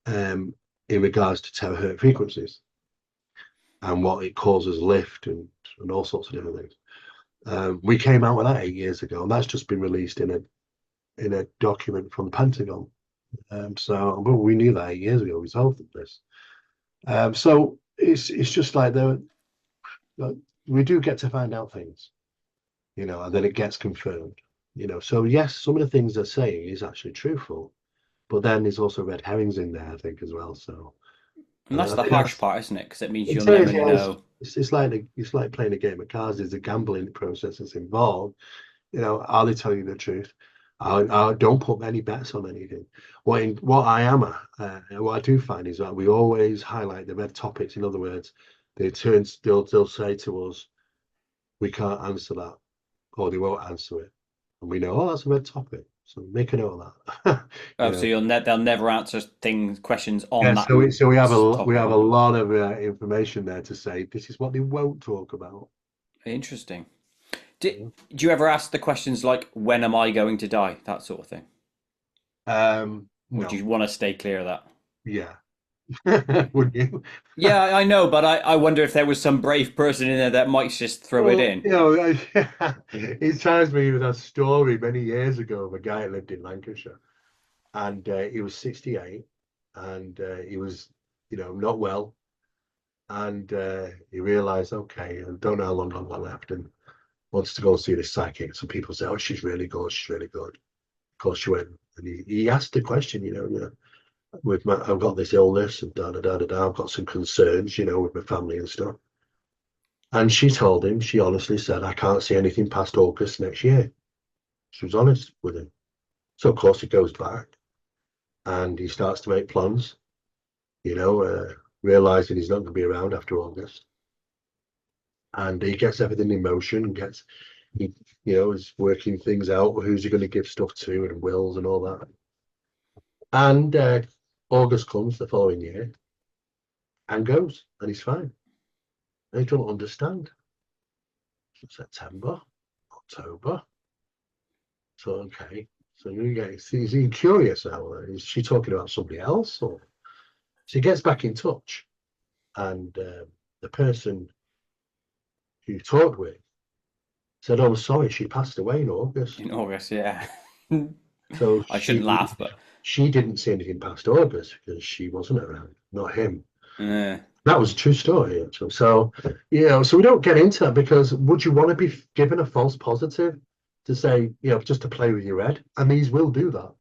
[SPEAKER 2] in regards to terahertz frequencies and what it causes lift and all sorts of different things. We came out with that 8 years ago, and that's just been released in a document from the Pentagon. So well, we knew that 8 years ago. We solved this. So it's just like we do get to find out things, and then it gets confirmed. So yes, some of the things they're saying is actually truthful, but then there's also red herrings in there, I think, as well. So
[SPEAKER 1] And that's
[SPEAKER 2] I
[SPEAKER 1] the
[SPEAKER 2] think
[SPEAKER 1] harsh
[SPEAKER 2] that's
[SPEAKER 1] part, isn't it? Because it means you'll
[SPEAKER 2] it
[SPEAKER 1] never
[SPEAKER 2] is, yeah.
[SPEAKER 1] know.
[SPEAKER 2] It's like playing a game of cards. There's a gambling process that's involved. Are they telling you the truth? I don't put any bets on anything. What I do find is that we always highlight the red topics. In other words, they'll say to us, we can't answer that, or they won't answer it, and we know, oh, that's a red topic. So make a note of that.
[SPEAKER 1] Oh, so they'll never answer questions on
[SPEAKER 2] Yeah.
[SPEAKER 1] that
[SPEAKER 2] So we have
[SPEAKER 1] topic.
[SPEAKER 2] a lot of information there to say this is what they won't talk about.
[SPEAKER 1] Interesting. Do you ever ask the questions like, when am I going to die? That sort of thing. Or do
[SPEAKER 2] No.
[SPEAKER 1] you want to stay clear of that?
[SPEAKER 2] Yeah. Would you?
[SPEAKER 1] Yeah, I know, but I wonder if there was some brave person in there that might just throw it
[SPEAKER 2] Well,
[SPEAKER 1] in.
[SPEAKER 2] it chimes me with a story many years ago of a guy that lived in Lancashire, and he was 68, and he was, not well, and he realised, okay, I don't know how long I've got left, and wants to go and see this psychic. Some people say, oh, she's really good, she's really good. Of course, she went, and he asked the question, I've got this illness and da da da da da. I've got some concerns, with my family and stuff. And she told him, she honestly said, I can't see anything past August next year. She was honest with him. So, of course, he goes back and he starts to make plans, realizing he's not going to be around after August. and he gets everything in motion, and he is working things out. Who's he going to give stuff to, and wills and all that. And August comes the following year and goes, and he's fine. And he don't understand. September, October. So okay. So you get is he curious now? Is she talking about somebody else? Or so he gets back in touch, and the person who talked with said, "Oh, sorry, she passed away in August."
[SPEAKER 1] In August, yeah.
[SPEAKER 2] So
[SPEAKER 1] I shouldn't laugh, but
[SPEAKER 2] she didn't see anything past August because she wasn't around, not him.
[SPEAKER 1] uh,
[SPEAKER 2] That was a true story, actually. So, so we don't get into that because would you want to be given a false positive to say, just to play with your head? And these will do that.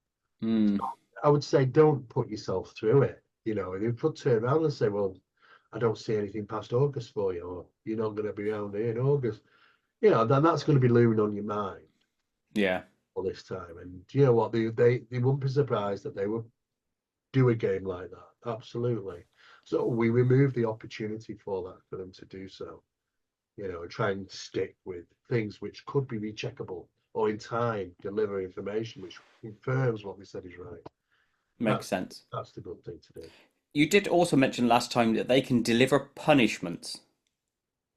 [SPEAKER 1] mm,
[SPEAKER 2] I would say don't put yourself through it. If you could turn around and say, well, I don't see anything past August for you, or you're not going to be around here in August, then that's going to be looming on your mind
[SPEAKER 1] yeah,
[SPEAKER 2] all this time. And you know what? They wouldn't be surprised that they would do a game like that. Absolutely. So we remove the opportunity for that for them to do so. Try and stick with things which could be recheckable or in time deliver information which confirms what we said is right.
[SPEAKER 1] makes
[SPEAKER 2] That's
[SPEAKER 1] sense.
[SPEAKER 2] that's the good thing to do.
[SPEAKER 1] You did also mention last time that they can deliver punishments.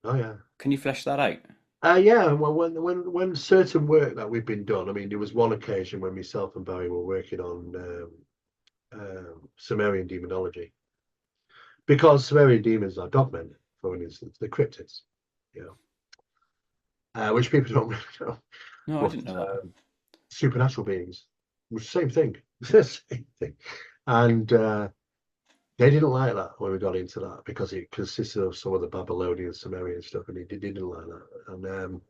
[SPEAKER 2] Oh yeah.
[SPEAKER 1] Can you flesh that out?
[SPEAKER 2] Yeah, well, when certain work that we've been done, I mean, there was one occasion when myself and Barry were working on Sumerian demonology, because Sumerian demons are dogmen, for instance, the cryptids, you which people don't really know,
[SPEAKER 1] No, I
[SPEAKER 2] but
[SPEAKER 1] didn't know that.
[SPEAKER 2] supernatural beings, same thing, same thing, and they didn't like that when we got into that because it consisted of some of the Babylonian, Sumerian stuff, and they didn't like that, and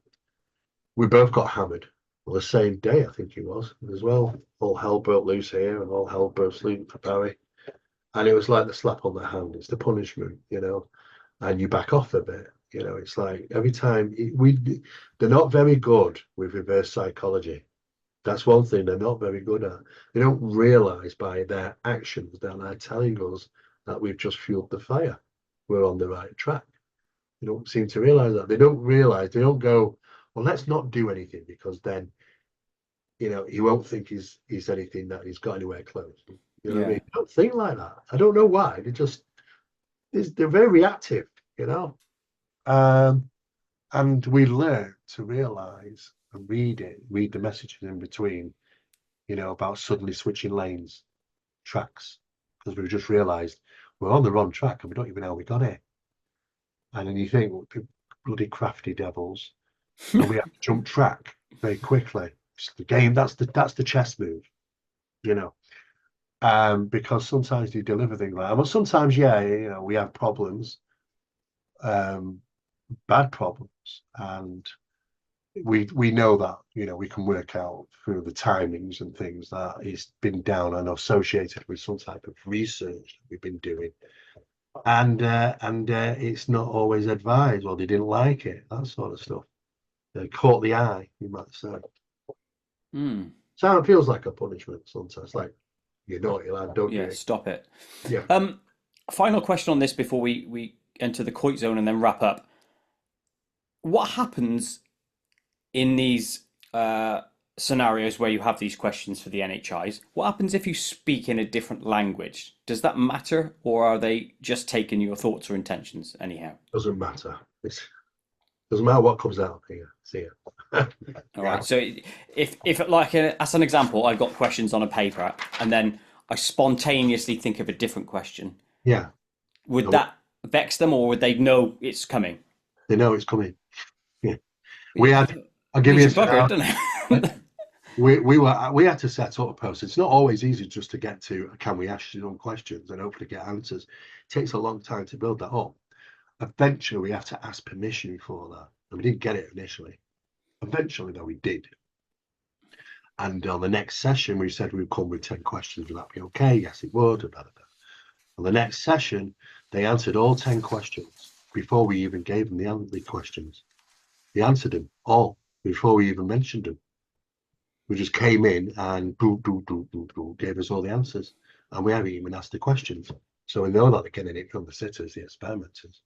[SPEAKER 2] we both got hammered. Well, the same day, I think it was as well. All hell broke loose here, and all hell broke loose for Barry. And it was like the slap on the hand. It's the punishment, and you back off a bit. It's like every time they're not very good with reverse psychology. That's one thing they're not very good at. They don't realize by their actions that they're telling us that we've just fueled the fire. We're on the right track. They don't seem to realize that. They don't realize. They don't go, well, let's not do anything because then he won't think he's anything that he's got anywhere close. You know what I
[SPEAKER 1] Yeah,
[SPEAKER 2] mean? They don't think like that. I don't know why. They're very reactive, you know. Um, and we learn to realize and read the messages in between, about suddenly switching lanes, tracks, because we've just realized we're on the wrong track and we don't even know how we got here. And then you think, well, bloody crafty devils, and we have to jump track very quickly. It's the game. That's the chess move, you know. Because sometimes you deliver things like that. But sometimes, yeah, we have problems, um, bad problems, and we know that we can work out through the timings and things that it's been down and associated with some type of research that we've been doing, and it's not always advised. Well, they didn't like it, that sort of stuff. They caught the eye, you might say.
[SPEAKER 1] mm,
[SPEAKER 2] So it feels like a punishment sometimes, like you're naughty lad, don't do
[SPEAKER 1] yeah.
[SPEAKER 2] it.
[SPEAKER 1] Stop it.
[SPEAKER 2] Yeah,
[SPEAKER 1] Final question on this before we enter the Koit zone and then wrap up. What happens in these scenarios where you have these questions for the NHIs? What happens if you speak in a different language? Does that matter, or are they just taking your thoughts or intentions anyhow?
[SPEAKER 2] doesn't matter. It doesn't matter what comes out here. See ya.
[SPEAKER 1] All
[SPEAKER 2] Yeah,
[SPEAKER 1] right. So if like as an example, I've got questions on a paper, and then I spontaneously think of a different question.
[SPEAKER 2] yeah.
[SPEAKER 1] Would that vex them, or would they know it's coming?
[SPEAKER 2] They know it's coming. Yeah, we
[SPEAKER 1] Yeah,
[SPEAKER 2] had. I'll give you
[SPEAKER 1] leaves
[SPEAKER 2] a
[SPEAKER 1] you buggered,
[SPEAKER 2] scenario.
[SPEAKER 1] doesn't it?
[SPEAKER 2] We had to set up a post. It's not always easy just to get to. Can we ask you some questions and hopefully get answers? It takes a long time to build that up. Eventually, we have to ask permission for that, and we didn't get it initially. Eventually, though, we did. And on the next session, we said we'd come with 10 questions. Would that be okay? Yes, it would. And blah, blah, blah. On the next session, they answered all 10 questions before we even gave them the questions. They answered them all before we even mentioned them. We just came in and gave us all the answers. And we haven't even asked the questions. So we know that they're getting it from the sitters, the experimenters.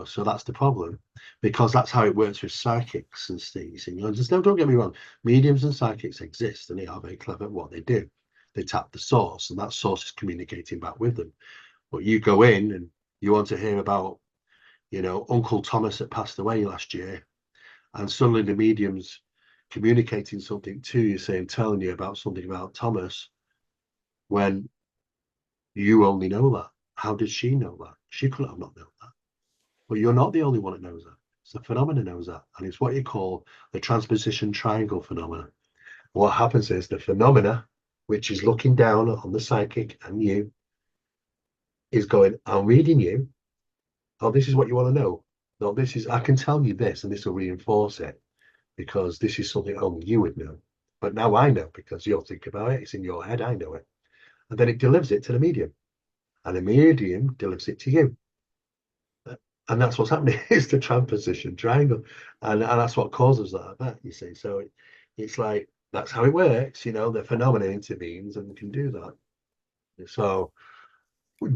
[SPEAKER 2] So that's the problem, because that's how it works with psychics and things. And you just don't get me wrong, mediums and psychics exist, and they are very clever at what they do. They tap the source, and that source is communicating back with them. But you go in and you want to hear about, Uncle Thomas that passed away last year, and suddenly the medium's communicating something to you, telling you about something about Thomas, when you only know that. How did she know that? She could have not known that. But you're not the only one that knows that. It's the phenomena knows that. And it's what you call the transposition triangle phenomena. What happens is the phenomena, which is looking down on the psychic and you, is going, I'm reading you. Oh, this is what you want to know. No, I can tell you this, and this will reinforce it, because this is something only you would know. But now I know, because you'll think about it. It's in your head. I know it. And then it delivers it to the medium. And the medium delivers it to you. And that's what's happening. It's the transposition triangle. And that's what causes that effect, you see. So it's like, that's how it works. The phenomenon intervenes and can do that. So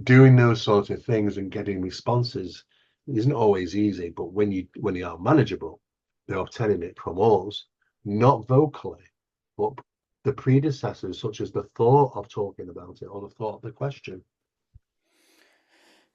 [SPEAKER 2] doing those sorts of things and getting responses isn't always easy, but when they are manageable, they're obtaining it from us, not vocally, but the predecessors, such as the thought of talking about it or the thought of the question.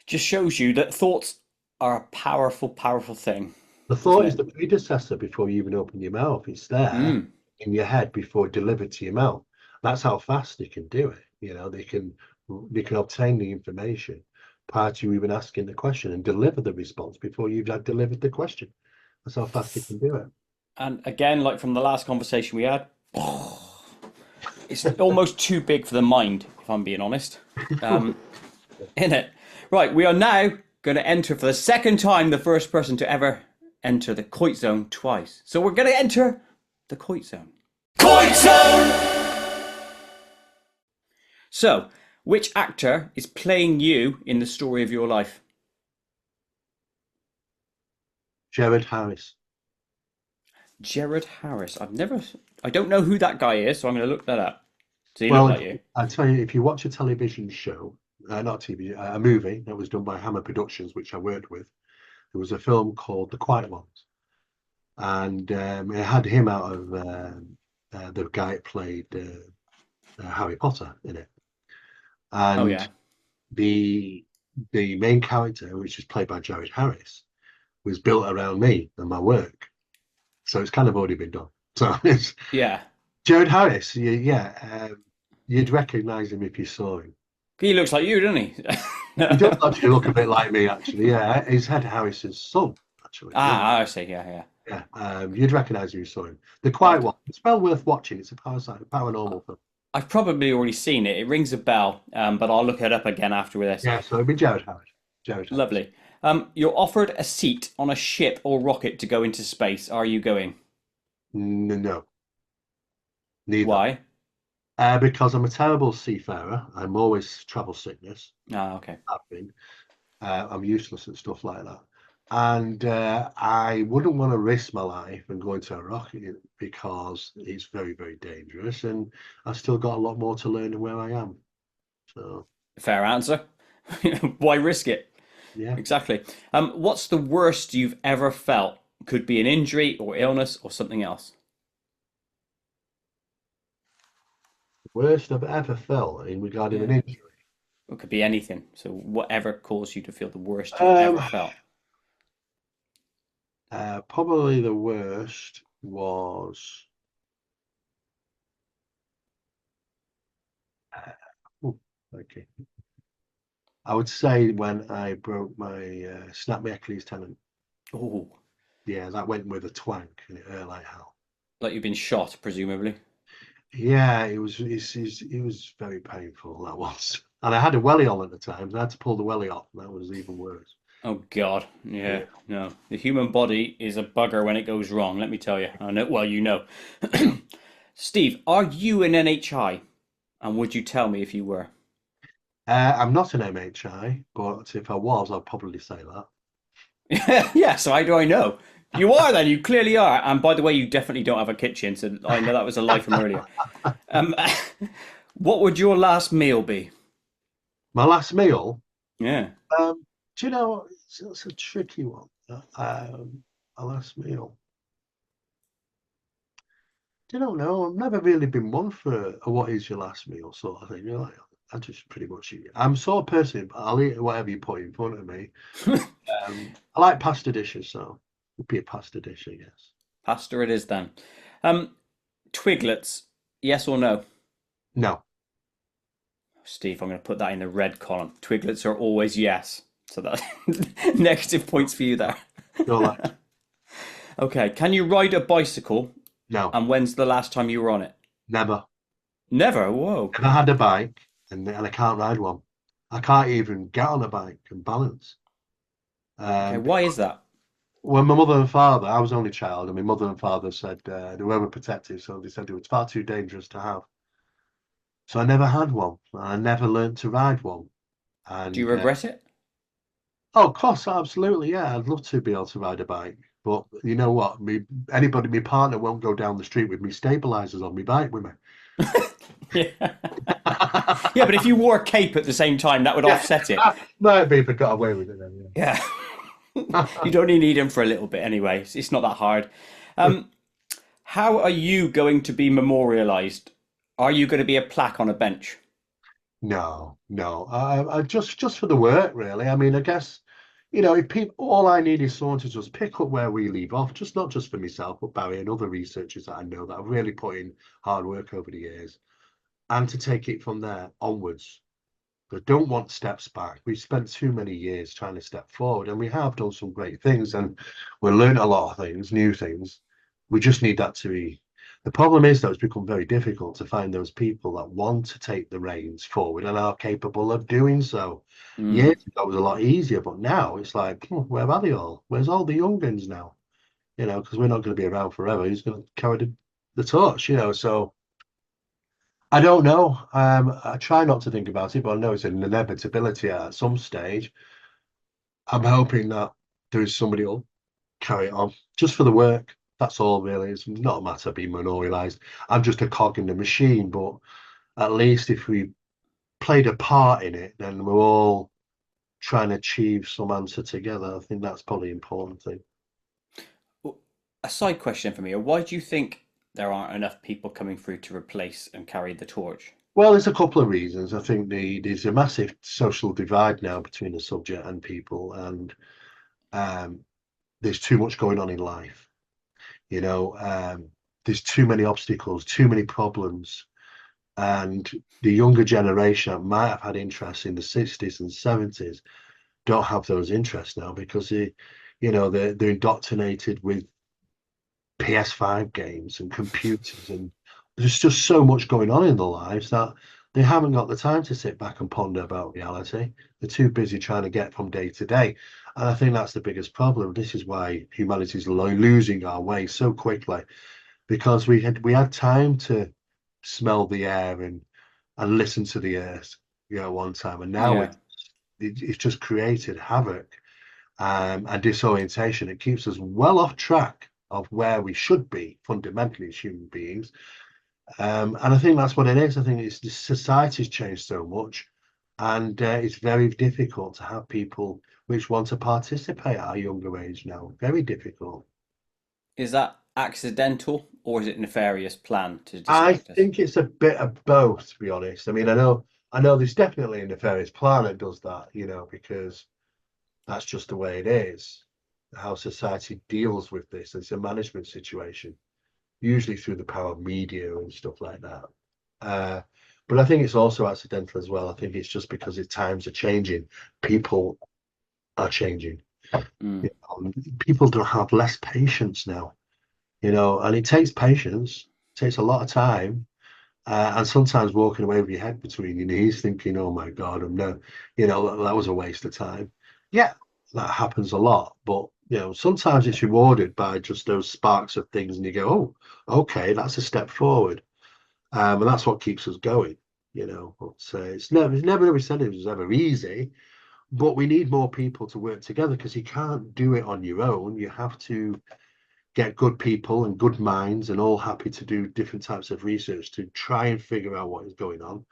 [SPEAKER 1] Just shows you that thoughts are a powerful, powerful thing,
[SPEAKER 2] The
[SPEAKER 1] doesn't
[SPEAKER 2] thought is
[SPEAKER 1] it?
[SPEAKER 2] the predecessor before you even open your mouth. It's there
[SPEAKER 1] Mm.
[SPEAKER 2] in your head before delivered to your mouth. That's how fast they can do it. They can obtain the information prior to you even asking the question and deliver the response before you've had delivered the question. That's how fast they can do it.
[SPEAKER 1] And again, like from the last conversation we had, it's almost too big for the mind, if I'm being honest. In it. Right, we are now going to enter for the second time the first person to ever enter the Koit zone twice. So we're going to enter the Koit zone. Koit zone! So, which actor is playing you in the story of your life?
[SPEAKER 2] Jared Harris.
[SPEAKER 1] Jared Harris. I don't know who that guy is, so I'm going to look that up. Does he look
[SPEAKER 2] Well,
[SPEAKER 1] like you?
[SPEAKER 2] I tell you, if you watch a television show, not TV, a movie that was done by Hammer Productions, which I worked with, there was a film called The Quiet Ones, and it had him out of the guy that played Harry Potter in it,
[SPEAKER 1] Oh,
[SPEAKER 2] and
[SPEAKER 1] yeah.
[SPEAKER 2] the main character, which is played by Jared Harris, was built around me and my work, so it's kind of already been done. So it's
[SPEAKER 1] Yeah.
[SPEAKER 2] Jared Harris. You'd recognise him if you saw him.
[SPEAKER 1] He looks like you, doesn't he?
[SPEAKER 2] He does actually look a bit like me, actually. Yeah, he's Ed Harris's son, actually.
[SPEAKER 1] I see. Yeah, yeah.
[SPEAKER 2] Yeah, you'd recognise him if you saw him. The
[SPEAKER 1] Well,
[SPEAKER 2] Quiet One. It's well worth watching. It's a paranormal film.
[SPEAKER 1] I've probably already seen it. It rings a bell, but I'll look it up again after this.
[SPEAKER 2] Yeah, so it'd be Jared Harris. Jared Harris.
[SPEAKER 1] Lovely. You're offered a seat on a ship or rocket to go into space. Are you going?
[SPEAKER 2] No, neither.
[SPEAKER 1] Why?
[SPEAKER 2] Because I'm a terrible seafarer. I'm always travel sickness.
[SPEAKER 1] Ah, okay.
[SPEAKER 2] I've been. I'm useless at stuff like that. And I wouldn't want to risk my life and go into a rocket because it's very, very dangerous. And I've still got a lot more to learn than where I am. So,
[SPEAKER 1] Fair answer. Why risk it?
[SPEAKER 2] yeah.
[SPEAKER 1] Exactly. What's the worst you've ever felt? Could be an injury or illness or something else.
[SPEAKER 2] Worst I've ever felt in regarding an
[SPEAKER 1] Yeah.
[SPEAKER 2] injury.
[SPEAKER 1] It could be anything. So whatever caused you to feel the worst you've
[SPEAKER 2] Um,
[SPEAKER 1] ever felt.
[SPEAKER 2] Probably the worst was. Oh, okay. I would say when I broke snapped my Achilles tendon.
[SPEAKER 1] Oh,
[SPEAKER 2] Yeah, that went with a twank and it hurt like hell.
[SPEAKER 1] like you've been shot, presumably.
[SPEAKER 2] Yeah, it was very painful, that was. And I had a welly on at the time, and I had to pull the welly off, and that was even worse.
[SPEAKER 1] Oh God, yeah,
[SPEAKER 2] Yeah.
[SPEAKER 1] no. The human body is a bugger when it goes wrong. Let me tell you. I know. Well, you know. Steve, are you an NHI? And would you tell me if you were?
[SPEAKER 2] I'm not an MHI, but if I was, I'd probably say that.
[SPEAKER 1] Yeah. So how do I know? You are then. You clearly are. And by the way, you definitely don't have a kitchen. So I know that was a lie from earlier. Um, what would your last meal be?
[SPEAKER 2] My last meal,
[SPEAKER 1] Yeah.
[SPEAKER 2] do you know, That's a tricky one. A last meal. I don't know. I've never really been one for a what is your last meal sort of thing. You're like, I just pretty much eat. I'm sort of person, but I'll eat whatever you put in front of me. I like pasta dishes, so it would be a pasta dish, I guess.
[SPEAKER 1] Pasta it is then. Um, Twiglets, yes or no?
[SPEAKER 2] No,
[SPEAKER 1] Steve, I'm going to put that in the red column. Twiglets are always yes. So that negative points for you there.
[SPEAKER 2] don't like.
[SPEAKER 1] Okay, can you ride a bicycle?
[SPEAKER 2] No,
[SPEAKER 1] And when's the last time you were on it?
[SPEAKER 2] never.
[SPEAKER 1] Never. Whoa.
[SPEAKER 2] Never had a bike, and I can't ride one. I can't even get on a bike and balance.
[SPEAKER 1] Okay,
[SPEAKER 2] Um,
[SPEAKER 1] why is that?
[SPEAKER 2] when my mother and father, I was only child, and my mother and father said they were protective, so they said it was far too dangerous to have. So I never had one. I never learned to ride one.
[SPEAKER 1] Do you
[SPEAKER 2] And
[SPEAKER 1] regret it?
[SPEAKER 2] oh, of course, absolutely, yeah, I'd love to be able to ride a bike. But you know what? My partner won't go down the street with me stabilizers on my bike with me.
[SPEAKER 1] Yeah. Yeah, but if you wore a cape at the same time, that would
[SPEAKER 2] Yeah,
[SPEAKER 1] offset it.
[SPEAKER 2] might be if I got away with it then.
[SPEAKER 1] Yeah.
[SPEAKER 2] Yeah.
[SPEAKER 1] You'd only need him for a little bit anyway. It's not that hard. Um, how are you going to be memorialized? Are you going to be a plaque on a bench?
[SPEAKER 2] No, no. I just for the work, really. I mean, I guess, if people, all I need is someone to just pick up where we leave off, just not just for myself, but Barry and other researchers that I know that have really put in hard work over the years, and to take it from there onwards. But don't want steps back. We've spent too many years trying to step forward, and we have done some great things, and we learned a lot of things, new things. We just need that to be. The problem is, though, it's become very difficult to find those people that want to take the reins forward and are capable of doing so.
[SPEAKER 1] Mm.
[SPEAKER 2] Years ago, it was a lot easier, but now it's like, where are they all? Where's all the young guns now? Because we're not going to be around forever. Who's going to carry the torch? So I don't know. I try not to think about it, but I know it's an inevitability at some stage. I'm hoping that there is somebody who'll carry it on just for the work. That's all, really. It's not a matter of being memorialized. I'm just a cog in the machine, but at least if we played a part in it, then we're all trying to achieve some answer together. I think that's probably the important thing.
[SPEAKER 1] A side question for me: why do you think there aren't enough people coming through to replace and carry the torch?
[SPEAKER 2] Well, there's a couple of reasons. I think there's a massive social divide now between the subject and people, and um, there's too much going on in life. You know, there's too many obstacles, too many problems, and the younger generation that might have had interests in the 60s and 70s don't have those interests now because they're indoctrinated with PS5 games and computers, and there's just so much going on in their lives that they haven't got the time to sit back and ponder about reality. They're too busy trying to get from day to day. And I think that's the biggest problem. This is why humanity's losing our way so quickly because we had time to smell the air and listen to the earth, one time, and now
[SPEAKER 1] Yeah.
[SPEAKER 2] it's just created havoc and disorientation. It keeps us well off track of where we should be fundamentally as human beings. And I think that's what it is. I think it's the society's changed so much, and it's very difficult to have people which want to participate at a younger age now. Very difficult.
[SPEAKER 1] Is that accidental or is it nefarious plan to
[SPEAKER 2] I
[SPEAKER 1] distract us?
[SPEAKER 2] think it's a bit of both, to be honest. I mean, I know there's definitely a nefarious plan that does that, because that's just the way it is. How society deals with this. It's a management situation, usually through the power of media and stuff like that. Uh, but I think it's also accidental as well. I think it's just because the times are changing, people are changing.
[SPEAKER 1] Mm.
[SPEAKER 2] People don't have less patience now, and it takes patience, it takes a lot of time. And sometimes walking away with your head between your knees, thinking, "Oh my God, I'm no," that was a waste of time. Yeah, that happens a lot, but sometimes it's rewarded by just those sparks of things, and you go, "Oh, okay, that's a step forward," and that's what keeps us going. But it's never ever said it was ever easy, but we need more people to work together because you can't do it on your own. You have to get good people and good minds and all happy to do different types of research to try and figure out what is going on.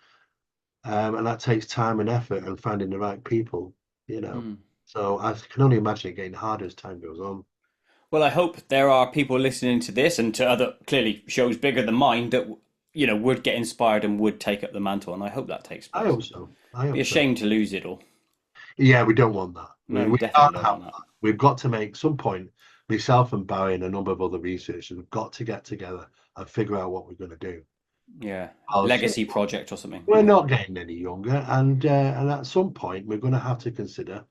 [SPEAKER 2] And that takes time and effort and finding the right people, you know.
[SPEAKER 1] Mm.
[SPEAKER 2] So I can only imagine it getting harder as time goes on.
[SPEAKER 1] Well, I hope there are people listening to this and to other clearly shows bigger than mine that would get inspired and would take up the mantle, and I hope that takes
[SPEAKER 2] I
[SPEAKER 1] place.
[SPEAKER 2] hope so. I
[SPEAKER 1] Be
[SPEAKER 2] hope
[SPEAKER 1] a
[SPEAKER 2] so.
[SPEAKER 1] shame to lose it all.
[SPEAKER 2] Yeah, we don't want that.
[SPEAKER 1] No,
[SPEAKER 2] We
[SPEAKER 1] definitely
[SPEAKER 2] can't
[SPEAKER 1] don't
[SPEAKER 2] have
[SPEAKER 1] want that.
[SPEAKER 2] that. We've got to make some point. Myself and Barry and a number of other researchers have got to get together and figure out what we're going to do.
[SPEAKER 1] Yeah,
[SPEAKER 2] Because
[SPEAKER 1] legacy project or something.
[SPEAKER 2] we're not getting any younger, and at some point we're going to have to consider,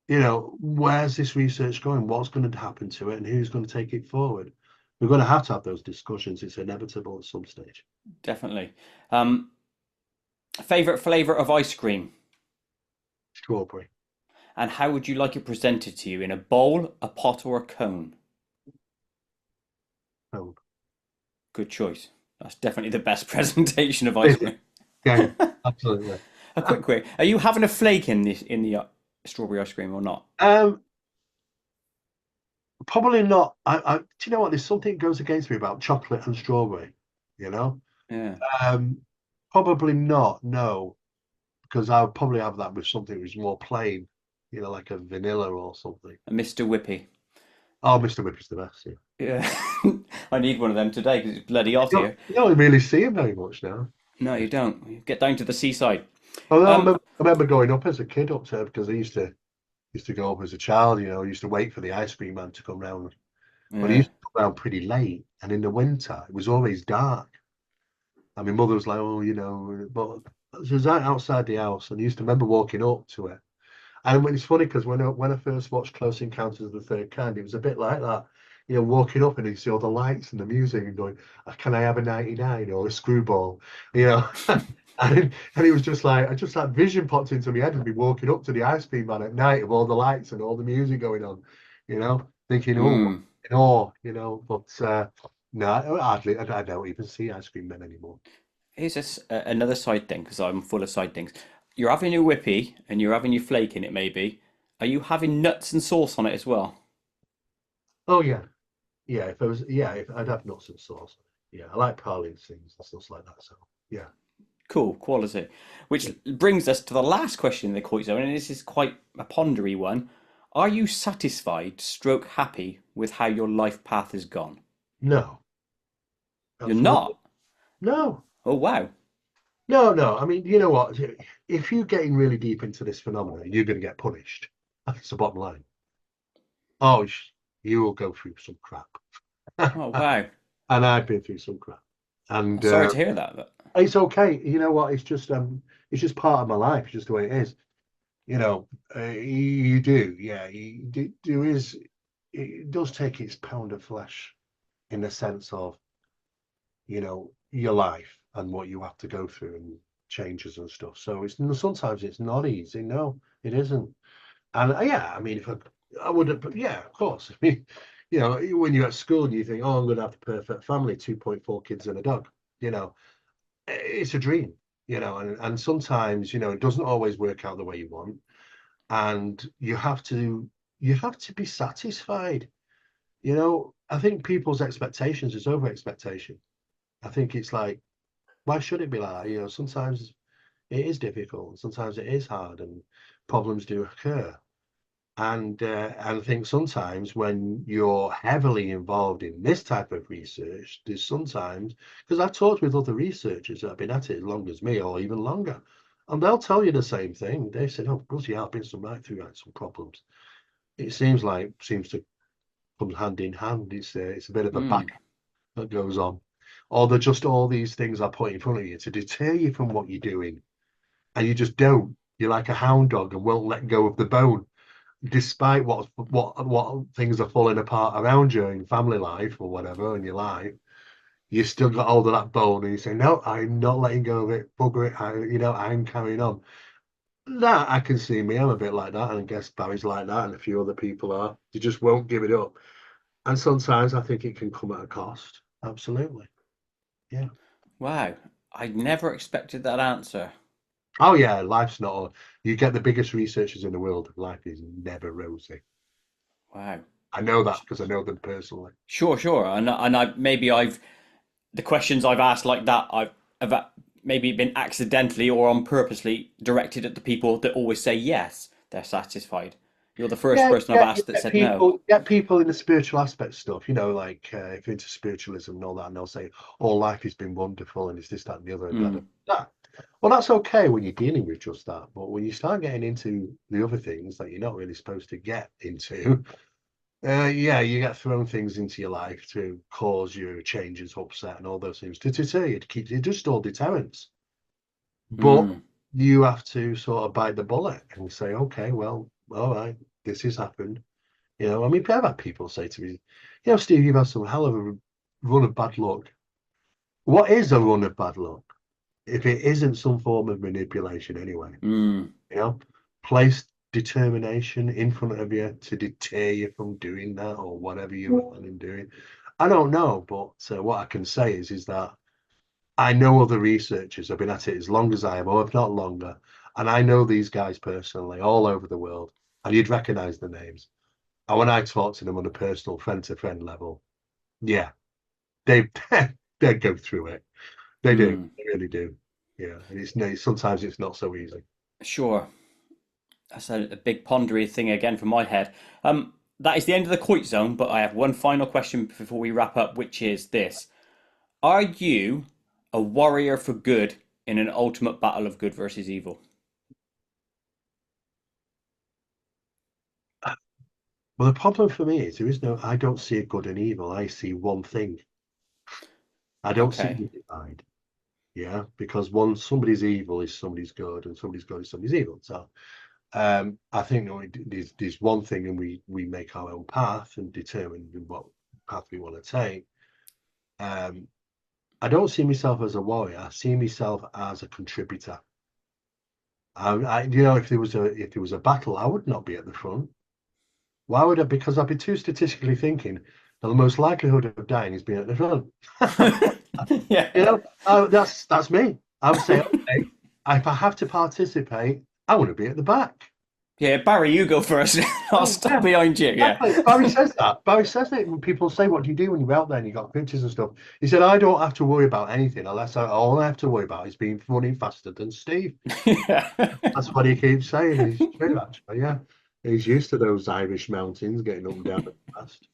[SPEAKER 2] where's this research going? What's going to happen to it, and who's going to take it forward? We're going to have those discussions. It's inevitable at some stage.
[SPEAKER 1] Definitely. Favorite flavor of ice cream,
[SPEAKER 2] Strawberry.
[SPEAKER 1] and how would you like it presented to you in a bowl, a pot, or a cone?
[SPEAKER 2] Oh.
[SPEAKER 1] Good choice. That's definitely the best presentation of ice cream.
[SPEAKER 2] Yeah, absolutely.
[SPEAKER 1] A quick query: are you having a flake in the strawberry ice cream or not?
[SPEAKER 2] Um, Probably not. Do you know what? There's something that goes against me about chocolate and strawberry. You know,
[SPEAKER 1] Yeah,
[SPEAKER 2] um, Probably not. No, because I would probably have that with something which is more plain. Like a vanilla or something.
[SPEAKER 1] a Mr. Whippy.
[SPEAKER 2] Oh, Mr. Whip is the best. Yeah.
[SPEAKER 1] Yeah, I need one of them today because it's bloody hot here.
[SPEAKER 2] You don't really see him very much now.
[SPEAKER 1] No, you don't. You get down to the seaside.
[SPEAKER 2] Although
[SPEAKER 1] Um,
[SPEAKER 2] I remember going up as a kid up there because I used to go up as a child. I used to wait for the ice cream man to come round, but he
[SPEAKER 1] yeah.
[SPEAKER 2] used to come round pretty late, and in the winter it was always dark. And my mother was like, "Oh, but it was right outside the house," and I used to remember walking up to it. And it's funny because when I first watched Close Encounters of the Third Kind, it was a bit like that. Walking up and you see all the lights and the music and going, "Can I have a 99 or a screwball?" You know, and it was just like that vision popped into my head and be walking up to the ice cream man at night with all the lights and all the music going on, thinking, "Oh,
[SPEAKER 1] Mm.
[SPEAKER 2] in awe," But no, I don't even see ice cream men anymore.
[SPEAKER 1] Here's another side thing because I'm full of side things. You're having your whippy and you're having your flake in it, maybe. Are you having nuts and sauce on it as well?
[SPEAKER 2] Oh yeah, yeah. If I'd have nuts and sauce. Yeah, I like pralines things and stuff like that. So yeah.
[SPEAKER 1] Cool, quality.
[SPEAKER 2] Yeah.
[SPEAKER 1] Which brings us to the last question in the Koit zone, and this is quite a pondery one. Are you satisfied, stroke happy with how your life path has gone?
[SPEAKER 2] No,
[SPEAKER 1] You're
[SPEAKER 2] absolutely.
[SPEAKER 1] not.
[SPEAKER 2] No,
[SPEAKER 1] Oh wow.
[SPEAKER 2] no, no. I mean, you know what? If you're getting really deep into this phenomenon, you're going to get punished. That's the bottom line. Oh, you will go through some crap.
[SPEAKER 1] Oh wow.
[SPEAKER 2] And I've been through some crap. And
[SPEAKER 1] I'm sorry to hear that, but
[SPEAKER 2] it's okay. You know what? It's just part of my life. It's just the way it is. You do, yeah. It does take its pound of flesh in the sense of your life and what you have to go through and changes and stuff. So sometimes it's not easy. No, it isn't. And yeah, I mean, if I would have, yeah, of course. I mean, when you're at school and you think, oh, I'm going to have the perfect family, 2.4 kids and a dog. You know, it's a dream. And sometimes it doesn't always work out the way you want, and you have to be satisfied. I think people's expectations is over expectation. I think it's like, why should it be like that? Sometimes it is difficult, sometimes it is hard, and problems do occur. And I think sometimes when you're heavily involved in this type of research, there's sometimes, because I've talked with other researchers that have been at it as long as me or even longer, and they'll tell you the same thing. They said, "Oh, bloody hell, I've been right through some problems." It seems to come hand in hand. It's a bit of a
[SPEAKER 1] mm,
[SPEAKER 2] battle that goes on, or they're just all these things are put in front of you to deter you from what you're doing, and you just don't. You're like a hound dog and won't let go of the bone, despite what things are falling apart around you in family life or whatever in your life. You still got hold of that bone, and you say, "No, I'm not letting go of it. Bugger it. I'm carrying on." That I can see me. I'm a bit like that, and I guess Barry's like that, and a few other people are. You just won't give it up. And sometimes I think it can come at a cost. Absolutely. Yeah.
[SPEAKER 1] wow. I never expected that answer.
[SPEAKER 2] Oh yeah, life's not all. You get the biggest researchers in the world. Life is never rosy.
[SPEAKER 1] Wow.
[SPEAKER 2] I know that because I know them personally.
[SPEAKER 1] Sure, sure. And I maybe I've the questions I've asked like that have maybe been accidentally or on purposely directed at the people that always say yes, they're satisfied. You're the first
[SPEAKER 2] Yeah,
[SPEAKER 1] person I've
[SPEAKER 2] yeah, you
[SPEAKER 1] asked that
[SPEAKER 2] get
[SPEAKER 1] said no.
[SPEAKER 2] people in the spiritual aspect stuff, like if you're into spiritualism and all that, and they'll say, "Oh, life has been wonderful, and it's this, that, and the other, and da, da,
[SPEAKER 1] Mm.
[SPEAKER 2] da." Well, that's okay when you're dealing with just that, but when you start getting into the other things that you're not really supposed to get into, yeah, you get thrown things into your life to cause your changes, upset, and all those things. To keep it just all deterrents. But
[SPEAKER 1] Mm.
[SPEAKER 2] you have to sort of bite the bullet and say, okay, well, all right, this has happened. I mean, I've had people say to me, Steve, you've had some hell of a run of bad luck. What is a run of bad luck if it isn't some form of manipulation anyway?
[SPEAKER 1] Mm.
[SPEAKER 2] You know, place determination in front of you to deter you from doing that or whatever you're planning doing. I don't know, but what I can say is that I know other researchers have been at it as long as I have, or if not longer, and I know these guys personally all over the world, and you'd recognize the names. And when I talk to them on a personal friend-to-friend level, yeah, they they go through it. They do,
[SPEAKER 1] Mm.
[SPEAKER 2] they really do. Yeah, and sometimes it's not so easy.
[SPEAKER 1] Sure. That's a big pondery thing again from my head. That is the end of the Koit zone, but I have one final question before we wrap up, which is this. Are you a warrior for good in an ultimate battle of good versus evil?
[SPEAKER 2] Well, the problem for me is I don't see a good and evil. I see one thing. I don't see
[SPEAKER 1] Okay.
[SPEAKER 2] the divide. Yeah, because somebody's evil is somebody's good, and somebody's good is somebody's evil. So, I think there's one thing, and we make our own path and determine what path we want to take. Um, I don't see myself as a warrior. I see myself as a contributor. If there was a battle, I would not be at the front. Why would I? Because I'd be too statistically thinking that the most likelihood of dying is being at the front.
[SPEAKER 1] Yeah.
[SPEAKER 2] That's me. I would say, okay, if I have to participate, I want to be at the back.
[SPEAKER 1] Yeah, Barry, you go first. I'll
[SPEAKER 2] Oh,
[SPEAKER 1] stop
[SPEAKER 2] yeah,
[SPEAKER 1] behind you. Yeah.
[SPEAKER 2] exactly. Barry says that. Barry says that when people say, "What do you do when you're out there and you got pictures and stuff?" He said, "I don't have to worry about anything unless all I have to worry about is being running faster than Steve."
[SPEAKER 1] Yeah.
[SPEAKER 2] That's what he keeps saying. He's true, actually. Yeah, he's used to those Irish mountains getting up and down fast.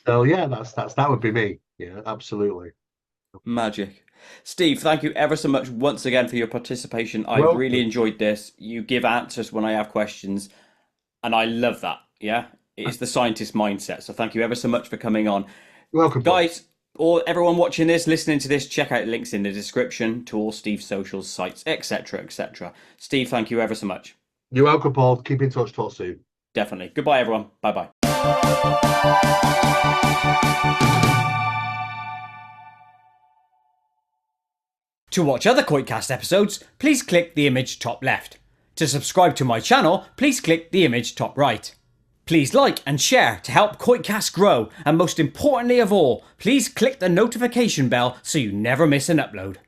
[SPEAKER 2] So yeah, that would be me. Yeah, absolutely.
[SPEAKER 1] Magic. Steve, thank you ever so much once again for your participation. I've really
[SPEAKER 2] Welcome.
[SPEAKER 1] enjoyed this. You give answers when I have questions, and I love that. Yeah, it is the scientist mindset. So thank you ever so much for coming on,
[SPEAKER 2] Welcome, Paul.
[SPEAKER 1] guys. Or everyone watching this, listening to this, check out links in the description to all Steve's socials, sites, etc., etc. Steve, thank you ever so much.
[SPEAKER 2] You're welcome, Paul. Keep in touch. Talk soon.
[SPEAKER 1] Definitely. Goodbye, everyone. Bye bye. To watch other KoitCast episodes, please click the image top left. To subscribe to my channel, please click the image top right. Please like and share to help KoitCast grow, and most importantly of all, please click the notification bell so you never miss an upload.